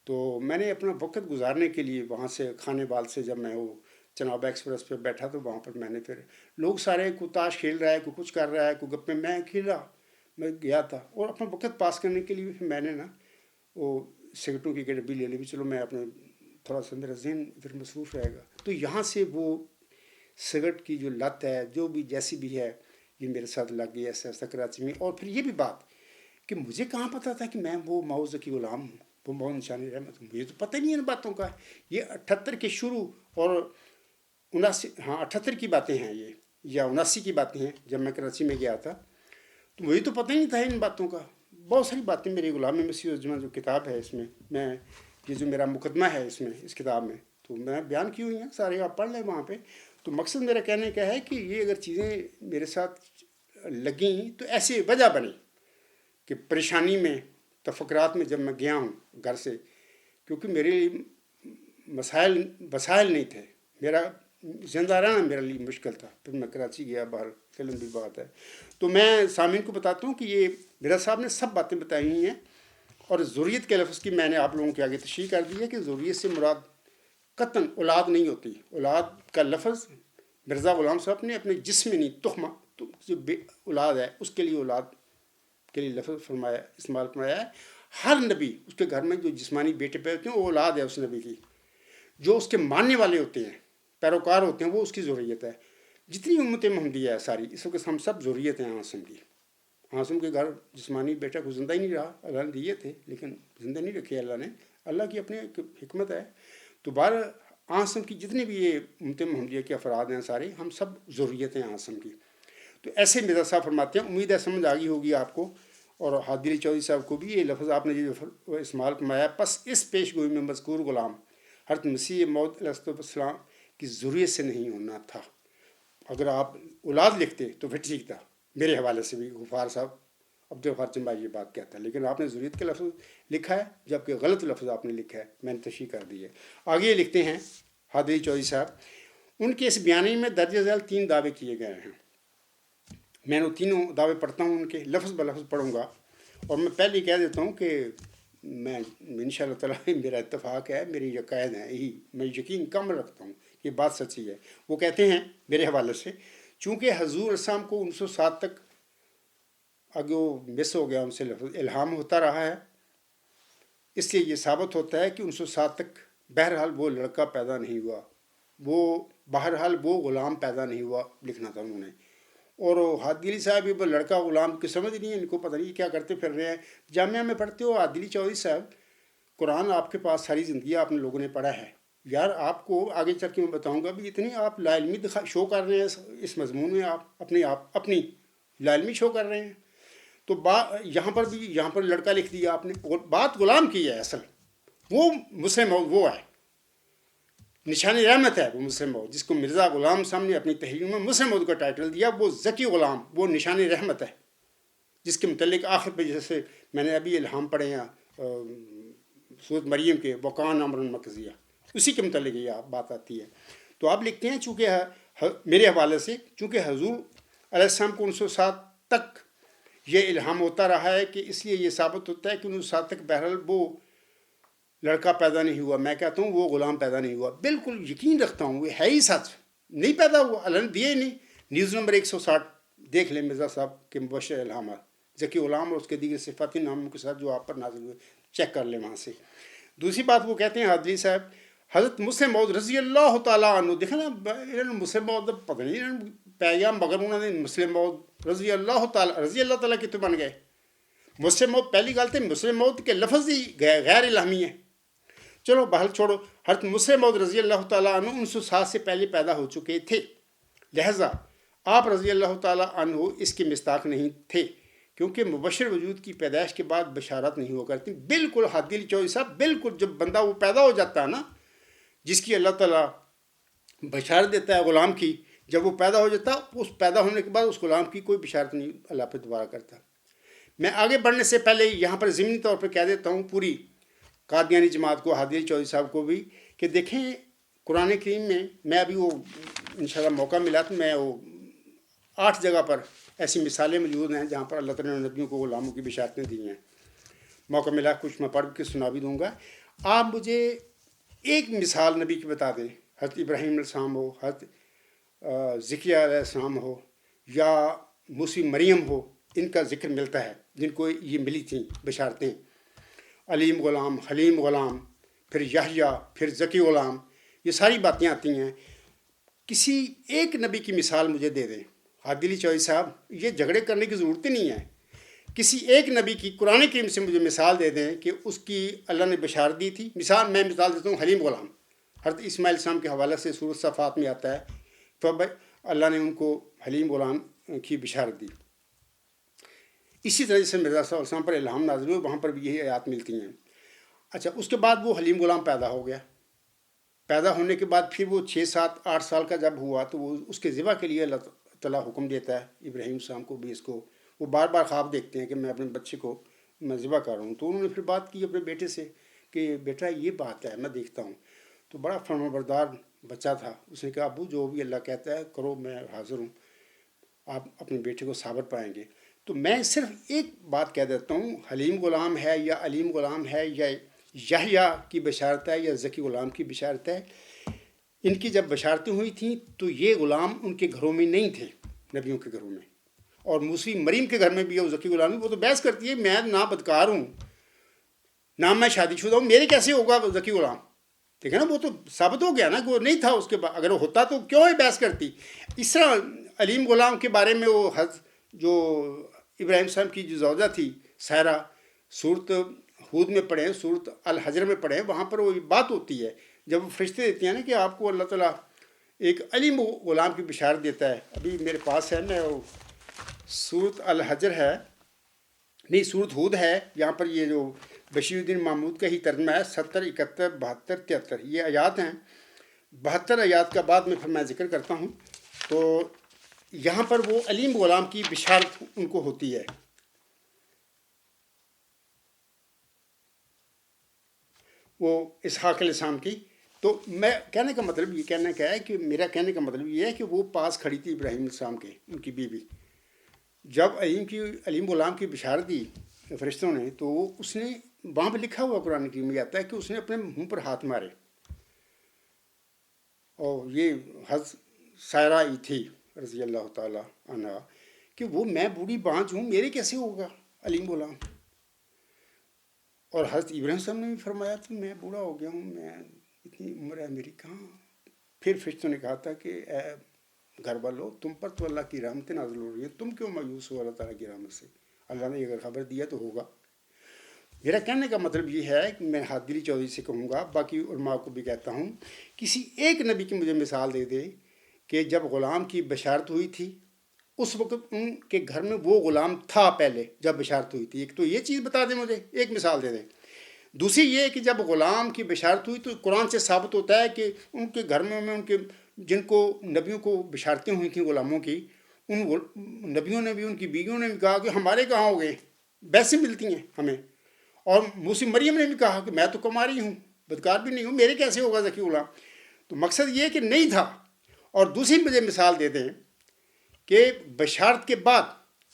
[SPEAKER 1] تو میں نے اپنا وقت گزارنے کے لیے وہاں سے کھانے بال سے جب میں وہ چناب ایکسپریس پہ بیٹھا تو وہاں پر میں نے پھر لوگ سارے کوئی تاش کھیل رہا ہے، کوئی کچھ کر رہا ہے، کوئی گپے، میں کھیلا. میں گیا تھا اور اپنا وقت پاس کرنے کے لیے پھر میں نے نا وہ سگریٹوں کی ڈبی لے لی بھی. چلو میں اپنے تھوڑا سا میرا ذہن ادھر مصروف رہے گا. تو یہاں سے وہ سگریٹ کی جو لت ہے جو بھی جیسی بھی ہے یہ میرے ساتھ لگ گئی ایسا ایسا کراچی میں. اور پھر یہ بھی بات کہ مجھے کہاں پتہ تھا کہ میں وہ ماؤ زکی غلام ہوں، وہ ماؤ نشانی رحمت ہوں. مجھے تو پتہ نہیں ان باتوں کا. یہ 78 کے شروع اور 78 کی باتیں ہیں یہ، یا 79 کی باتیں ہیں جب میں کراچی میں گیا تھا. تو مجھے تو پتہ ہی نہیں تھا ان باتوں کا. بہت ساری باتیں میری غلام مسیح الجمہ جو کتاب ہے اس میں یہ جو میرا مقدمہ ہے اس کتاب میں تو میں بیان کی ہوئی ہیں سارے، آپ پڑھ لیں وہاں پہ. تو مقصد میرا کہنے کا ہے کہ یہ اگر چیزیں میرے ساتھ لگیں تو ایسی وجہ بنی کہ پریشانی میں تفکرات میں جب میں گیا ہوں گھر سے، کیونکہ میرے وسائل نہیں تھے، میرا زندہ رہنا میرے لیے مشکل تھا. پھر میں کراچی گیا، باہر فلم بھی بات ہے. تو میں سامعین کو بتاتا ہوں کہ یہ میرا صاحب نے سب باتیں بتائی ہوئی ہیں. اور ذریت کے لفظ کی میں نے آپ لوگوں کے آگے تشریح کر دی ہے کہ ذریت سے مراد قطن اولاد نہیں ہوتی. اولاد کا لفظ مرزا غلام صاحب نے اپنے جسمانی تخمہ جو اولاد ہے اس کے لیے اولاد کے لیے لفظ استعمال فرمایا ہے. ہر نبی اس کے گھر میں جو جسمانی بیٹے پہ ہوتے ہیں وہ اولاد ہے اس نبی کی. جو اس کے ماننے والے ہوتے ہیں، پیروکار ہوتے ہیں، وہ اس کی ذریت ہے. جتنی امت محمدیہ ہے ساری اس وقت ہم سب ذریت ہیں عاصم کی. عاصم کے گھر جسمانی بیٹا کو زندہ ہی نہیں رہا، اللہ نے دیے تھے لیکن زندہ نہیں رکھے اللہ نے. اللہ کی اپنی حکمت ہے. تو بہر عاصم کی جتنے بھی یہ امت محمدیہ کے افراد ہیں سارے ہم سب ذریت ہیں عاصم کی. تو ایسے مرزا صاحب فرماتے ہیں. امید ہے سمجھ آ گئی ہوگی آپ کو اور حادی علی چودھری صاحب کو بھی. یہ لفظ آپ نے جو استعمال فرمایا، پس اس پیش گوئی میں مذکور غلام حضرت مسیح موعود علیہ السلام کی ذریت سے نہیں ہونا تھا. اگر آپ اولاد لکھتے تو پھر ٹھیک تھا. میرے حوالے سے بھی غفار صاحب عبدالغفار چمبائی یہ بات کہتا ہے، لیکن آپ نے ذریت کے لفظ لکھا ہے جبکہ غلط لفظ آپ نے لکھا ہے. میں نے تشریح کر دی ہے. آگے یہ لکھتے ہیں حادی علی چودھری صاحب، ان کے اس بیانی میں درج ذیل 3 دعوے کیے گئے ہیں. میں نے تینوں دعوے پڑھتا ہوں، ان کے لفظ بلفظ پڑھوں گا. اور میں پہلے کہہ دیتا ہوں کہ میں ان شاء اللہ تعالیٰ میرا اتفاق ہے، میری عقائد ہیں یہی، میں یقین کم رکھتا ہوں یہ بات سچی ہے. وہ کہتے ہیں میرے حوالے سے، چونکہ حضور اسلام کو 1907 تک آگے وہ مس ہو گیا ان سے لفظ الہام ہوتا رہا ہے، اس لیے یہ ثابت ہوتا ہے کہ 1907 تک بہرحال وہ لڑکا پیدا نہیں ہوا، وہ بہرحال وہ غلام پیدا نہیں ہوا، لکھنا تھا انہوں نے. اور حادی علی صاحب یہ لڑکا غلام کی سمجھ نہیں ہے، ان کو پتہ نہیں کیا کرتے پھر رہے ہیں. جامعہ میں پڑھتے ہو حادی علی چودھری صاحب، قرآن آپ کے پاس ساری زندگی آپ نے لوگوں نے پڑھا ہے. یار آپ کو آگے چل کے میں بتاؤں گا بھی اتنی آپ لا علمی شو کر رہے ہیں اس مضمون میں، آپ اپنی لا علمی شو کر رہے ہیں. تو یہاں پر لڑکا لکھ دیا آپ نے، بات غلام کی ہے. اصل وہ مسلم موعود وہ ہے، نشان رحمت ہے وہ مسلم موعود، جس کو مرزا غلام صاحب نے اپنی تحریر میں مسلم موعود کا ٹائٹل دیا. وہ ذکی غلام، وہ نشان رحمت ہے، جس کے متعلق آخر پہ جیسے میں نے ابھی الہام پڑھے ہیں سورۃ مریم کے وکان امرا مقضیہ، اسی کے متعلق یہ بات آتی ہے. تو آپ لکھتے ہیں چونکہ میرے حوالے سے، چونکہ حضور علیہ السلام کو 1907 تک یہ الہام ہوتا رہا ہے کہ اس لیے یہ ثابت ہوتا ہے کہ 1907 تک بہرحال وہ لڑکا پیدا نہیں ہوا. میں کہتا ہوں وہ غلام پیدا نہیں ہوا. بالکل یقین رکھتا ہوں وہ ہے ہی سچ، نہیں پیدا ہوا، اللہ نے دیے ہی نہیں. نیوز نمبر 160 دیکھ لیں مرزا صاحب کے مبشر الہامات، ذکی غلام اور اس کے دیگر صفاتی ناموں کے ساتھ جو آپ پر نازل ہوئے، چیک کر لیں وہاں سے. دوسری بات وہ کہتے ہیں حادی صاحب، حضرت مسلم موعود رضی اللہ تعالیٰ عنہ، دیکھیں نا انہوں نے مسلم موعود پتہ نہیں انہوں نے پیغام، مگر انہوں نے مسلم موعود رضی اللہ تعالیٰ کتنے بن گئے. مسلم موعود پہلی گل تو مسلم موعود کے لفظ ہی غیر الہامی ہے. چلو بحال چھوڑو. حضرت مسلم موعود رضی اللہ تعالیٰ عنہ 1907 سے پہلے پیدا ہو چکے تھے، لہذا آپ رضی اللہ تعالیٰ عنہ اس کے مستاق نہیں تھے. کیونکہ مبشر وجود کی پیدائش کے بعد بشارت نہیں ہوا کرتی. بالکل ہادی علی چودھری صاحب، بالکل جب بندہ وہ پیدا ہو جاتا ہے نا، جس کی اللہ تعالیٰ بشارت دیتا ہے غلام کی، جب وہ پیدا ہو جاتا ہے، اس پیدا ہونے کے بعد اس غلام کی کوئی بشارت نہیں اللہ پہ دوبارہ کرتا. میں آگے بڑھنے سے پہلے یہاں پر ضمنی طور پر کہہ دیتا ہوں پوری قادیانی جماعت کو، ہادی علی چودھری صاحب کو بھی، کہ دیکھیں قرآن کریم میں ابھی وہ انشاءاللہ موقع ملا تو میں وہ 8 جگہ پر ایسی مثالیں موجود ہیں جہاں پر اللہ تعالیٰ نے نبیوں کو غلاموں کی بشارتیں دی ہیں. موقع ملا کچھ میں پڑھ کے سنا بھی دوں گا. آپ مجھے ایک مثال نبی کی بتا دیں، حضرت ابراہیم علیہ السلام ہو، حضرت زکریا علیہ السلام ہو، یا موسی مریم ہو، ان کا ذکر ملتا ہے جن کو یہ ملی تھیں بشارتیں. علیم غلام، حلیم غلام، پھر یحییٰ، پھر ذکی غلام، یہ ساری باتیں آتی ہیں. کسی ایک نبی کی مثال مجھے دے دیں. ہادی علی چودھری صاحب، یہ جھگڑے کرنے کی ضرورت ہی نہیں ہے. کسی ایک نبی کی قرآن کریم سے مجھے مثال دے دیں کہ اس کی اللہ نے بشارت دی تھی. میں مثال دیتا ہوں حلیم غلام. حضرت اسماعیل السلام کے حوالے سے سورۃ صافات میں آتا ہے تو اللہ نے ان کو حلیم غلام کی بشارت دی. اسی طرح سے مرزا صلی اللہ علیہ وسلم پر الہام نازل ہوئے، وہاں پر بھی یہی آیات ملتی ہیں. اچھا، اس کے بعد وہ حلیم غلام پیدا ہو گیا. پیدا ہونے کے بعد پھر وہ 6 7 8 سال کا جب ہوا تو وہ اس کے ذبح کے لیے اللہ تعالیٰ حکم دیتا ہے ابراہیم السلام کو بھی. اس کو وہ بار بار خواب دیکھتے ہیں کہ میں اپنے بچے کو میں ذبح کر رہا ہوں. تو انہوں نے پھر بات کی اپنے بیٹے سے کہ بیٹا یہ بات ہے، میں دیکھتا ہوں. تو بڑا فرمانبردار بچہ تھا. اس نے کہا ابو جو بھی اللہ کہتا ہے کرو، میں حاضر ہوں، آپ اپنے بیٹے کو صابر پائیں گے. تو میں صرف ایک بات کہہ دیتا ہوں، حلیم غلام ہے یا علیم غلام ہے یا یحییٰ کی بشارت ہے یا ذکی غلام کی بشارت ہے، ان کی جب بشارتیں ہوئی تھیں تو یہ غلام ان کے گھروں میں نہیں تھے، نبیوں کے گھروں میں. اور موسی مریم کے گھر میں بھی ہے وہ ذکی غلام. وہ تو بحث کرتی ہے میں نہ بدکار ہوں نہ میں شادی شدہ ہوں، میرے کیسے ہوگا ذکی غلام؟ ٹھیک ہے نا، وہ تو ثابت ہو گیا نا کہ وہ نہیں تھا اس کے بعد. اگر وہ ہوتا تو کیوں ہی بحث کرتی. اس طرح علیم غلام کے بارے میں وہ جو ابراہیم صاحب کی جو زوجہ تھی سائرہ، صورت ہود میں پڑھیں، صورت الحجر میں پڑھیں، وہاں پر وہ بات ہوتی ہے جب وہ فرشتے دیتے ہیں نا کہ آپ کو اللہ تعالیٰ ایک علیم غلام کی بشارت دیتا ہے. ابھی میرے پاس ہے، میں وہ صورت الحجر ہے، نہیں صورت ہود ہے، یہاں پر یہ جو بشیر الدین محمود کا ہی ترجمہ ہے. 70 71 72 73 یہ آیات ہیں. 72 آیات کا بعد میں پھر میں ذکر کرتا ہوں. تو یہاں پر وہ علیم غلام کی بشارت ان کو ہوتی ہے. وہ اسحاق علیہ السلام کی. تو میں کہنے کا مطلب یہ کہنا کیا ہے کہ میرا کہنے کا مطلب یہ ہے کہ وہ پاس کھڑی تھی ابراہیم علیہ السلام کے، ان کی بیوی. جب علیم غلام کی بشارت دی فرشتوں نے تو اس نے وہاں پہ لکھا ہوا قرآن کریم میں آتا ہے کہ اس نے اپنے منہ پر ہاتھ مارے. اور یہ حضرت سائرہ ہی تھی رضی اللہ تعالیٰ عنہ کہ وہ میں بوڑھی بانجھ ہوں، میرے کیسے ہوگا علیم غلام؟ اور حضرت ابراہیم صاحب نے بھی فرمایا تھا میں بوڑھا ہو گیا ہوں، میں اتنی عمر ہے میری کہاں. پھر فرشتوں نے کہا تھا کہ اے گھر والو، تم پر تو اللہ کی رحمت نازل ہو رہی ہے، تم کیوں مایوس ہو اللہ تعالیٰ کی رحمت سے؟ اللہ نے اگر خبر دیا تو ہوگا. میرا کہنے کا مطلب یہ ہے کہ میں ہادی علی چودھری سے کہوں گا، باقی علماء کو بھی کہتا ہوں، کسی ایک نبی کی مجھے مثال دے دے کہ جب غلام کی بشارت ہوئی تھی اس وقت ان کے گھر میں وہ غلام تھا پہلے جب بشارت ہوئی تھی. ایک تو یہ چیز بتا دیں مجھے، ایک مثال دے دیں. دوسری یہ کہ جب غلام کی بشارت ہوئی تو قرآن سے ثابت ہوتا ہے کہ ان کے گھر میں ان کے جن کو نبیوں کو بشارتیں ہوئی تھیں غلاموں کی، ان نبیوں نے بھی ان کی بیویوں نے بھی کہا کہ ہمارے کہاں ہو گئے، ویسے ملتی ہیں ہمیں. اور موسی مریم نے بھی کہا کہ میں تو کماری ہوں، بدکار بھی نہیں ہوں، میرے کیسے ہوگا ذکی غلام؟ تو مقصد یہ کہ نہیں تھا. اور دوسری مجھے مثال دے دیں کہ بشارت کے بعد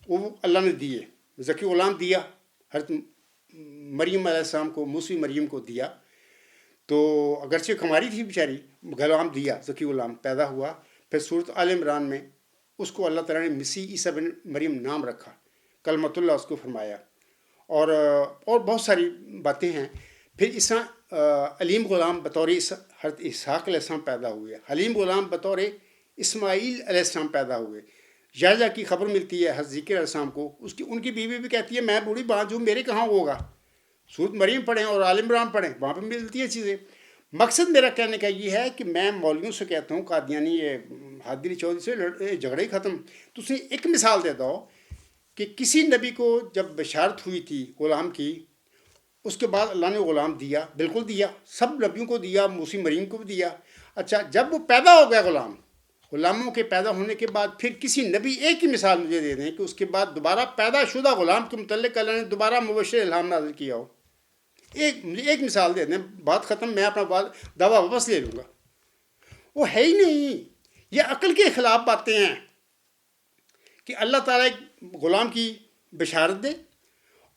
[SPEAKER 1] وہ اللہ نے دیے، ذکی غلام دیا، حضرت مریم علیہ السلام کو، موسی مریم کو دیا. تو اگرچہ کماری تھی بیچاری، غلام دیا، ذکی غلام پیدا ہوا. پھر صورت آل عمران میں اس کو اللہ تعالیٰ نے مسیح عیسیٰ بن مریم نام رکھا، کلمۃ اللہ اس کو فرمایا. اور بہت ساری باتیں ہیں. پھر اس طرح علیم غلام بطور حضرت اسحاق علیہ السلام پیدا ہوئے، حلیم غلام بطور اسماعیل علیہ السلام پیدا ہوئے. یحییٰ کی خبر ملتی ہے حضرت ذکر علیہ السلام کو، ان کی بیوی بھی کہتی ہے میں بوڑھی بانجھ ہوں، میرے کہاں ہوگا. صورت مریم پڑھیں اور آل عمران پڑھیں، وہاں پہ ملتی ہیں چیزیں. مقصد میرا کہنے کا یہ ہے کہ میں مولویوں سے کہتا ہوں، قادیانی ہادی علی چودھری سے جھگڑے ہی ختم. تو اس نے ایک مثال دیتا ہو کہ کسی نبی کو جب بشارت ہوئی تھی غلام کی، اس کے بعد اللہ نے غلام دیا، بالکل دیا، سب نبیوں کو دیا، موسی مریم کو بھی دیا۔ اچھا جب وہ پیدا ہو گیا غلاموں کے پیدا ہونے کے بعد پھر کسی نبی ایک ہی مثال مجھے دے دیں کہ اس کے بعد دوبارہ پیدا شدہ غلام کے متعلق اللہ نے دوبارہ مبشر الہام نازل کیا ہو، ایک مثال دے دیں، بات ختم، میں اپنا دعویٰ واپس لے لوں گا۔ وہ ہے ہی نہیں، یہ عقل کے خلاف باتیں ہیں کہ اللہ تعالیٰ ایک غلام کی بشارت دے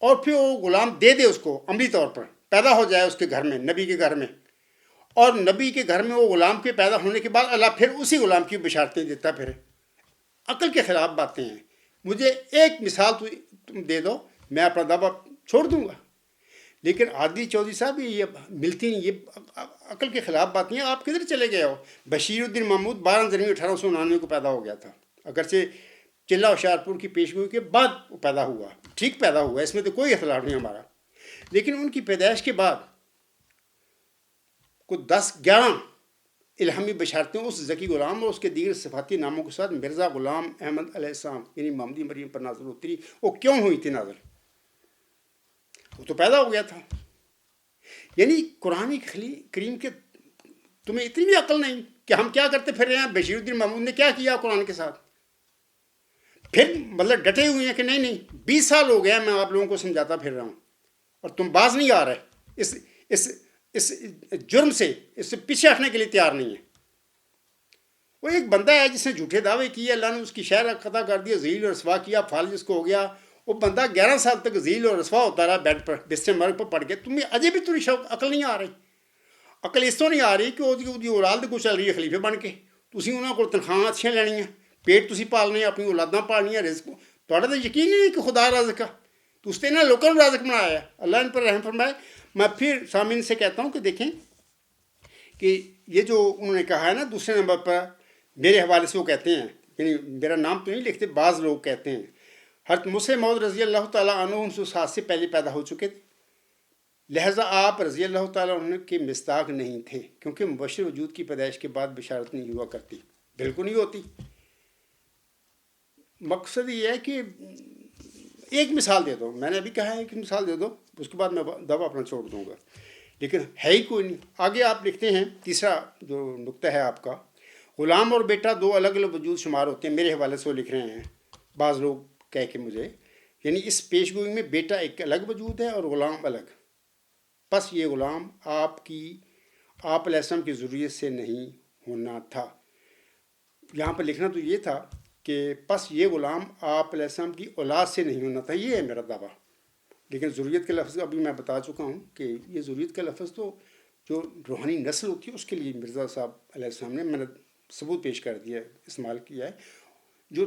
[SPEAKER 1] اور پھر وہ غلام دے اس کو عملی طور پر پیدا ہو جائے اس کے گھر میں، نبی کے گھر میں، اور نبی کے گھر میں وہ غلام کے پیدا ہونے کے بعد اللہ پھر اسی غلام کی بشارتیں دیتا پھر۔ عقل کے خلاف باتیں ہیں۔ مجھے ایک مثال تم دے دو، میں اپنا دعویٰ چھوڑ دوں گا۔ لیکن عادی چودھری صاحب یہ ملتی نہیں، یہ عقل کے خلاف باتیں ہیں۔ آپ کدھر چلے گئے ہو؟ بشیر الدین محمود 12 جنوری 1899 کو پیدا ہو گیا تھا، اگرچہ چلہ ہوشیارپور کی پیشگوئی کے بعد وہ پیدا ہوا، ٹھیک پیدا ہوا، اس میں تو کوئی اختلاف نہیں ہمارا، لیکن ان کی پیدائش کے بعد کو 10-11 الہامی بشارتیں اس ذکی غلام اور اس کے دیگر صفاتی ناموں کے ساتھ مرزا غلام احمد علیہ السلام یعنی محمدی مریم پر نازل ہوتی۔ وہ کیوں ہوئی تھی نازل؟ وہ تو پیدا ہو گیا تھا۔ یعنی قرآن کریم کے تمہیں اتنی بھی عقل نہیں کہ ہم کیا کرتے پھر رہے ہیں؟ بشیر الدین محمود نے کیا کیا قرآن کے ساتھ؟ پھر مطلب ڈٹے ہوئے ہیں کہ نہیں 20 سال ہو گیا میں آپ لوگوں کو سمجھاتا پھر رہا ہوں اور تم باز نہیں آ رہے اس جرم سے، اس سے پیچھے ہٹنے کے لیے تیار نہیں ہے۔ وہ ایک بندہ ہے جس نے جھوٹے دعوے کیے، اللہ نے اس کی شہر قطع کر دیا، ذلیل اور رسوا کیا، فالج اس کو ہو گیا، وہ بندہ 11 سال تک ذلیل اور رسوا ہوتا رہا، بیڈ پر بستر مرگ پر پڑ گیا۔ تمہیں اجے بھی تھوڑی عقل نہیں آ رہی؟ عقل اس طرح نہیں آ رہی کہ وہ اولاد کو چل رہی ہے خلیفے بن کے، تسی انہوں کو تنخواہ اچھیاں لینی ہیں، پیٹ تسی پالنے، اپنی اولاداں پالنی ہیں، رزق تھوڑا تو یقین ہی نہیں کہ خدا رازق کا، تو اس نے نا لوکل رازق بنایا ہے۔ اللہ ان پر رحم فرمائے۔ میں پھر سامعین سے کہتا ہوں کہ دیکھیں کہ یہ جو انہوں نے کہا ہے نا دوسرے نمبر پر میرے حوالے سے، وہ کہتے ہیں، یعنی میرا نام تو نہیں لکھتے، بعض لوگ کہتے ہیں حضرت مسلم موعود رضی اللہ تعالیٰ عنہ 1907 سے پہلے پیدا ہو چکے تھے، لہٰذا آپ رضی اللہ تعالیٰ عنہ کے مصداق نہیں تھے، کیونکہ مبشر وجود کی پیدائش کے بعد بشارت نہیں ہوا کرتی، بالکل نہیں ہوتی۔ مقصد یہ ہے کہ ایک مثال دے دو، میں نے ابھی کہا ہے کہ مثال دے دو، اس کے بعد میں دعویٰ اپنا چھوڑ دوں گا، لیکن ہے ہی کوئی نہیں۔ آگے آپ لکھتے ہیں، تیسرا جو نقطہ ہے آپ کا، غلام اور بیٹا دو الگ الگ وجود شمار ہوتے ہیں، میرے حوالے سے وہ لکھ رہے ہیں بعض لوگ کہہ کے مجھے، یعنی اس پیش گوئی میں بیٹا ایک الگ وجود ہے اور غلام الگ، پس یہ غلام آپ علیہ السلام کی ضروریت سے نہیں ہونا تھا۔ یہاں پر لکھنا تو یہ تھا کہ پس یہ غلام آپ علیہ السلام کی اولاد سے نہیں ہونا تھا، یہ ہے میرا دعویٰ، لیکن ضروریت کا لفظ ابھی میں بتا چکا ہوں کہ یہ ضروریت کا لفظ تو جو روحانی نسل ہوتی ہے اس کے لیے مرزا صاحب علیہ السلام نے، میں نے ثبوت پیش کر دیا ہے، استعمال کیا ہے، جو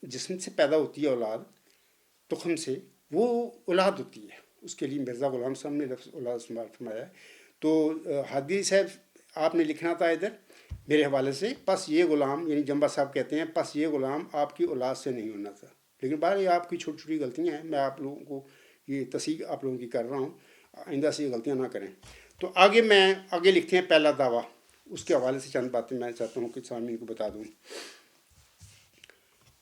[SPEAKER 1] جسم سے پیدا ہوتی ہے اولاد، تخم سے، وہ اولاد ہوتی ہے، اس کے لیے مرزا غلام صاحب نے لفظ اولاد استعمال فرمایا ہے۔ تو حادی صاحب آپ نے لکھنا تھا ادھر میرے حوالے سے، پس یہ غلام، یعنی جمبا صاحب کہتے ہیں پس یہ غلام آپ کی اولاد سے نہیں ہونا تھا، لیکن باہر یہ آپ کی چھوٹی چھوٹی غلطیاں ہیں، میں آپ لوگوں کو یہ تصحیح آپ لوگوں کی کر رہا ہوں، آئندہ سے یہ غلطیاں نہ کریں۔ تو آگے لکھتے ہیں پہلا دعویٰ، اس کے حوالے سے چند باتیں میں چاہتا ہوں کہ سامعین کو بتا دوں۔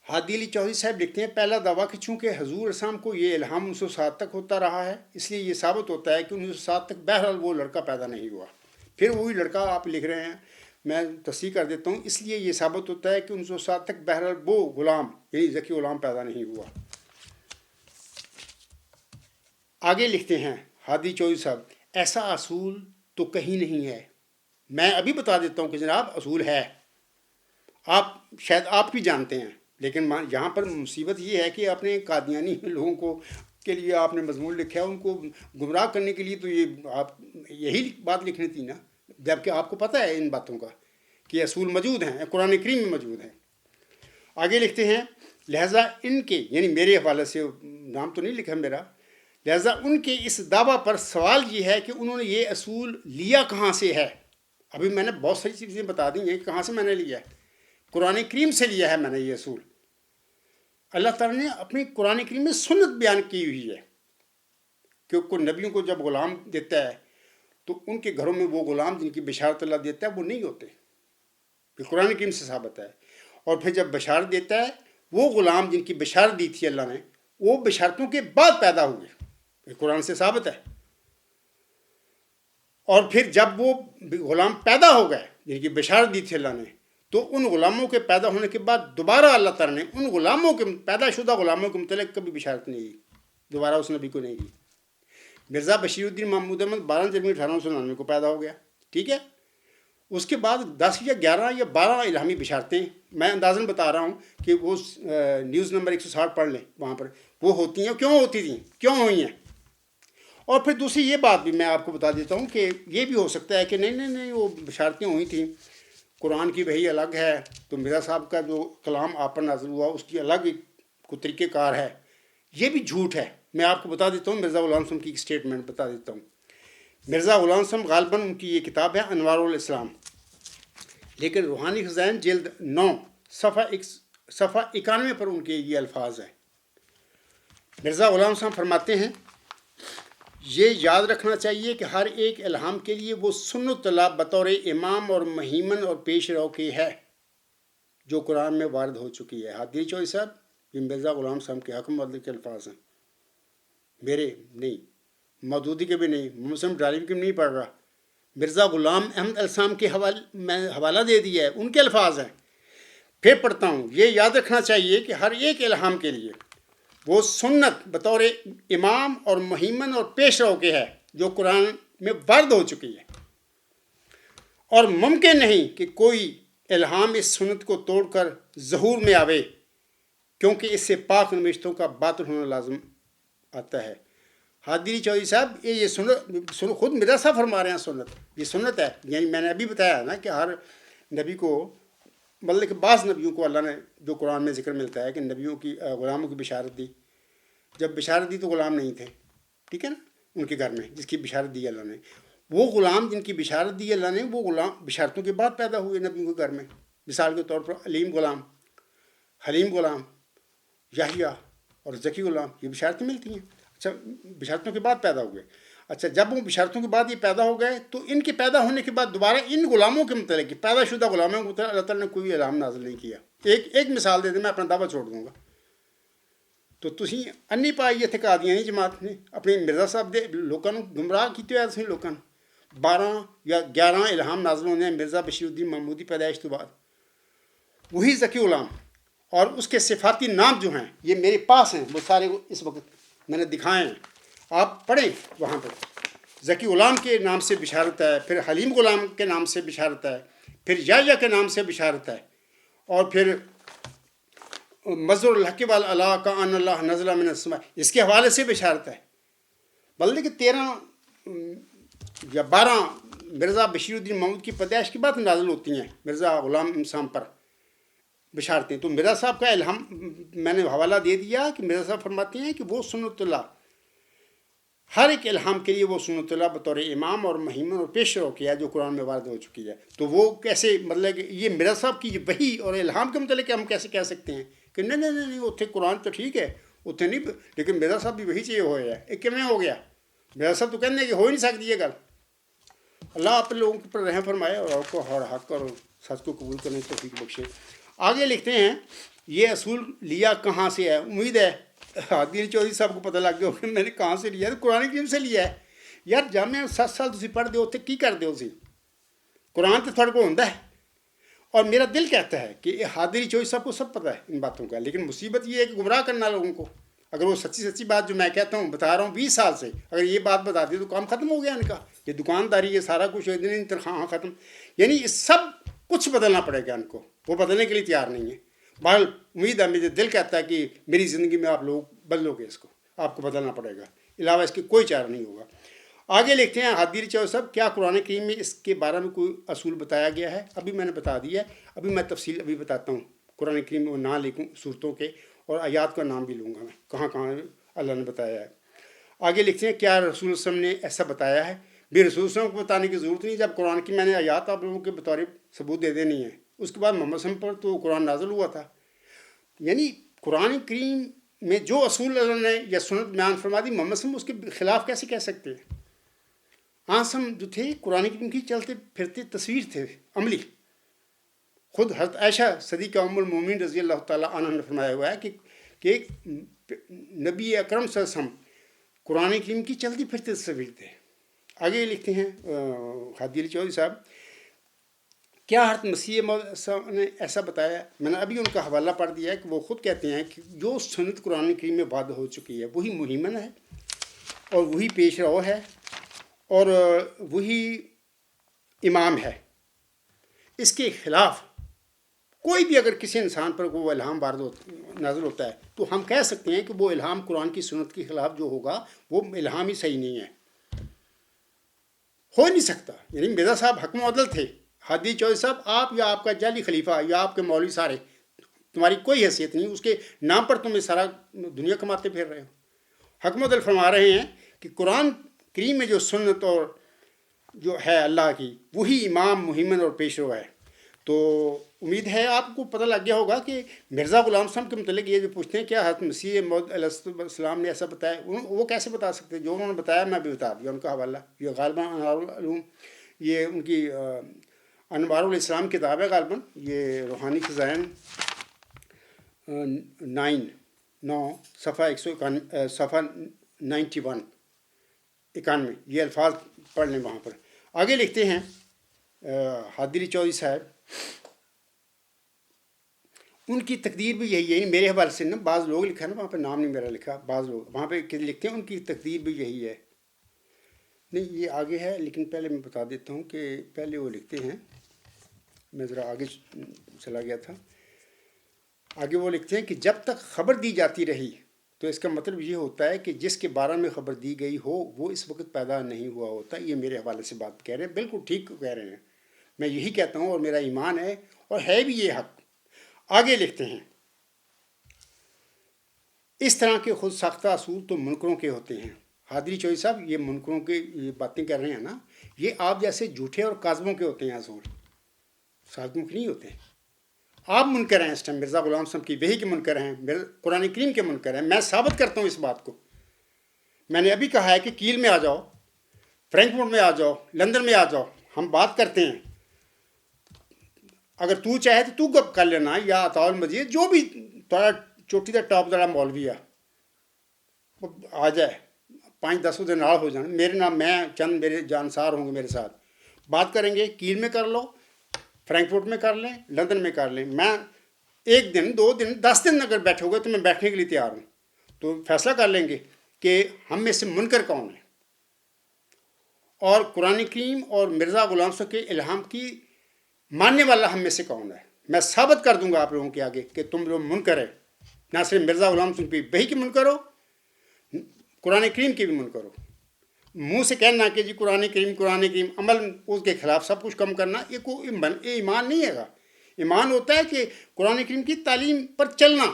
[SPEAKER 1] ہادی علی چودھری صاحب لکھتے ہیں، پہلا دعویٰ کہ چونکہ حضور اسلام کو یہ الہام 1907 تک ہوتا رہا ہے، اس لیے یہ ثابت ہوتا ہے کہ 1907 تک بہرحال وہ لڑکا پیدا نہیں ہوا۔ پھر وہی لڑکا آپ لکھ رہے ہیں، میں تصحیح کر دیتا ہوں، اس لیے یہ ثابت ہوتا ہے کہ 1907 تک بہرحال وہ غلام یعنی ذکی غلام پیدا نہیں ہوا۔ آگے لکھتے ہیں ہادی چودھری صاحب، ایسا اصول تو کہیں نہیں ہے۔ میں ابھی بتا دیتا ہوں کہ جناب اصول ہے، شاید آپ بھی جانتے ہیں، لیکن یہاں پر مصیبت یہ ہے کہ اپنے قادیانی لوگوں کو کے لیے آپ نے مضمون لکھا ہے، ان کو گمراہ کرنے کے لیے تو یہ آپ یہی بات لکھنی تھی نا، جبکہ آپ کو پتہ ہے ان باتوں کا کہ اصول موجود ہیں، قرآن کریم میں موجود ہیں۔ آگے لکھتے ہیں، لہٰذا ان کے، یعنی میرے حوالے سے نام تو نہیں لکھا میرا، لہٰذا ان کے اس دعویٰ پر سوال یہ ہے کہ انہوں نے یہ اصول لیا کہاں سے ہے۔ ابھی میں نے بہت ساری چیزیں بتا دی ہیں کہاں سے میں نے لیا ہے، قرآن کریم سے لیا ہے میں نے یہ اصول۔ اللہ تعالیٰ نے اپنی قرآن کریم میں سنت بیان کی ہوئی ہے کہ کوئی نبیوں کو جب غلام دیتا ہے تو ان کے گھروں میں وہ غلام جن کی بشارت اللہ دیتا ہے وہ نہیں ہوتے، یہ قرآن کریم سے ثابت ہے۔ اور پھر جب بشارت دیتا ہے وہ غلام جن کی بشارت دی تھی اللہ نے وہ بشارتوں کے بعد پیدا ہوئے، یہ قرآن سے ثابت ہے۔ اور پھر جب وہ غلام پیدا ہو گئے جن کی بشارت دی تھی اللہ نے، تو ان غلاموں کے پیدا ہونے کے بعد دوبارہ اللہ تعالیٰ نے ان غلاموں کے پیدا شدہ غلاموں کے متعلق کبھی بشارت نہیں دی، دوبارہ اس نبی کو نہیں دی۔ مرزا بشیر الدین محمود احمد 12 جنوری 1899 کو پیدا ہو گیا، ٹھیک ہے۔ اس کے بعد 10 یا 11 یا 12 الہامی بشارتیں، میں اندازاً بتا رہا ہوں کہ وہ نیوز نمبر 160 پڑھ لیں، وہاں پر وہ ہوتی ہیں، کیوں ہوتی تھیں، کیوں ہوئی ہیں۔ اور پھر دوسری یہ بات بھی میں آپ کو بتا دیتا ہوں کہ یہ بھی ہو سکتا ہے کہ نہیں وہ بشارتیں ہوئی تھیں، قرآن کی وحی الگ ہے، تو مرزا صاحب کا جو کلام آپ پر نازل ہوا اس کی الگ کو طریقہ کار ہے، یہ بھی جھوٹ ہے۔ میں آپ کو بتا دیتا ہوں، مرزا غلام صاحب کی ایک سٹیٹمنٹ بتا دیتا ہوں۔ مرزا غلام صاحب غالباً ان کی یہ کتاب ہے انوار الاسلام، لیکن روحانی خزائن جلد 9 صفحہ 91 پر ان کے یہ الفاظ ہیں۔ مرزا غلام صاحب فرماتے ہیں، یہ یاد رکھنا چاہیے کہ ہر ایک الہام کے لیے وہ سنت اللہ بطور امام اور مہیمن اور پیش رو کی ہے جو قرآن میں وارد ہو چکی ہے۔ ہادی چوہدری صاحب، یہ مرزا غلام صاحب کے حکم عدل کے الفاظ ہیں، میرے نہیں، مودودی کے بھی نہیں، مسلم ڈرائیو کے بھی نہیں پڑھ رہا، مرزا غلام احمد السلام کے میں حوالہ دے دیا ہے، ان کے الفاظ ہیں۔ پھر پڑھتا ہوں، یہ یاد رکھنا چاہیے کہ ہر ایک الہام کے لیے وہ سنت بطور امام اور مہیمن اور پیش رو کے ہے جو قرآن میں وارد ہو چکی ہے، اور ممکن نہیں کہ کوئی الہام اس سنت کو توڑ کر ظہور میں آوے، کیونکہ اس سے پاک نوشتوں کا باطل ہونا لازم آتا ہے۔ ہادی چودھری صاحب یہ سنت خود مرزا صاحب فرما رہے ہیں، سنت یہ سنت ہے، یعنی میں نے ابھی بتایا نا کہ ہر نبی کو، مطلب کہ بعض نبیوں کو اللہ نے جو قرآن میں ذکر ملتا ہے کہ نبیوں کی غلاموں کی بشارت دی، جب بشارت دی تو غلام نہیں تھے، ٹھیک ہے نا، ان کے گھر میں جس کی بشارت دی اللہ نے، وہ غلام جن کی بشارت دی اللہ نے وہ غلام بشارتوں کے بعد پیدا ہوئے نبیوں کے گھر میں۔ مثال کے طور پر علیم غلام، حلیم غلام، یحییٰ اور ذکی غلام، یہ بشارتیں ملتی ہیں، اچھا بشارتوں کے بعد پیدا ہوئے۔ اچھا جب وہ بشارتوں کے بعد یہ پیدا ہو گئے تو ان کے پیدا ہونے کے بعد دوبارہ ان غلاموں کے متعلق، پیدا شدہ غلاموں کے متعلق اللہ تعالیٰ نے کوئی الہام نازل نہیں کیا۔ ایک مثال دے دیں، میں اپنا دعویٰ چھوڑ دوں گا۔ تو تسی انی پائی اتنے قادیانی جماعت نے اپنے مرزا صاحب دے لوگوں گمراہ کیتے ہوئے، لوگوں 12 یا 11 الہام نازل ہونے ہیں مرزا بشیر الدین محمودی پیدائش تو بعد، وہی ذکی غلام اور اس کے صفاتی نام جو ہیں یہ میرے پاس ہیں، وہ سارے اس وقت میں نے دکھائے ہیں، آپ پڑھیں وہاں پر۔ ذکی غلام کے نام سے بشارت ہے، پھر حلیم غلام کے نام سے بشارت ہے، پھر یحییٰ کے نام سے بشارت ہے، اور پھر مظہر الحق والعلا کا ان اللہ نزل من السماء، اس کے حوالے سے بشارت ہے۔ بلکہ کہ 13 یا 12 مرزا بشیر الدین محمود کی پیدائش کے بعد نازل ہوتی ہیں مرزا غلام صاحب پر بشارتیں۔ تو مرزا صاحب کا الہام میں نے حوالہ دے دیا کہ مرزا صاحب فرماتے ہیں کہ وہ سنت اللہ، ہر ایک الہام کے لیے وہ سنت اللہ بطور امام اور مہیمن اور پیش رو کیا ہے جو قرآن میں وارد ہو چکی ہے۔ تو وہ کیسے، مطلب کہ یہ مرزا صاحب کی وحی اور الہام کے متعلق ہم کیسے کہہ سکتے ہیں کہ نہیں اتنے قرآن تو ٹھیک ہے اتنے نہیں، لیکن مرزا صاحب بھی وہی چاہیے ہوئے ہے، ایک کیوں ہو گیا؟ مرزا صاحب تو کہنے کہ ہو ہی نہیں سکتی یہ گل۔ اللہ آپ لوگوں پر رحم فرمائے اور آپ کو ہر حق اور سچ کو قبول کرنے کی توفیق بخشے۔ آگے لکھتے ہیں، یہ اصول لیا کہاں سے ہے؟ امید ہے ہادی چودھری صاحب کو پتہ لگ گیا کہ میں نے کہاں سے لیا ہے، قرآن کریم سے لیا ہے۔ یار جامعہ 7 سال تھی پڑھ دو اتنے کی کر دو سی، قرآن تو تھوڑے کو ہوتا ہے، اور میرا دل کہتا ہے کہ ہادی چودھری صاحب کو سب پتہ ہے ان باتوں کا، لیکن مصیبت یہ ہے کہ گمراہ کرنا لوگوں کو۔ اگر وہ سچی بات جو میں کہتا ہوں بتا رہا ہوں 20 سال سے، اگر یہ بات بتا دی تو کام ختم ہو گیا ان کا، یہ دکانداری یہ سارا کچھ تنخواہ ختم، یعنی سب کچھ بدلنا پڑے گا ان کو، وہ بدلنے کے لیے تیار نہیں ہے۔ بہرحال امید ہے، مجھے دل کہتا ہے کہ میری زندگی میں آپ لوگ بدلو گے، اس کو آپ کو بدلنا پڑے گا، علاوہ اس کے کوئی چارہ نہیں ہوگا۔ آگے لکھتے ہیں ہادی چودھری صاحب، کیا قرآن کریم میں اس کے بارے میں کوئی اصول بتایا گیا ہے؟ ابھی میں نے بتا دیا ہے، ابھی میں تفصیل ابھی بتاتا ہوں، قرآن کریم میں وہ نام لکھوں صورتوں کے، اور آیات کا نام بھی لوں گا میں، کہاں کہاں اللہ نے بتایا ہے۔ آگے لکھتے ہیں، کیا رسول وسلم نے ایسا بتایا ہے؟ بھی رسول وسلم کو بتانے کی ضرورت نہیں، جب قرآن کی میں نے آیات آپ لوگوں کے بطور ثبوت دے دینی ہے۔ اس کے بعد محمد صلی اللہ علیہ وسلم پر تو قرآن نازل ہوا تھا، یعنی قرآن کریم میں جو اصول اللہ نے یا سنت بیان فرما دی، محمد صلی اللہ علیہ وسلم اس کے خلاف کیسے کہہ سکتے ہیں؟ آسم جو تھے قرآن کریم کی چلتے پھرتے تصویر تھے عملی، خود حضرت عائشہ صدیقہ ام المومنین رضی اللہ تعالیٰ عنہ نے فرمایا ہوا ہے کہ نبی اکرم صلی اللہ علیہ وسلم قرآن کریم کی چلتی پھرتی تصویر تھے. آگے لکھتے ہیں ہادی علی چودھری صاحب، کیا حضرت مسیح موعود نے ایسا بتایا؟ میں نے ابھی ان کا حوالہ پڑھ دیا ہے کہ وہ خود کہتے ہیں کہ جو سنت قرآن کریم میں وعدہ ہو چکی ہے وہی مہیمن ہے اور وہی پیش رو ہے اور وہی امام ہے. اس کے خلاف کوئی بھی اگر کسی انسان پر وہ الہام نازل ہوتا ہے تو ہم کہہ سکتے ہیں کہ وہ الہام قرآن کی سنت کے خلاف جو ہوگا وہ الہام ہی صحیح نہیں ہے، ہو نہیں سکتا. یعنی مرزا صاحب حکم عدل تھے. ہادی چودھری صاحب، آپ یا آپ کا جعلی خلیفہ یا آپ کے مولوی سارے، تمہاری کوئی حیثیت نہیں، اس کے نام پر تم سارا دنیا کماتے پھر رہے ہو. حکم عدل فرما رہے ہیں کہ قرآن کریم میں جو سنت اور جو ہے اللہ کی وہی امام مہیمن اور پیش رو ہے. تو امید ہے آپ کو پتہ لگ گیا ہوگا کہ مرزا غلام صاحب کے متعلق یہ جو پوچھتے ہیں کیا حضرت مسیح موعود علیہ السلام نے ایسا بتایا، وہ کیسے بتا سکتے ہیں؟ جو انہوں نے بتایا میں بھی بتا دیا ان کا حوالہ. یہ غالباً انوار العلوم، یہ ان کی انوار الاسلام کتاب ہے غالباً، یہ روحانی خزائن 9 صفحہ 91 یہ الفاظ پڑھ لیں وہاں پر. آگے لکھتے ہیں ہادی علی چودھری صاحب، ان کی تقدیر بھی یہی ہے. میرے حوالے سے نا بعض لوگ لکھا ہے نا، وہاں پہ نام نہیں میرا لکھا، بعض لوگ وہاں پہ لکھتے ہیں ان کی تقدیر بھی یہی ہے. نہیں یہ آگے ہے، لیکن پہلے میں بتا دیتا ہوں کہ پہلے وہ لکھتے ہیں، میں ذرا آگے چلا گیا تھا. آگے وہ لکھتے ہیں کہ جب تک خبر دی جاتی رہی تو اس کا مطلب یہ ہوتا ہے کہ جس کے بارے میں خبر دی گئی ہو وہ اس وقت پیدا نہیں ہوا ہوتا. یہ میرے حوالے سے بات کہہ رہے ہیں، بالکل ٹھیک کہہ رہے ہیں. میں یہی کہتا ہوں اور میرا ایمان ہے اور ہے بھی یہ حق. آگے لکھتے ہیں، اس طرح کے خود ساختہ اصول تو منکروں کے ہوتے ہیں. ہادی چودھری صاحب، یہ منکروں کے یہ باتیں کر رہے ہیں نا، یہ آپ جیسے جھوٹے اور کاذبوں کے ہوتے ہیں اصول، صادقوں کے نہیں ہوتے. آپ منکر ہیں اس ٹائم، مرزا غلام صاحب کی وحی کے منکر ہیں، قرآن کریم کے منکر ہیں. میں ثابت کرتا ہوں اس بات کو. میں نے ابھی کہا ہے کہ کیل میں آ جاؤ، فرینکفرٹ میں آ جاؤ، لندن میں آ جاؤ، ہم بات کرتے ہیں. اگر تو چاہے تو گپ کر لینا، یا عطاء المجید جو بھی تھوڑا چوٹی کا ٹاپ والا مولوی ہے وہ آ جائے، 5-10 دن نال ہو جانا، میرے نام میں چند میرے جانسار ہوں گے میرے ساتھ، بات کریں گے. کیل میں کر لو، فرینکفرٹ میں کر لیں، لندن میں کر لیں. میں 1 دن 2 دن 10 دن اگر بیٹھو گے تو میں بیٹھنے کے لیے تیار ہوں. تو فیصلہ کر لیں گے کہ ہم میں سے منکر کون ہے اور قرآن کریم اور مرزا غلام صاحب کے الہام کی ماننے والا ہم میں سے کون ہے. میں ثابت کر دوں گا آپ لوگوں کے آگے کہ تم لوگ منکر ہے. نہ صرف مرزا غلام صاحب کی وحی کے منکر ہو، قرآن کریم کے بھی منکر ہو. منہ سے کہنا کہ جی قرآن کریم عمل اس کے خلاف سب کچھ کم کرنا، یہ کوئی ایمان نہیں ہے گا. ایمان ہوتا ہے کہ قرآن کریم کی تعلیم پر چلنا،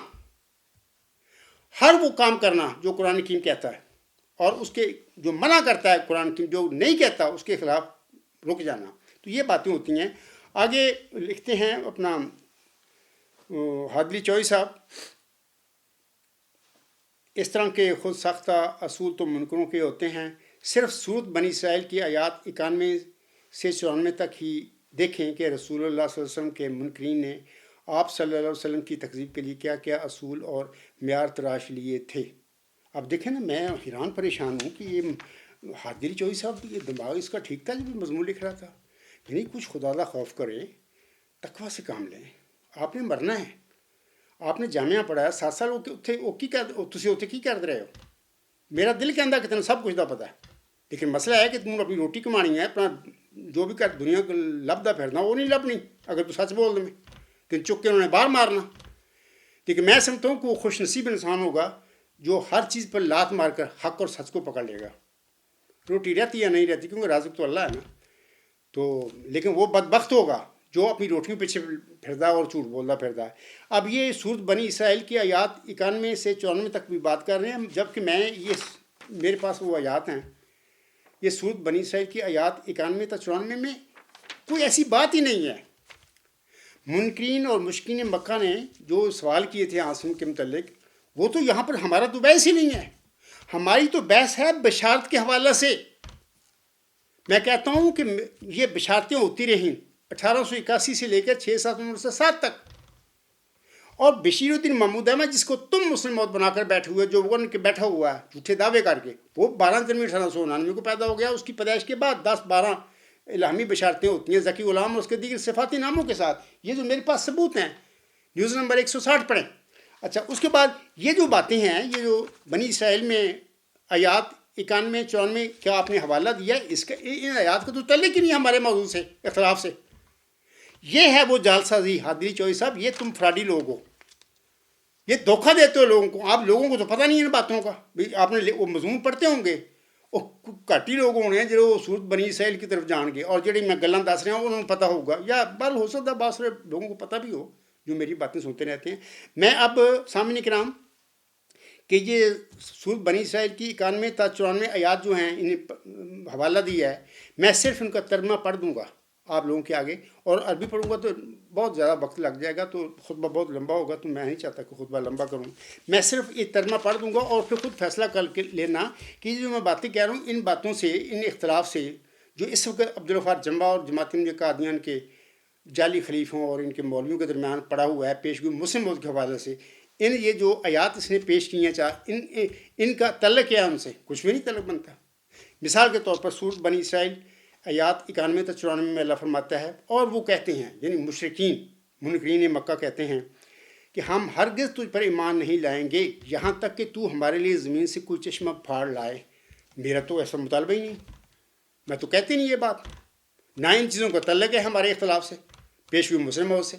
[SPEAKER 1] ہر وہ کام کرنا جو قرآن کریم کہتا ہے، اور اس کے جو منع کرتا ہے قرآن کریم جو نہیں کہتا اس کے خلاف رک جانا. تو یہ باتیں ہوتی ہیں. آگے لکھتے ہیں اپنا ہادی چودھری صاحب، اس طرح کے خود ساختہ اصول تو منکروں کے ہوتے ہیں. صرف سورت بنی اسرائیل کی آیات 91 سے 94 تک ہی دیکھیں کہ رسول اللہ صلی اللہ علیہ وسلم کے منکرین نے آپ صلی اللہ علیہ وسلم کی تکذیب کے لیے کیا کیا اصول اور معیار تراش لیے تھے. اب دیکھیں نا، میں حیران پریشان ہوں کہ یہ ہادی چودھری صاحب، یہ دماغ اس کا ٹھیک تھا جب مضمون لکھ رہا تھا. یعنی کچھ خدا کا خوف کریں، تقویٰ سے کام لیں. آپ نے مرنا ہے، آپ نے جامعہ پڑھایا 7 سال اتنے کی کرتے رہے ہو. میرا دل کے اندر کتنا سب کچھ دا پتا ہے، لیکن مسئلہ ہے کہ تم اپنی روٹی کمانی ہے، اپنا جو بھی کر دنیا کو لبدا پھرنا وہ نہیں لبنی. اگر تو سچ بول دیں کہ چک کے انہوں نے باہر مارنا. لیکن میں سمجھتا ہوں کہ وہ خوش نصیب انسان ہوگا جو ہر چیز پر لات مار کر حق اور سچ کو پکڑ لے گا. روٹی رہتی یا نہیں رہتی، کیونکہ رازق تو اللہ ہے نا. تو لیکن وہ بدبخت ہوگا جو اپنی روٹیوں پیچھے پھردا اور جھوٹ بولتا پھردا ہے. اب یہ سورت بنی اسرائیل کی آیات 91 سے 94 تک بھی بات کر رہے ہیں، جبکہ میرے پاس وہ آیات ہیں. یہ سورت بنی اسرائیل کی آیات 91 تا 94 میں کوئی ایسی بات ہی نہیں ہے. منکرین اور مشکین مکہ نے جو سوال کیے تھے عاصم کے متعلق، وہ تو یہاں پر ہمارا تو بحث ہی نہیں ہے. ہماری تو بحث ہے بشارت کے حوالے سے. میں کہتا ہوں کہ یہ بشارتیں ہوتی رہیں، 1881 سے لے کر 1907 تک. اور بشیر الدین محمود احمد جس کو تم مسلم موت بنا کر بیٹھے ہوئے جو ان کے بیٹھا ہوا ہے جھوٹے دعوے کر کے، وہ 12 جنوری 1899 کو پیدا ہو گیا. اس کی پیدائش کے بعد 10-12 الہامی بشارتیں ہوتی ہیں ذکی غلام اور اس کے دیگر صفاتی ناموں کے ساتھ. یہ جو میرے پاس ثبوت ہیں، نیوز نمبر 160 پڑھیں. اچھا، اس کے بعد یہ جو باتیں ہیں، یہ جو بنی اسرائیل میں آیات 91-94 کا آپ نے حوالہ دیا، اس کا ان آیات کا تو تعلق ہی نہیں ہمارے موضوع سے، اختلاف سے. یہ ہے وہ جال سازی. حادری چوہدری صاحب، یہ تم فراڈی لوگ ہو، یہ دھوکہ دیتے ہو لوگوں کو. آپ لوگوں کو تو پتہ نہیں ہے ان باتوں کا. آپ نے وہ مضمون پڑھتے ہوں گے، وہ گھٹ ہی لوگ ہونے ہیں جو سورت بنی اسرائیل کی طرف جان گے، اور جڑی میں گلاں دس رہا ہوں انہوں نے پتہ ہوگا، یا بل ہو سکتا بعض سارے لوگوں کو پتہ بھی ہو جو میری باتیں سنتے رہتے ہیں. میں اب سامعین کرام کہ یہ سورت بنی اسرائیل کی 91 تا 94 آیات جو ہیں انہیں حوالہ دیا ہے، میں صرف ان کا ترجمہ پڑھ دوں گا آپ لوگوں کے آگے، اور عربی پڑھوں گا تو بہت زیادہ وقت لگ جائے گا، تو خطبہ بہت لمبا ہوگا، تو میں نہیں چاہتا کہ خطبہ لمبا کروں. میں صرف یہ ترجمہ پڑھ دوں گا اور پھر خود فیصلہ کر کے لینا کہ یہ جو میں باتیں کہہ رہا ہوں، ان باتوں سے، ان اختلاف سے جو اس وقت عبدالغفار جمبا اور جماعت احمدیہ قادیان کے جعلی خلیفوں اور ان کے مولویوں کے درمیان پڑا ہوا ہے پیشگوئی مسلم موت کے حوالے سے، یہ جو آیات اس نے پیش کی ہیں، ان کا تعلق کیا ہے ان سے؟ کچھ بھی نہیں تعلق بنتا. مثال کے طور پر سورت بنی اسرائیل آیات 91 تا 94 میں اللہ فرماتا ہے، اور وہ کہتے ہیں، یعنی مشرکین منکرین مکہ کہتے ہیں کہ ہم ہرگز تجھ پر ایمان نہیں لائیں گے یہاں تک کہ تو ہمارے لیے زمین سے کوئی چشمہ پھاڑ لائے. میرا تو ایسا مطالبہ ہی نہیں، میں تو کہتے نہیں یہ بات. نہ ان چیزوں کا تعلق ہے ہمارے اختلاف سے، پیشگوئی مسلم موت سے.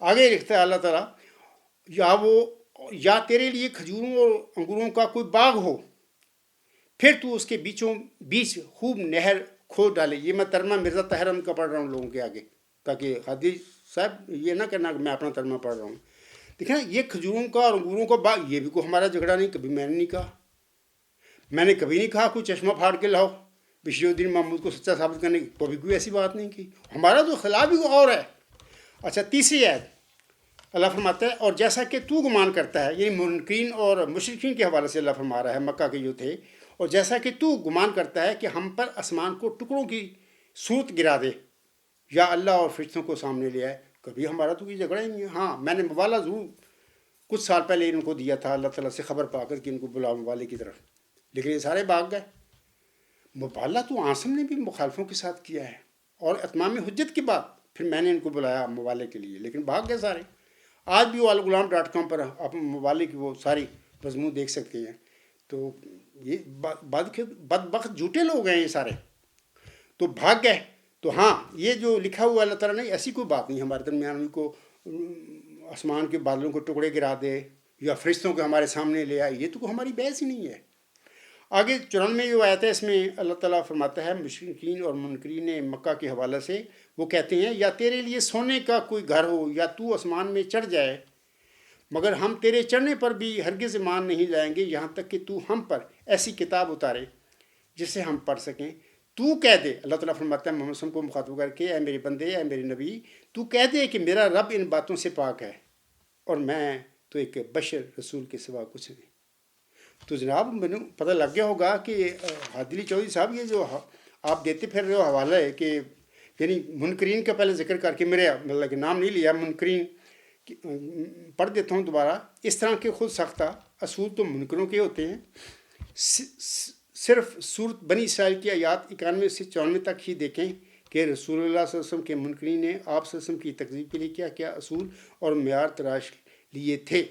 [SPEAKER 1] آگے لکھتا ہے اللہ تعالیٰ، یا تیرے لیے کھجوروں اور انگوروں کا کوئی باغ ہو، پھر تو اس کے بیچوں بیچ خوب نہر کھود ڈالے. یہ میں ترجمہ مرزا طاہر احمد کا پڑھ رہا ہوں لوگوں کے آگے، تاکہ حادی صاحب یہ نہ کرنا کہ میں اپنا ترجمہ پڑھ رہا ہوں. دیکھیں نا، یہ کھجوروں کا اور انگوروں کا باغ، یہ بھی کوئی ہمارا جھگڑا نہیں، کبھی میں نے نہیں کہا. میں نے کبھی نہیں کہا کوئی چشمہ پھاڑ کے لاؤ بشیر الدین محمود کو سچا ثابت کرنے کی، کبھی کوئی ایسی بات نہیں کی. ہمارا تو خلاف ہی اور ہے. اچھا، تیسری آیت اللہ فرماتا ہے، اور جیسا کہ تو گمان کرتا ہے، یعنی منکرین اور مشرکین کے حوالے سے اللہ فرما رہا ہے، مکہ کے جو تھے، اور جیسا کہ تو گمان کرتا ہے کہ ہم پر آسمان کو ٹکڑوں کی صورت گرا دے یا اللہ اور فرشتوں کو سامنے لے آئے. کبھی ہمارا تو کوئی جھگڑا ہی نہیں ہے. ہاں، میں نے مبالہ ضرور کچھ سال پہلے ان کو دیا تھا اللہ تعالیٰ سے خبر پا کر کہ ان کو بلاؤ مبالے کی طرف، لیکن یہ سارے بھاگ گئے. مبالہ تو عاصم نے بھی مخالفوں کے ساتھ کیا ہے، اور اتمام حجت کے بعد پھر میں نے ان کو بلایا مبالے کے لیے، لیکن بھاگ گئے سارے. آج بھی وہ الغلام.com پر آپ مبالے کی وہ ساری مضمون دیکھ سکتے ہیں. تو یہ بدبخت جھوٹے لوگ ہیں یہ سارے، تو بھاگ گئے. تو ہاں، یہ جو لکھا ہوا اللہ تعالیٰ نے، ایسی کوئی بات نہیں ہمارے درمیان ان کو آسمان کے بادلوں کو ٹکڑے گرا دے یا فرشتوں کو ہمارے سامنے لے آئے، یہ تو ہماری بحث ہی نہیں ہے. آگے 94 جو آیت ہے، اس میں اللہ تعالیٰ فرماتا ہے مشرکین اور منکرین مکہ کے حوالے سے، وہ کہتے ہیں، یا تیرے لیے سونے کا کوئی گھر ہو یا تو آسمان میں چڑھ جائے، مگر ہم تیرے چڑھنے پر بھی ہرگز ایمان نہیں لائیں گے یہاں تک کہ تو ہم پر ایسی کتاب اتارے جسے ہم پڑھ سکیں. تو کہہ دے، اللہ تعالیٰ فرماتا ہے محمد صلی اللہ علیہ وسلم کو مخاطب کر کے، اے میرے بندے، اے میرے نبی، تو کہہ دے کہ میرا رب ان باتوں سے پاک ہے اور میں تو ایک بشر رسول کے سوا کچھ نہیں. تو جناب، میں نے پتہ لگ گیا ہوگا کہ حادری چوہدری صاحب یہ جو آپ دیتے پھر رہے ہو حوالہ ہے کہ یعنی منکرین کا پہلے ذکر کر کے میرے مطلب کہ نام نہیں لیا، منکرین پڑھ دیتا ہوں دوبارہ. اس طرح کے خود ساختہ اصول تو منکروں کے ہوتے ہیں. صرف سورت بنی اسرائیل کی آیات 91 سے 94 تک ہی دیکھیں کہ رسول اللہ صلی اللہ علیہ وسلم کے منکرین نے آپ صلی اللہ علیہ وسلم کی تکذیب کے لیے کیا کیا اصول اور معیار تراش لیے تھے.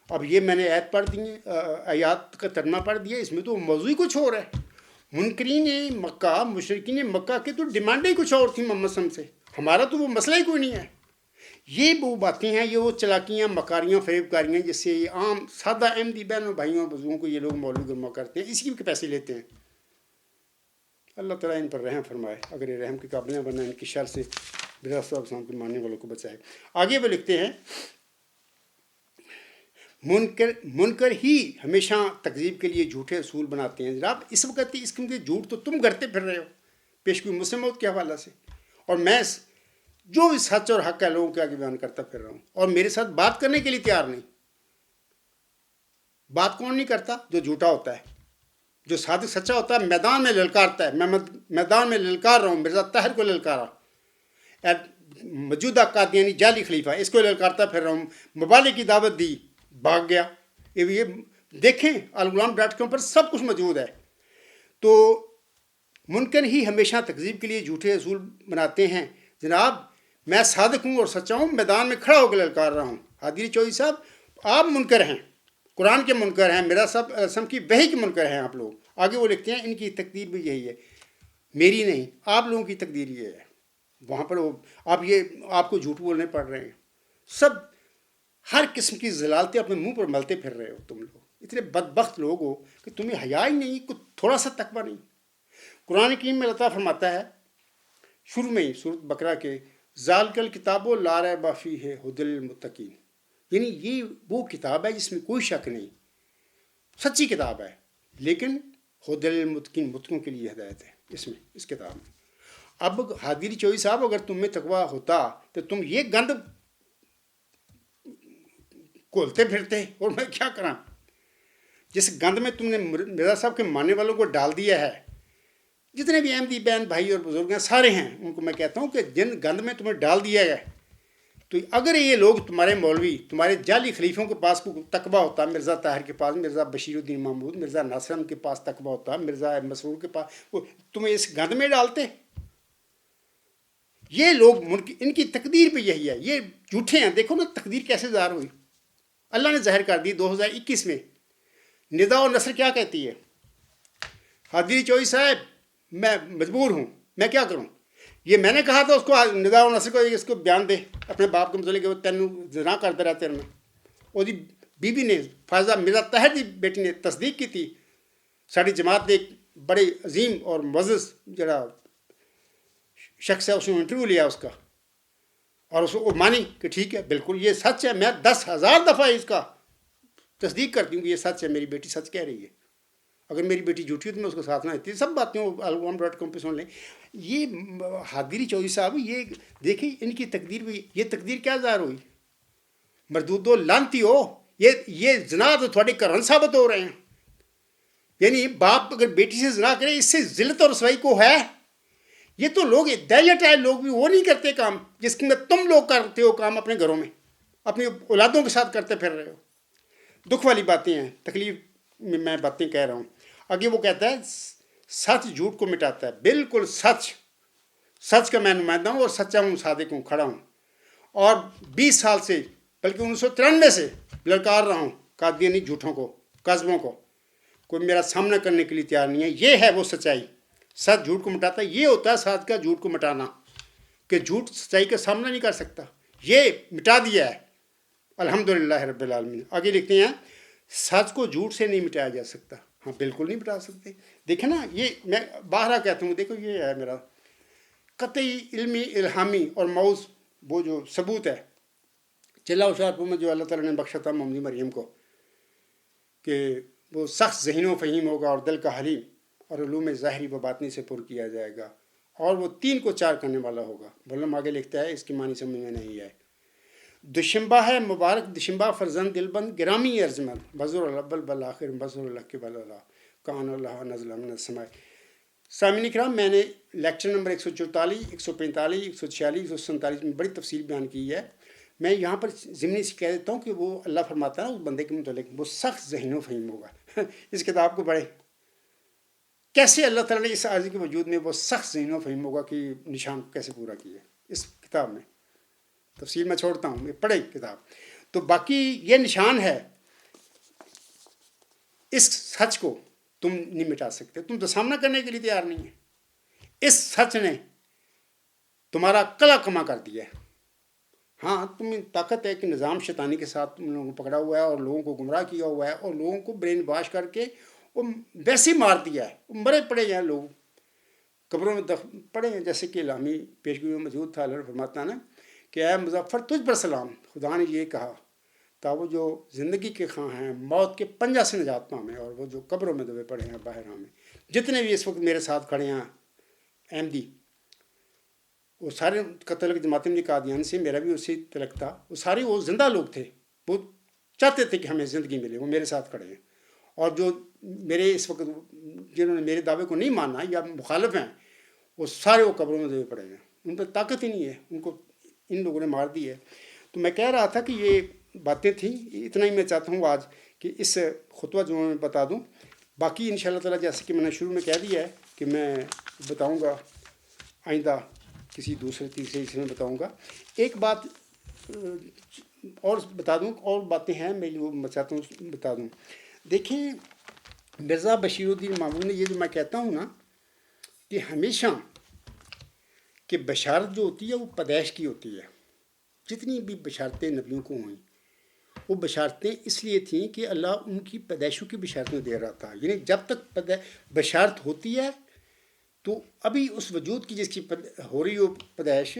[SPEAKER 1] اب یہ میں نے آیت پڑھ دی ہے، آیات کا ترجمہ پڑھ دیا، اس میں تو موضوع ہی کچھ اور ہے. منکرین مکہ، مشرکین مکہ کے تو ڈیمانڈیں کچھ اور تھیں محمد صلی اللہ علیہ وسلم سے، ہمارا تو وہ مسئلہ ہی کوئی نہیں ہے. یہ وہ باتیں ہیں، یہ وہ چلاکیاں، مکاریاں، فریب کاریاں جس سے عام سادہ احمدی بہنوں بھائیوں بزرگوں کو یہ لوگ مولوی گرما کرتے ہیں، اسی کے پیسے لیتے ہیں. اللہ تعالیٰ ان پر رحم فرمائے، اگر یہ رحم کے قابل ہیں، ورنہ ان کی شر سے مرزا صاحب السلام کے ماننے والوں کو بچائے. آگے وہ لکھتے ہیں، منکر ہی ہمیشہ تکذیب کے لیے جھوٹے اصول بناتے ہیں. جناب، اس وقت اس قسم کے جھوٹ تو تم گھڑتے پھر رہے ہو پیشگوئی مسلم موت کے حوالہ سے، اور میں جو بھی سچ اور حق ہے لوگوں کے آگے بیان کرتا پھر رہا ہوں، اور میرے ساتھ بات کرنے کے لیے تیار نہیں. بات کون نہیں کرتا؟ جو جھوٹا ہوتا ہے. جو صادق سچا ہوتا ہے میدان میں للکارتا ہے. میں میدان میں للکار رہا ہوں، مرزا طاہر کو للکارا. موجودہ قادیانی جعلی خلیفہ اس کو للکارتا پھر رہا ہوں، مبالغ کی دعوت دی، بھاگ گیا۔ یہ دیکھیں الغلام.com پر سب کچھ موجود ہے۔ تو منکر ہی ہمیشہ تکذیب کے لیے جھوٹے اصول بناتے ہیں۔ جناب میں صادق ہوں اور سچا ہوں، میدان میں کھڑا ہو کے للکار رہا ہوں۔ ہادی علی چودھری صاحب آپ منکر ہیں، قرآن کے منکر ہیں، میرا سب رسم کی وحی کے منکر ہیں آپ لوگ۔ آگے وہ لکھتے ہیں ان کی تقدیر بھی یہی ہے، میری نہیں، آپ لوگوں کی تقدیر یہ ہے۔ وہاں پر آپ کو جھوٹ بولنے پڑ رہے ہیں، سب ہر قسم کی ضلالتیں اپنے منہ پر ملتے پھر رہے ہو تم لوگ، اتنے بدبخت لوگ ہو کہ تمہیں حیا ہی نہیں، کچھ تھوڑا سا تقویٰ نہیں۔ قرآن کریم میں اللہ تعالیٰ فرماتا ہے شروع میں ہی سورۃ بقرہ کے، ذالک الکتاب لا ریب فیہ ھدی للمتقین، یعنی یہ وہ کتاب ہے جس میں کوئی شک نہیں، سچی کتاب ہے، لیکن ھدی للمتقین، متقوں کے لیے ہدایت ہے اس کتاب میں۔ اب ہادی علی چودھری صاحب اگر تم میں تقویٰ ہوتا تو تم یہ گند کھولتے پھرتے، اور میں کیا کراں؟ جس گند میں تم نے مرزا صاحب کے ماننے والوں کو ڈال دیا ہے، جتنے بھی احمدی بہن بھائی اور بزرگ ہیں سارے ہیں، ان کو میں کہتا ہوں کہ جن گند میں تمہیں ڈال دیا ہے، تو اگر یہ لوگ تمہارے مولوی تمہارے جعلی خلیفوں کے پاس کو تقویٰ ہوتا، مرزا طاہر کے پاس، مرزا بشیر الدین محمود، مرزا ناصر احمد کے پاس تقویٰ ہوتا، مرزا مسرور کے پاس، وہ تمہیں اس گند میں ڈالتے؟ یہ لوگ ان کی تقدیر بھی یہی ہے، یہ جھوٹے ہیں۔ دیکھو نا تقدیر کیسے ظاہر ہوئی، اللہ نے ظاہر کر دی 2021 میں۔ ندا و نثر کیا کہتی ہے؟ ہادی علی چودھری صاحب میں مجبور ہوں، میں کیا کروں؟ یہ میں نے کہا تھا اس کو، ندا و نثر کو اس کو بیان دے اپنے باپ کے متعلق کہ وہ تینوں زنا کرتا رہتے ہیں۔ وہ بی بی نے، فائزہ مرزا طاہر دی بیٹی نے تصدیق کی تھی، ساری جماعت نے ایک بڑے عظیم اور معزز جڑا شخص ہے اس نے انٹرویو لیا اس کا، اور اس کو مانی کہ ٹھیک ہے بالکل یہ سچ ہے، میں 10,000 دفعہ اس کا تصدیق کرتی ہوں کہ یہ سچ ہے، میری بیٹی سچ کہہ رہی ہے، اگر میری بیٹی جھوٹی ہو تو میں اس کو ساتھ نہ دیتی۔ سب باتیں الغلام.com پہ سن لیں۔ یہ ہادی علی چودھری صاحب یہ دیکھیں ان کی تقدیر بھی، یہ تقدیر کیا ظاہر ہوئی؟ مردودو لانتی ہو، یہ زنا تو تھوڑے کرن ثابت ہو رہے ہیں۔ یعنی باپ اگر بیٹی سے زنا کرے، اس سے ذلت اور رسوائی کو ہے؟ یہ تو لوگ دیٹ ہے، لوگ بھی وہ نہیں کرتے کام جس میں تم لوگ کرتے ہو کام اپنے گھروں میں، اپنی اولادوں کے ساتھ کرتے پھر رہے ہو۔ دکھ والی باتیں ہیں، تکلیف میں باتیں کہہ رہا ہوں۔ آگے وہ کہتا ہے سچ جھوٹ کو مٹاتا ہے، بالکل سچ کا میں نمائندہ ہوں اور سچا ہوں، صادق ہوں، کھڑا ہوں، اور 20 سال سے بلکہ 1993 سے للکار رہا ہوں قادیانی جھوٹوں کو، قذبوں کو۔ کوئی میرا سامنا کرنے کے لیے تیار نہیں ہے۔ یہ ہے وہ سچائی، سچ جھوٹ کو مٹاتا ہے۔ یہ ہوتا ہے سچ کا جھوٹ کو مٹانا، کہ جھوٹ سچائی کا سامنا نہیں کر سکتا، یہ مٹا دیا ہے الحمدللہ رب العالمین۔ آگے لکھتے ہیں سچ کو جھوٹ سے نہیں مٹایا جا سکتا۔ ہاں بالکل نہیں مٹا سکتے۔ دیکھیں نا، یہ میں باہر کہتا ہوں، دیکھو یہ ہے میرا قطعی علمی الہامی اور موضوع وہ جو ثبوت ہے چلا ہوشیارپور میں جو اللہ تعالیٰ نے بخشا تھا محمد مریم کو، کہ وہ سخت ذہین و فہیم ہوگا اور دل کا حلیم، اور علوم ظاہری و باطنی سے پر کیا جائے گا، اور وہ 3 کو 4 کرنے والا ہوگا۔ بولم آگے لکھتا ہے، اس کی معنی سمجھ میں نہیں ہے۔ دشمبا ہے مبارک دشمبا فرزند دلبند گرامی ارجمند بزر الابل بالآخر بزر الحق باللہ کان اللہ نزل من السماء۔ سامعین اکرام، میں نے لیکچر نمبر 144، 145، 146، 147 میں بڑی تفصیل بیان کی ہے۔ میں یہاں پر ضمنی سے کہہ دیتا ہوں کہ وہ اللہ فرماتا ہے اس بندے کے متعلق وہ سخت ذہین و فہیم ہوگا۔ اس کتاب کو پڑھیں، کیسے اللہ تعالیٰ نے اس عارضی کے وجود میں وہ سخت ذہین و فہیم ہوگا کہ نشان کو کیسے پورا کیا اس کتاب میں۔ تفصیل میں چھوڑتا ہوں، یہ پڑھیں کتاب۔ تو باقی یہ نشان ہے، اس سچ کو تم نہیں مٹا سکتے، تم تو سامنا کرنے کے لیے تیار نہیں ہے۔ اس سچ نے تمہارا کلا کما کر دیا ہے۔ ہاں تمہیں طاقت ہے کہ نظام شیطانی کے ساتھ تم لوگوں کو پکڑا ہوا ہے اور لوگوں کو گمراہ کیا ہوا ہے اور لوگوں کو برین واش کر کے وہ ویسے ہی مار دیا ہے، وہ مرے پڑے ہیں لوگ، قبروں میں پڑے ہیں، جیسے کہ الہامی پیشگوئی میں موجود تھا۔ اللہ فرماتا نا کہ اے مظفر تجھ پر سلام، خدا نے یہ کہا تا وہ جو زندگی کے خواہاں ہیں موت کے پنجہ سے نجات پامیں، اور وہ جو قبروں میں دبے پڑے ہیں باہراں میں، جتنے بھی اس وقت میرے ساتھ کھڑے ہیں احمدی، وہ سارے قتل جماعت احمدی قادیان سے میرا بھی اسی تعلق تھا، وہ سارے وہ زندہ لوگ تھے، وہ چاہتے تھے کہ ہمیں زندگی ملے، وہ میرے ساتھ کھڑے ہیں۔ اور جو میرے اس وقت جنہوں نے میرے دعوے کو نہیں مانا یا مخالف ہیں، وہ سارے وہ قبروں میں دبے پڑے ہیں، ان پہ طاقت ہی نہیں ہے، ان کو ان لوگوں نے مار دی ہے۔ تو میں کہہ رہا تھا کہ یہ باتیں تھیں، اتنا ہی میں چاہتا ہوں آج کہ اس خطبہ جو میں بتا دوں، باقی ان شاء اللہ تعالیٰ جیسے کہ میں نے شروع میں کہہ دیا ہے کہ میں بتاؤں گا آئندہ کسی دوسرے تیسرے حصے میں بتاؤں گا۔ ایک بات اور بتا دوں، اور باتیں ہیں میں وہ میں چاہتا ہوں بتا دوں۔ دیکھیں مرزا بشیر الدین محمود نے یہ جو میں کہتا ہوں نا کہ ہمیشہ کہ بشارت جو ہوتی ہے وہ پیدائش کی ہوتی ہے، جتنی بھی بشارتیں نبیوں کو ہوئیں وہ بشارتیں اس لیے تھیں کہ اللہ ان کی پیدائشوں کی بشارتیں دے رہا تھا، یعنی جب تک بشارت ہوتی ہے تو ابھی اس وجود کی جس کی ہو رہی ہو پیدائش،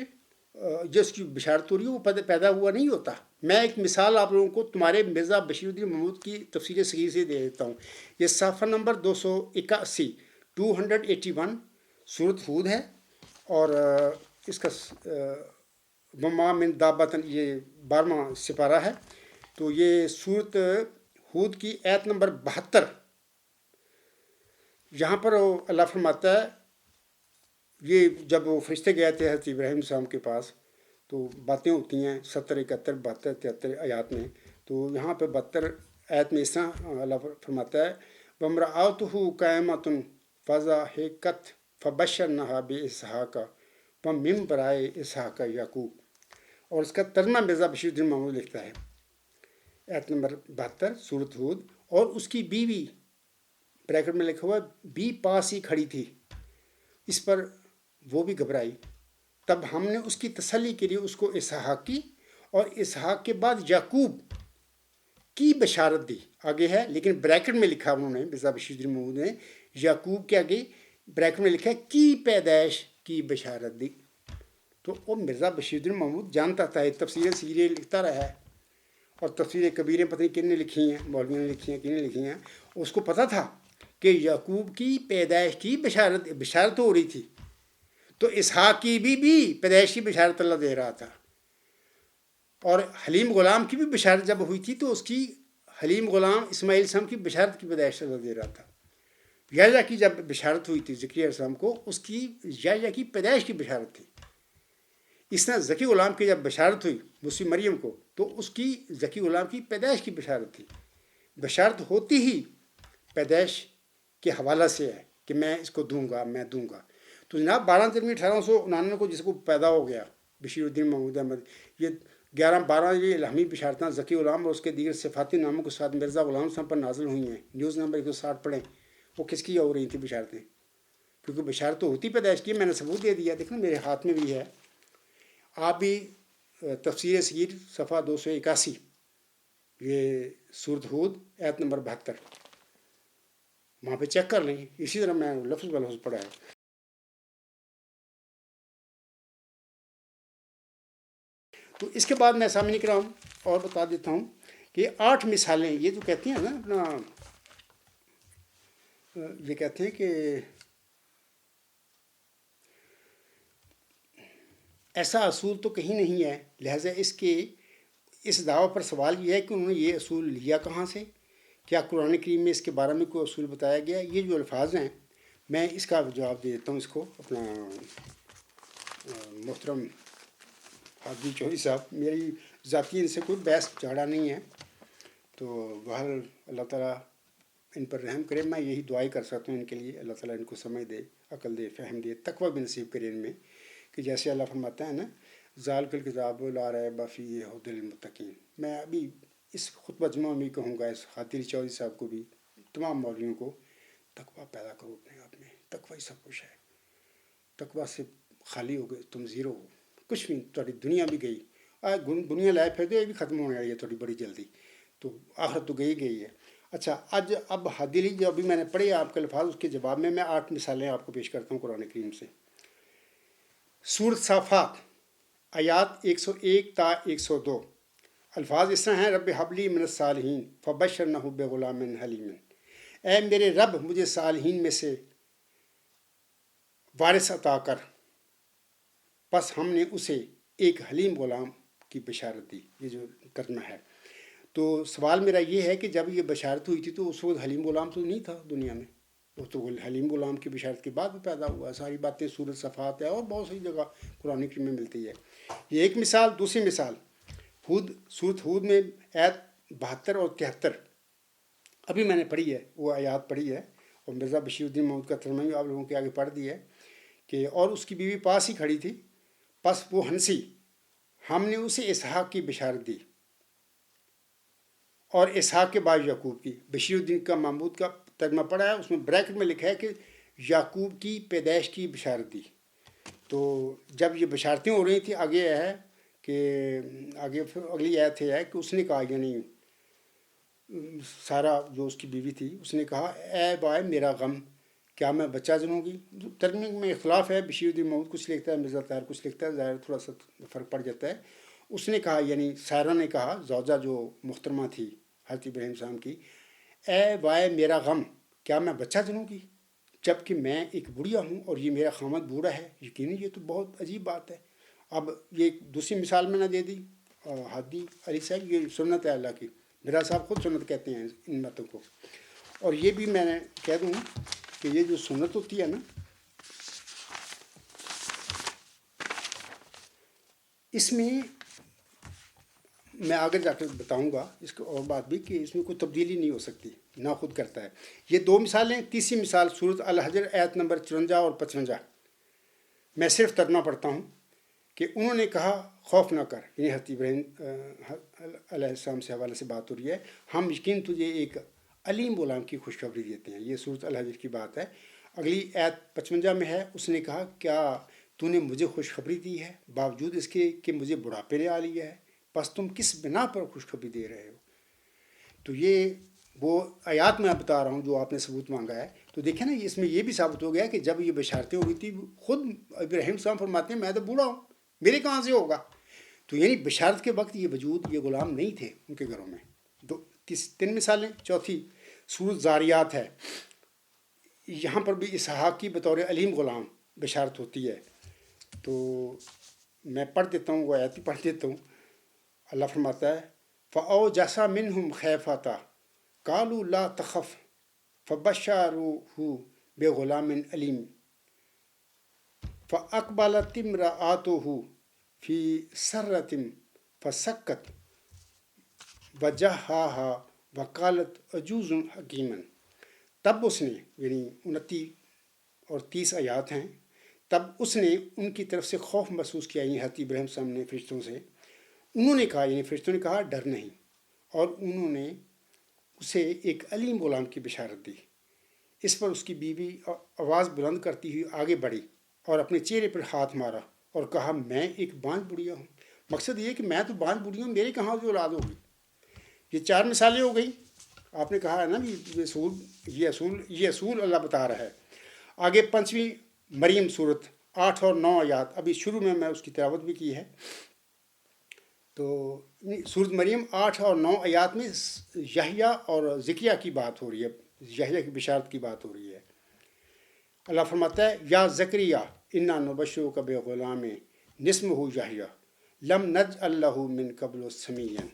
[SPEAKER 1] جس کی بشارت ہو رہی ہے وہ پیدا ہوا نہیں ہوتا۔ میں ایک مثال آپ لوگوں کو تمہارے مرزا بشیر الدین محمود کی تفسیر صغیر سے دے دیتا ہوں۔ یہ صفحہ نمبر 281 281 سورۃ ہود ہے، اور اس کا وما من دابۃ یہ 12واں سپارہ ہے۔ تو یہ سورۃ ہود کی آیت نمبر 72، یہاں پر اللہ فرماتا ہے، یہ جب وہ فرشتے گئے تھے حضرت ابراہیم السلام کے پاس تو باتیں ہوتی ہیں 70 71 72 73 آیات میں۔ تو یہاں پہ 72 آیت میں اس طرح اللہ فرماتا ہے وَامْرَأَتُهُ قَائِمَةٌ فَضَحِكَتْ فَبَشَّرْنَاهَا بِإِسْحَاقَ وَمِن وَرَاءِ إِسْحَاقَ یعقوب، اور اس کا ترجمہ مرزا بشیر الدین محمود لکھتا ہے، آیت نمبر 72 سورۃ ہود، اور اس کی بیوی بریکٹ میں لکھا ہوا بی پاس ہی کھڑی تھی، اس پر وہ بھی گھبرائی، تب ہم نے اس کی تسلی کے لیے اس کو اسحاق کی اور اسحاق کے بعد یعقوب کی بشارت دی۔ آگے ہے لیکن بریکٹ میں لکھا انہوں نے مرزا بشیر الدین محمود نے یعقوب کے آگے بریکٹ میں لکھا ہے کی پیدائش کی بشارت دی۔ تو وہ مرزا بشیر الدین محمود جانتا تھا، تفسیر سیریں لکھتا رہا ہے، اور تفسیر کبیریں پتہ نہیں کن نے لکھی ہیں، مولویوں نے لکھی ہیں، کن نے لکھی ہیں، اس کو پتہ تھا کہ یعقوب کی پیدائش کی بشارت ہو رہی تھی، تو اسحاق کی بھی پیدائش کی بشارت اللہ دے رہا تھا، اور حلیم غلام کی بھی بشارت جب ہوئی تھی تو اس کی حلیم غلام اسماعیل السلام کی بشارت کی پیدائش اللہ دے رہا تھا۔ یحییٰ کی جب بشارت ہوئی تھی زکریا علیہ السلام کو، اس کی یحییٰ کی پیدائش کی بشارت تھی۔ اس طرح ذکی غلام کی جب بشارت ہوئی موسی مریم کو تو اس کی ذکی غلام کی پیدائش کی بشارت تھی۔ بشارت ہوتی ہی پیدائش کے حوالہ سے ہے کہ میں اس کو دوں گا، میں دوں گا۔ تو جناب 12 جنوری 1899 کو جس کو پیدا ہو گیا بشیر الدین محمود احمد، یہ 11-12 یہ الہامی بشارتیں ذکی غلام اور اس کے دیگر صفاتی ناموں کے ساتھ مرزا غلام صاحب پر نازل ہوئی ہیں۔ نیوز نمبر 160 پڑھیں، وہ کس کی ہو رہی تھی بشارتیں، کیونکہ بشارت تو ہوتی پیدائش کی، میں نے ثبوت دے دیا، دیکھنا میرے ہاتھ میں بھی ہے، آپ بھی تفسیر صغیر صفحہ 281 یہ سورۃ ہود آیت نمبر 72 وہاں پہ چیک کر لیں، اسی طرح میں لفظ بہ لفظ پڑھا ہے۔ تو اس کے بعد میں سامنے کرام اور بتا دیتا ہوں کہ 8 مثالیں، یہ جو کہتے ہیں نا اپنا، یہ کہتے ہیں کہ ایسا اصول تو کہیں نہیں ہے، لہٰذا اس دعویٰ پر سوال یہ ہے کہ انہوں نے یہ اصول لیا کہاں سے، کیا قرآن کریم میں اس کے بارے میں کوئی اصول بتایا گیا؟ یہ جو الفاظ ہیں میں اس کا جواب دے دیتا ہوں، اس کو اپنا محترم حاجی چوہدری صاحب، میری ذاتی ان سے کوئی بحث جھگڑا نہیں ہے، تو بہرحال اللہ تعالیٰ ان پر رحم کرے، میں یہی دعائیں کر سکتا ہوں ان کے لیے، اللہ تعالیٰ ان کو سمجھ دے، عقل دے، فہم دے، تقویٰ بھی نصیب کرے ان میں، کہ جیسے اللہ فرماتا ہے نا ذالک الکتاب لا ریب فیہ ھدی للمتقین۔ میں ابھی اس خطبہ جمعہ میں کہوں گا اس حاجی چوہدری صاحب کو بھی، تمام مولویوں کو، تقویٰ پیدا کرو اپنے آپ میں، تقویٰ ہی سب کچھ ہے، تقویٰ سے خالی ہو گئے تم زیرو ہو، کچھ بھی، تھوڑی دنیا بھی گئی، دنیا لائے پھر یہ بھی ختم ہونے والی ہے تھوڑی بڑی جلدی، تو آخر تو گئی ہے۔ اچھا اب حدیلی جو ابھی میں نے پڑھے آپ کے الفاظ، اس کے جواب میں 8 مثالیں آپ کو پیش کرتا ہوں قرآن کریم سے۔ سورۃ صافات آیات 101 تا 102، الفاظ اس طرح ہیں رب حبلی من الصالحین فبشرناہ بغلام حلیم، اے میرے رب مجھے صالحین میں سے وارث عطا کر، پس ہم نے اسے ایک حلیم غلام کی بشارت دی۔ یہ جو ترجمہ ہے، تو سوال میرا یہ ہے کہ جب یہ بشارت ہوئی تھی تو اس وقت حلیم غلام تو نہیں تھا دنیا میں، وہ تو حلیم غلام کی بشارت کے بعد پیدا ہوا. ساری باتیں سورۃ صفات ہے اور بہت سی جگہ قرآن کریم میں ملتی ہے. یہ ایک مثال. دوسری مثال سورۃ ہود میں آیت 72 اور 73 ابھی میں نے پڑھی ہے، وہ آیات پڑھی ہے اور مرزا بشیر الدین محمود کا ترجمہ بھی آپ لوگوں کے آگے پڑھ دی ہے کہ اور اس کی بیوی پاس ہی کھڑی تھی، پس وہ ہنسی، ہم نے اسے اسحاق کی بشارت دی اور اسحاق کے بعد یعقوب کی. بشیر الدین کا محمود کا ترجمہ پڑھا ہے، اس میں بریکٹ میں لکھا ہے کہ یعقوب کی پیدائش کی بشارت دی. تو جب یہ بشارتیں ہو رہی تھیں آگے ہے کہ آگے پھر اگلی آیت ہے کہ اس نے کہا، یعنی سارا جو اس کی بیوی تھی اس نے کہا اے بائے میرا غم، کیا میں بچہ جنوں گی. ترجمے میں اختلاف ہے، بشیر الدین محمود کچھ لکھتا ہے، مرزا طاہر کچھ لکھتا ہے، ظاہر تھوڑا سا فرق پڑ جاتا ہے. اس نے کہا یعنی سارہ نے کہا، زوجہ جو محترمہ تھی حضرت ابراہیم السلام کی، اے بائے میرا غم، کیا میں بچہ جنوں گی جب کہ میں ایک بڑھیا ہوں اور یہ میرا خامد بوڑھا ہے. یقیناً یہ تو بہت عجیب بات ہے. اب یہ دوسری مثال میں نہ دے دی ہادی علی صاحب، یہ سنت ہے اللہ کی. میرا صاحب خود سنت کہتے ہیں ان باتوں کو. اور یہ بھی میں نے کہہ دوں کہ یہ جو سنت ہوتی ہے نا، اس میں میں آگے جا کر بتاؤں گا اس کو اور بات بھی کہ اس میں کوئی تبدیلی نہیں ہو سکتی، نہ خود کرتا ہے. یہ دو مثالیں. تیسری مثال سورۃ الحجر آیت نمبر 54 اور 55. میں صرف ترجمہ پڑھتا ہوں کہ انہوں نے کہا خوف نہ کر، یعنی حضرت ابراہیم علیہ السلام سے حوالے سے بات ہو رہی ہے، ہم یقین تجھے ایک علیم غلام کی خوشخبری دیتے ہیں. یہ سورۃ الحجر کی بات ہے. اگلی آیت 55 میں ہے، اس نے کہا کیا تو نے مجھے خوشخبری دی ہے باوجود اس کے کہ مجھے بڑھاپے نے آ لیا ہے، پس تم کس بنا پر خوشخبری دے رہے ہو. تو یہ وہ آیات میں بتا رہا ہوں جو آپ نے ثبوت مانگا ہے. تو دیکھیں نا، اس میں یہ بھی ثابت ہو گیا کہ جب یہ بشارتیں ہو گئی تھی، خود ابراہیم السلام فرماتے ہیں میں تو بوڑھا ہوں، میرے کہاں سے ہوگا. تو یعنی بشارت کے وقت یہ وجود، یہ غلام نہیں تھے ان کے گھروں میں. تین مثالیں. چوتھی سورۃ زاریات ہے، یہاں پر بھی اسحاق کی بطور علیم غلام بشارت ہوتی ہے. تو میں پڑھ دیتا ہوں، وہ آیت ہی پڑھ دیتا ہوں. اللہ فرماتا ہے فَأَوْجَسَ مِنْهُمْ خِیفَةً قَالُوا لَا تَخَفْ فَبَشَّرُوهُ بِغُلَامٍ عَلِيمٍ فَأَقْبَلَتِ امْرَأَتُهُ فِي سَرَّةٍ فَسَكَّتْ وَجَهَّهَا وَقَالَتْ عَجُوزٌ حَکِیمٌ. تب اس نے، یعنی 29 اور 30 آیات ہیں، تب اس نے ان کی طرف سے خوف محسوس کیا، یعنی حضرت ابراہیم السلام نے فرشتوں سے. انہوں نے کہا، یعنی فرشتوں نے کہا ڈر نہیں، اور انہوں نے اسے ایک علیم غلام کی بشارت دی. اس پر اس کی بیوی آواز بلند کرتی ہوئی آگے بڑھی اور اپنے چہرے پر ہاتھ مارا اور کہا میں ایک بانجھ بڑھیا ہوں. مقصد یہ کہ میں تو بانجھ بڑھی ہوں، میرے کہاں سے اولاد ہوگی. یہ 4 مثالیں ہو گئی. آپ نے کہا ہے نا یہ اصول اللہ بتا رہا ہے. آگے 5ویں مریم صورت 8 اور 9 آیات، ابھی شروع میں اس کی تلاوت بھی کی ہے. تو سورۃ مریم 8 اور 9 آیات میں یحییٰ اور زکریا کی بات ہو رہی ہے، یحییٰ کی بشارت کی بات ہو رہی ہے. اللہ فرماتا ہے یا زکریا انا نبشرک بغلام اسمہ یحییٰ لم نجعل لہ من قبل سمیعا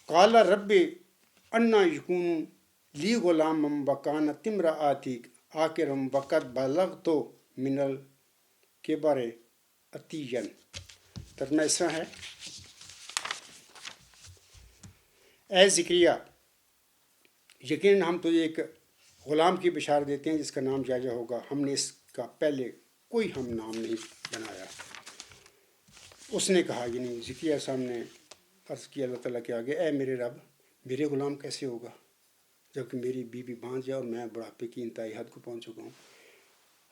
[SPEAKER 1] قال رب انا یکون لی غلام وکانت امرأتی عاقرا وقد بلغت من الکبر عتیا. ترجمہ اس طرح ہے، اے زکریا، یقیناً ہم تجھے ایک غلام کی بشارت دیتے ہیں جس کا نام یحییٰ ہوگا. ہم نے اس کا پہلے کوئی ہم نام نہیں بنایا. اس نے کہا، یعنی زکریا صاحب نے عرض کیا اللہ تعالیٰ کے آگے، اے میرے رب، میرے غلام کیسے ہوگا جبکہ میری بیوی بانجھ ہے اور میں بڑھاپے کی انتہائی حد کو پہنچ چکا ہوں.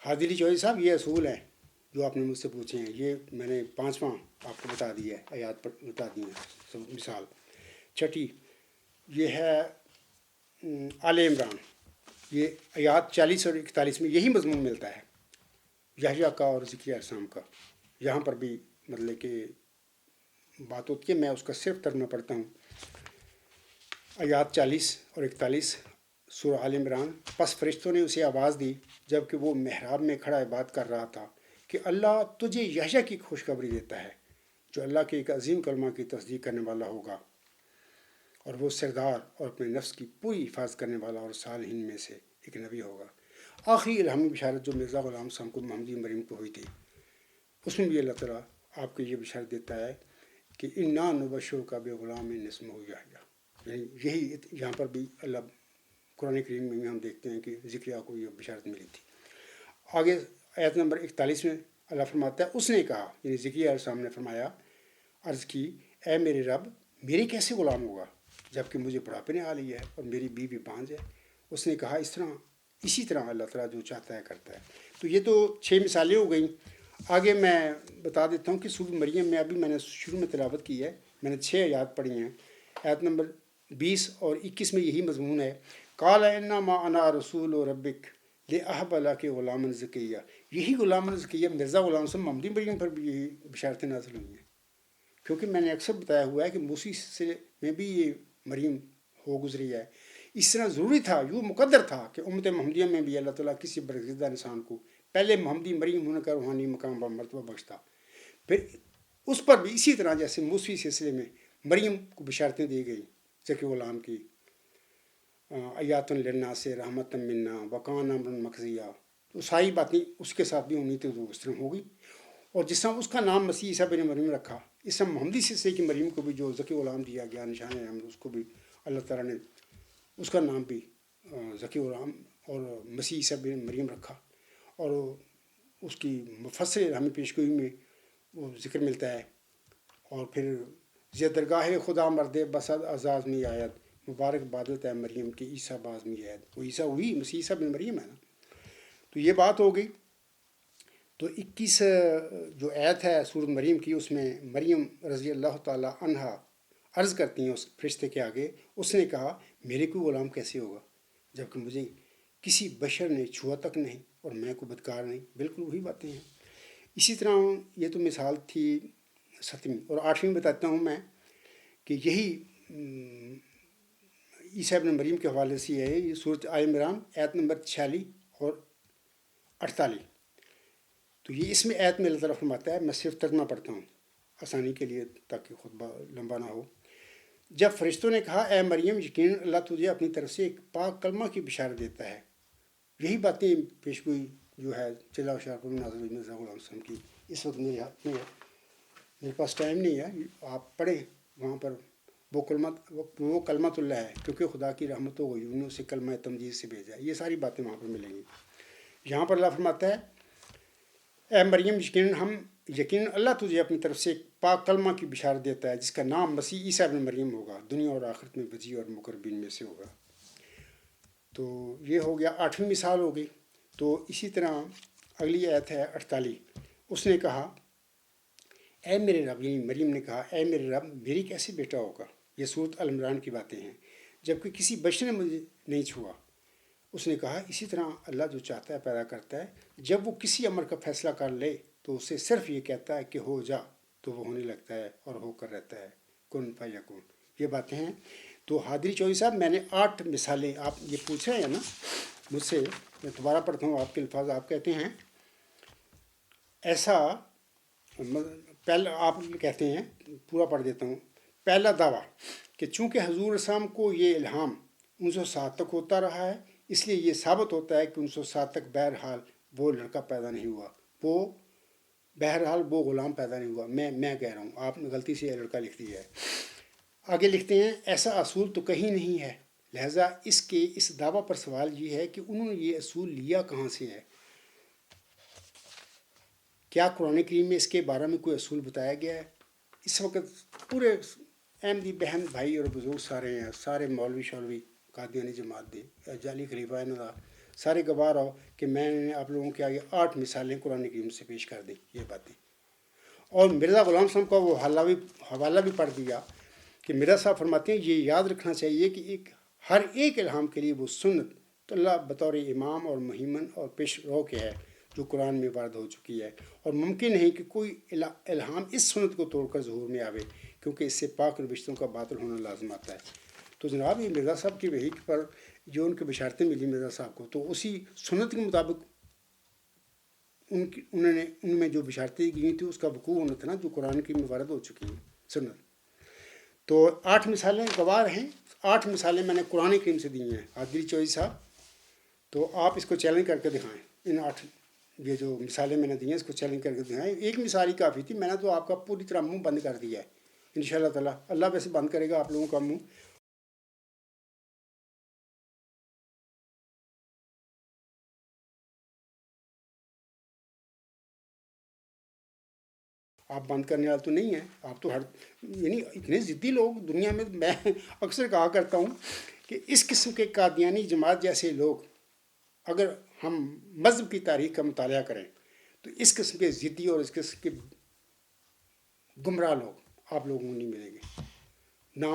[SPEAKER 1] حادی علی چودھری صاحب، یہ اصول ہے جو آپ نے مجھ سے پوچھے ہیں. یہ میں نے 5واں آپ کو بتا دیا ہے، آیات پر بتا دی ہیں مثال. چھٹی یہ ہے آل عمران، یہ آیات 40 اور 41 میں یہی مضمون ملتا ہے یحییٰ کا اور زکریا السلام کا. یہاں پر بھی مطلب کہ بات ہوتی ہے، میں اس کا صرف ترجمہ پڑھتا ہوں. آیات 40 اور 41 سورہ آل عمران. پس فرشتوں نے اسے آواز دی جب کہ وہ محراب میں کھڑا عبادت کر رہا تھا کہ اللہ تجھے یحییٰ کی خوشخبری دیتا ہے جو اللہ کے ایک عظیم کلمہ کی تصدیق کرنے والا ہوگا اور وہ سردار اور اپنے نفس کی پوری حفاظت کرنے والا اور صالحین میں سے ایک نبی ہوگا۔ آخری الہامی بشارت جو مرزا غلام صاحب کو محمدی مریم کو ہوئی تھی، اس میں بھی اللہ تعالیٰ آپ کو یہ بشارت دیتا ہے کہ انا نبشر کا بغلام اسمہ یحییٰ، یعنی یہی یہاں پر بھی اللہ قرآن کریم میں ہم دیکھتے ہیں کہ ذکریہ کو یہ بشارت ملی تھی۔ آگے آیت نمبر 41 میں اللہ فرماتا ہے اس نے کہا، یعنی ذکریہ علیہ السلام نے فرمایا، عرض کی، اے میرے رب میری کیسے غلام ہوگا جبکہ مجھے بڑھاپے نے آ لی ہے اور میری بیوی بانجھ ہے۔ اس نے کہا اسی طرح اللہ تعالیٰ جو چاہتا ہے کرتا ہے۔ تو یہ تو 6 مثالیں ہو گئیں۔ آگے میں بتا دیتا ہوں کہ سورۃ مریم میں ابھی میں نے شروع میں تلاوت کی ہے، میں نے 6 آیات پڑھی ہیں۔ آیت نمبر 20 اور 21 میں یہی مضمون ہے، قال انما انا رسول ربک لأہب لک غلاما زکیہ۔ یہی غلام زکیہ مرزا غلام صاحب محمدی مریم پر بھی یہی بشارتیں نازل ہوئی ہیں، کیونکہ میں نے اکثر بتایا ہوا ہے کہ موسی سے میں بھی یہ مریم ہو گزری ہے۔ اس طرح ضروری تھا، یوں مقدر تھا کہ امت محمدیہ میں بھی اللہ تعالیٰ کسی برگزیدہ انسان کو پہلے محمدی مریم ہونے کا روحانی مقام و مرتبہ بخشتا، پھر اس پر بھی اسی طرح جیسے موسی سلسلے میں مریم کو بشارتیں دی گئی ذکی غلام کی، آیات للناس رحمت منا وکان امرا مقضیہ، تو ساری باتیں اس کے ساتھ بھی ہونی تھی، تو اس طرح ہوگی۔ اور جس طرح اس کا نام مسیح عیسیٰ بن مریم رکھا، اس طرح محمدی سلسلے کی مریم کو بھی جو ذکی غلام دیا گیا نشان احمد، اس کو بھی اللہ تعالیٰ نے اس کا نام بھی ذکی غلام اور مسیح عیسیٰ بن مریم رکھا، اور اس کی مفصل ہمیں پیشگوئی میں وہ ذکر ملتا ہے۔ اور پھر درگاہ خدا مرد بسد اعزاز میں آیت مبارک بادت ہے مریم کی عیسیٰ باز میں آیت، وہ عیسیٰ وہی مسیح عیسیٰ بن مریم ہے نا۔ تو یہ بات ہو گئی۔ تو 21 جو آیت ہے سورۃ مریم کی، اس میں مریم رضی اللہ تعالیٰ عنہا عرض کرتی ہیں اس فرشتے کے آگے، اس نے کہا میرے کوئی غلام کیسے ہوگا جبکہ مجھے کسی بشر نے چھوا تک نہیں اور میں کوئی بدکار نہیں۔ بالکل وہی باتیں ہیں۔ اسی طرح یہ تو مثال تھی 7ویں، اور 8ویں بتاتا ہوں میں کہ یہی عیسیٰ ابن مریم کے حوالے سے ہے، یہ سورۃ آل عمران آیت نمبر 46 اور 48۔ تو یہ اس میں آیت میں اللہ تعالیٰ فرماتا ہے، میں صرف ترجمہ پڑھتا ہوں آسانی کے لیے تاکہ خطبہ لمبا نہ ہو۔ جب فرشتوں نے کہا اے مریم یقیناً اللہ تجھے اپنی طرف سے ایک پاک کلمہ کی بشارت دیتا ہے، یہی باتیں پیشگوئی جو ہے چلا شارپ میں نازل ہوئی مرزا غلام صاحب کی۔ اس وقت میرے ہاتھ میں میرے پاس ٹائم نہیں ہے، آپ پڑھیں وہاں پر، وہ کلمۃ اللہ ہے کیونکہ خدا کی رحمت ہو گئی، انہوں سے کلمہ تمجید سے بھیجا ہے، یہ ساری باتیں وہاں پر ملیں گی۔ یہاں پر اللہ فرماتا ہے اے مریم یقیناً اللہ تجھے اپنی طرف سے ایک پاک کلمہ کی بشارت دیتا ہے جس کا نام مسیح عیسیٰ بن مریم ہوگا، دنیا اور آخرت میں وجیہ اور مقربین میں سے ہوگا۔ تو یہ ہو گیا 8ویں مثال ہو گئی۔ تو اسی طرح اگلی آیت ہے 48، اس نے کہا اے میرے رب، یعنی مریم نے کہا اے میرے رب میری کیسے بیٹا ہوگا۔ یہ سورۃ آل عمران کی باتیں ہیں، جبکہ کسی بشر نے مجھے نہیں چھوا۔ اس نے کہا اسی طرح اللہ جو چاہتا ہے پیدا کرتا ہے، جب وہ کسی امر کا فیصلہ کر لے تو اسے صرف یہ کہتا ہے کہ ہو جا تو وہ ہونے لگتا ہے اور ہو کر رہتا ہے، کن فیکون۔ یہ باتیں ہیں۔ تو حاضری چودھری صاحب میں نے 8 مثالیں، آپ یہ پوچھ رہے ہیں نا مجھ سے، میں دوبارہ پڑھتا ہوں آپ کے الفاظ۔ آپ کہتے ہیں ایسا، پہلا آپ کہتے ہیں، پورا پڑھ دیتا ہوں۔ پہلا دعویٰ کہ چونکہ حضور اسلام کو یہ الہام 1907 تک ہوتا رہا ہے، اس لیے یہ ثابت ہوتا ہے کہ 1907 تک بہرحال وہ لڑکا پیدا نہیں ہوا، وہ غلام پیدا نہیں ہوا۔ میں کہہ رہا ہوں، آپ نے غلطی سے یہ لڑکا لکھ دیا ہے۔ آگے لکھتے ہیں ایسا اصول تو کہیں نہیں ہے، لہٰذا اس دعویٰ پر سوال یہ ہے کہ انہوں نے یہ اصول لیا کہاں سے ہے؟ کیا قرآن کریم میں اس کے بارے میں کوئی اصول بتایا گیا ہے؟ اس وقت پورے احمدی بہن بھائی اور بزرگ سارے ہیں، سارے مولوی شولوی قادیانی جماعت دے جعلی خلیفہ انہوں کا سارے گواہ رہو کہ میں نے آپ لوگوں کے آگے 8 مثالیں قرآن کریم سے پیش کر دی یہ باتیں۔ اور مرزا غلام صاحب کا وہ حوالہ بھی پڑھ دیا کہ مرزا صاحب فرماتے ہیں یہ یاد رکھنا چاہیے کہ ہر ایک الہام کے لیے وہ سنت تو اللہ بطور امام اور مہیمن اور پیش رو کے ہے جو قرآن میں وارد ہو چکی ہے، اور ممکن نہیں کہ کوئی الہام اس سنت کو توڑ کر ظہور میں آوے، کیونکہ اس سے پاک رشتوں کا باطل ہونا لازم آتا ہے۔ تو جناب یہ مرزا صاحب کی وحی پر جو ان کی بشارتیں ملی مرزا صاحب کو، تو اسی سنت کے مطابق ان میں جو بشارتیں گئی تھیں اس کا وقوع ہونا تھا نا، جو قرآن کی میں وارد ہو چکی ہیں سنت۔ تو 8 مثالیں گوار ہیں. 8 مثالیں میں نے قرآن کریم سے دی ہیں عادل چوئی صاحب. تو آپ اس کو چیلنج کر کے دکھائیں. ان 8 یہ جو مثالیں میں نے دی ہیں اس کو چیلنج کر کے دکھائیں. ایک مثال ہی کافی تھی، میں نے تو آپ کا پوری طرح منہ بند کر دیا ہے. ان شاء اللہ تعالیٰ اللہ ویسے بند کرے گا آپ لوگوں کا منہ. آپ بند کرنے والے تو نہیں ہیں. آپ تو یعنی اتنے ضدی لوگ دنیا میں اکثر کہا کرتا ہوں کہ اس قسم کے قادیانی جماعت جیسے لوگ اگر ہم مذہب کی تاریخ کا مطالعہ کریں تو اس قسم کے ضدی اور اس قسم کے گمراہ لوگ آپ لوگوں کو نہیں ملیں گے. نہ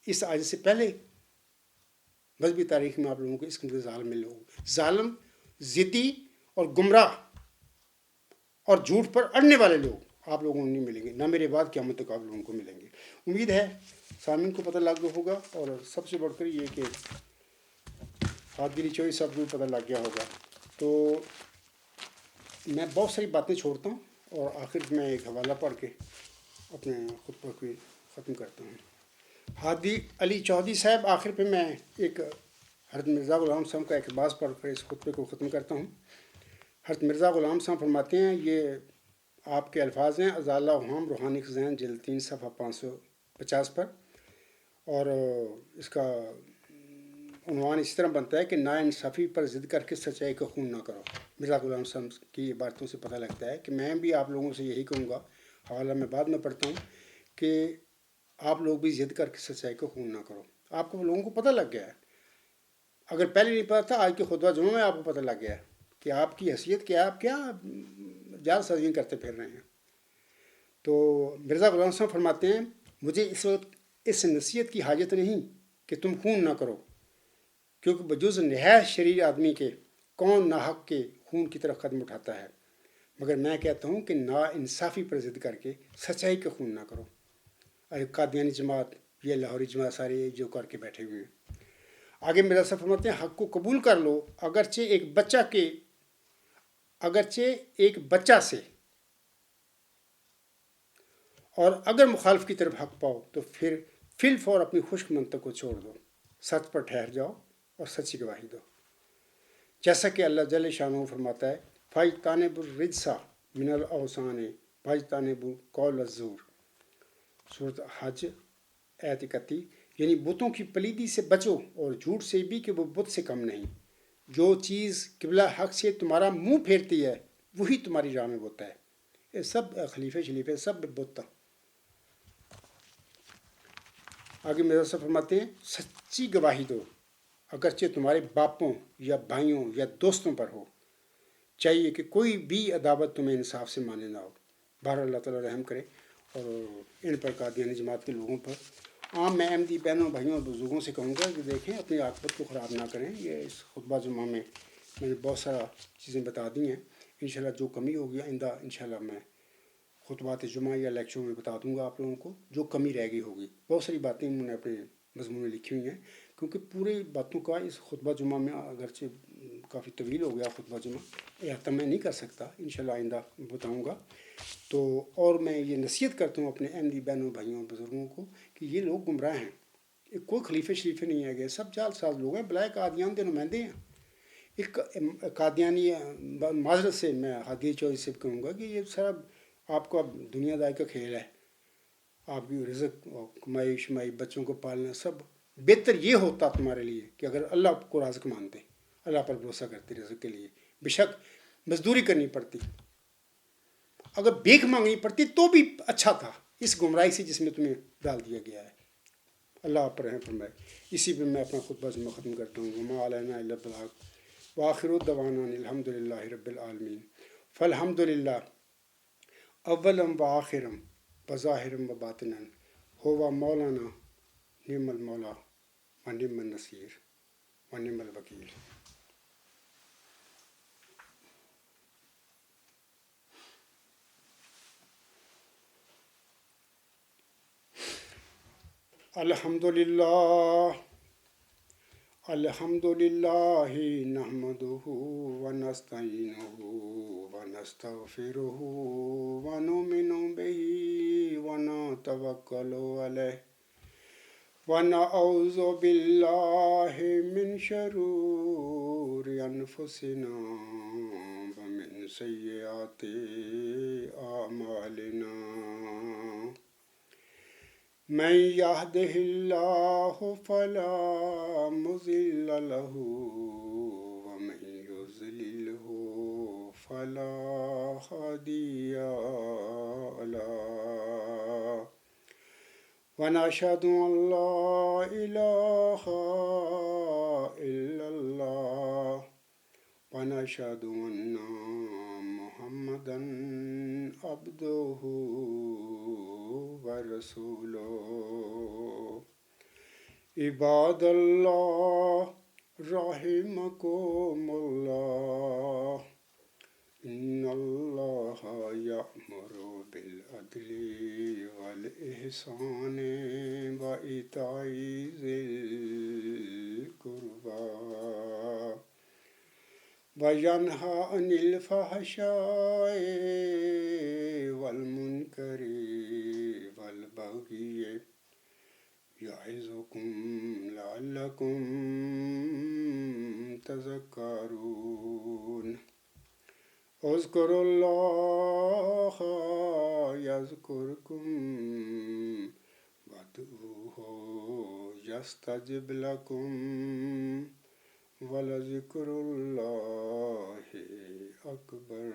[SPEAKER 1] اس آج سے پہلے مذہبی تاریخ میں آپ لوگوں کو اس قسم کے ظالم ملے ہوں. ظالم، ضدی اور گمراہ اور جھوٹ پر اڑنے والے لوگ آپ لوگوں کو نہیں ملیں گے. نہ میرے بعد قیامت تک آپ لوگوں کو ملیں گے. امید ہے سامعین کو پتہ لگ گیا ہوگا، اور سب سے بڑھ کر یہ کہ عادل چوئی صاحب کو پتہ لگ گیا ہوگا. تو میں بہت ساری باتیں چھوڑتا ہوں اور آخر میں ایک حوالہ پڑھ کے اپنے خطبہ کو ختم کرتا ہوں. ہادی علی چودھری صاحب، آخر پہ میں ایک حضرت مرزا غلام صاحب کا اقتباس پڑھ کر اس خطبے کو ختم کرتا ہوں. حضرت مرزا غلام صاحب فرماتے ہیں، یہ آپ کے الفاظ ہیں ازالہ ہم روحانی خزین جلد 3 صفحہ 550 پر، اور اس کا عنوان اس طرح بنتا ہے کہ نا انصافی پر ضد کر کے سچائی کا خون نہ کرو. مرزا غلام صاحب کی باتوں سے پتہ لگتا ہے کہ میں بھی آپ لوگوں سے یہی کہوں گا. حوالہ میں بعد میں پڑھتا ہوں کہ آپ لوگ بھی ضد کر کے سچائی کو خون نہ کرو. آپ کو لوگوں کو پتہ لگ گیا ہے. اگر پہلے نہیں پتا تھا، آج کے خطبہ جمعہ میں آپ کو پتہ لگ گیا ہے کہ آپ کی حیثیت کیا ہے، آپ کیا جال سازیاں کرتے پھر رہے ہیں. تو مرزا غلام صاحب فرماتے ہیں، مجھے اس وقت اس نصیحت کی حاجت نہیں کہ تم خون نہ کرو، کیونکہ بجز نہایت شریر آدمی کے کون ناحق کے خون کی طرف قدم اٹھاتا ہے، مگر میں کہتا ہوں کہ نا انصافی پر ضد کر کے سچائی کا خون نہ کرو. قادیانی جماعت، یہ لاہوری جماعت سارے جو کر کے بیٹھے ہوئے ہیں. آگے مرزا صاحب فرماتے ہیں، حق کو قبول کر لو اگرچہ ایک بچہ سے، اور اگر مخالف کی طرف حق پاؤ تو پھر فی الفور اپنی خشک منطق کو چھوڑ دو، سچ پر ٹھہر جاؤ اور سچی گواہی دو. جیسا کہ اللہ جل شانہ فرماتا ہے، فاجتانب الرجس من الاوثان فاجتانب قول الزور، سورۃ حج آیت 31. یعنی بتوں کی پلیدی سے بچو اور جھوٹ سے بھی کہ وہ بت سے کم نہیں. جو چیز قبلہ حق سے تمہارا منہ پھیرتی ہے وہی تمہاری راہ میں بت ہے. یہ سب خلیفے سب بت. آگے میرا سب فرماتے ہیں، سچی گواہی دو اگرچہ تمہارے باپوں یا بھائیوں یا دوستوں پر ہو. چاہیے کہ کوئی بھی عداوت تمہیں انصاف سے مانے نہ ہو. بہر اللہ تعالیٰ رحم کرے اور ان پر قادیانی جماعت کے لوگوں پر. عام میں احمدی بہنوں بھائیوں اور بزرگوں سے کہوں گا کہ دیکھیں اپنی عاقبت کو خراب نہ کریں. یہ اس خطبہ جمعہ میں نے بہت سارا چیزیں بتا دی ہیں. انشاءاللہ جو کمی ہوگی آئندہ انشاءاللہ میں خطبات جمعہ یا لیکچروں میں بتا دوں گا آپ لوگوں کو جو کمی رہ گئی ہوگی. بہت ساری باتیں انہوں نے اپنے مضمون میں لکھی ہوئی ہیں، کیونکہ پورے باتوں کا اس خطبہ جمعہ میں اگرچہ کافی طویل ہو گیا خطبہ جمعہ، احاطہ میں نہیں کر سکتا. انشاءاللہ آئندہ بتاؤں گا. تو اور میں یہ نصیحت کرتا ہوں اپنے احمدی بہنوں بھائیوں اور بزرگوں کو کہ یہ لوگ گمراہ ہیں. کوئی خلیفے شریفے نہیں ہے گئے، سب جعل ساز لوگ ہیں، بلائے قادیان کے نمائندے ہیں. ایک قادیانی معذرت سے میں ہادی چوہدری سے کہوں گا کہ یہ سارا آپ کا دنیا داری کا کھیل ہے. آپ کی رزق کمائی شمائی بچوں کو پالنا سب بہتر یہ ہوتا تمہارے لیے کہ اگر اللہ کو رازق مانتے، اللہ پر بھروسہ کرتے رزق کے لیے. بے شک مزدوری کرنی پڑتی، اگر بھیک مانگنی پڑتی تو بھی اچھا تھا اس گمراہی سے جس میں تمہیں ڈال دیا گیا ہے. اللہ آپ پر رحم فرمائے. اسی پہ میں اپنا خطبہ جمعہ ختم کرتا ہوں. وما علینا الا البلاغ وآخر دعوانا الحمد للہ رب العالمین. فالحمد للہ اولم و آخرم و ظاہرم و باطنا ہوا مولانا نعم المولا و نعم النصیر و نعم الوکیل. الحمد للہ نحمده ونستعینه ونستغفره ونؤمن به ونتوکل علیہ ونعوذ بالله من شرور أنفسنا ومن سيئات أعمالنا من يهده الله فلا مضل له ومن يضلله فلا هادي له ونشهد أن لا إله إلا الله ونشهد أن محمدا عبده ورسوله عباد الله رحمكم الله إن الله يأمر بالعدل والإحسان وإيتاء ذي القربى وينهى عن الفحشاء والمنكر والبغي يعظكم لعلكم تذكرون اذكروا الله يذكركم وادعوه يستجب لكم ولذكر الله أكبر.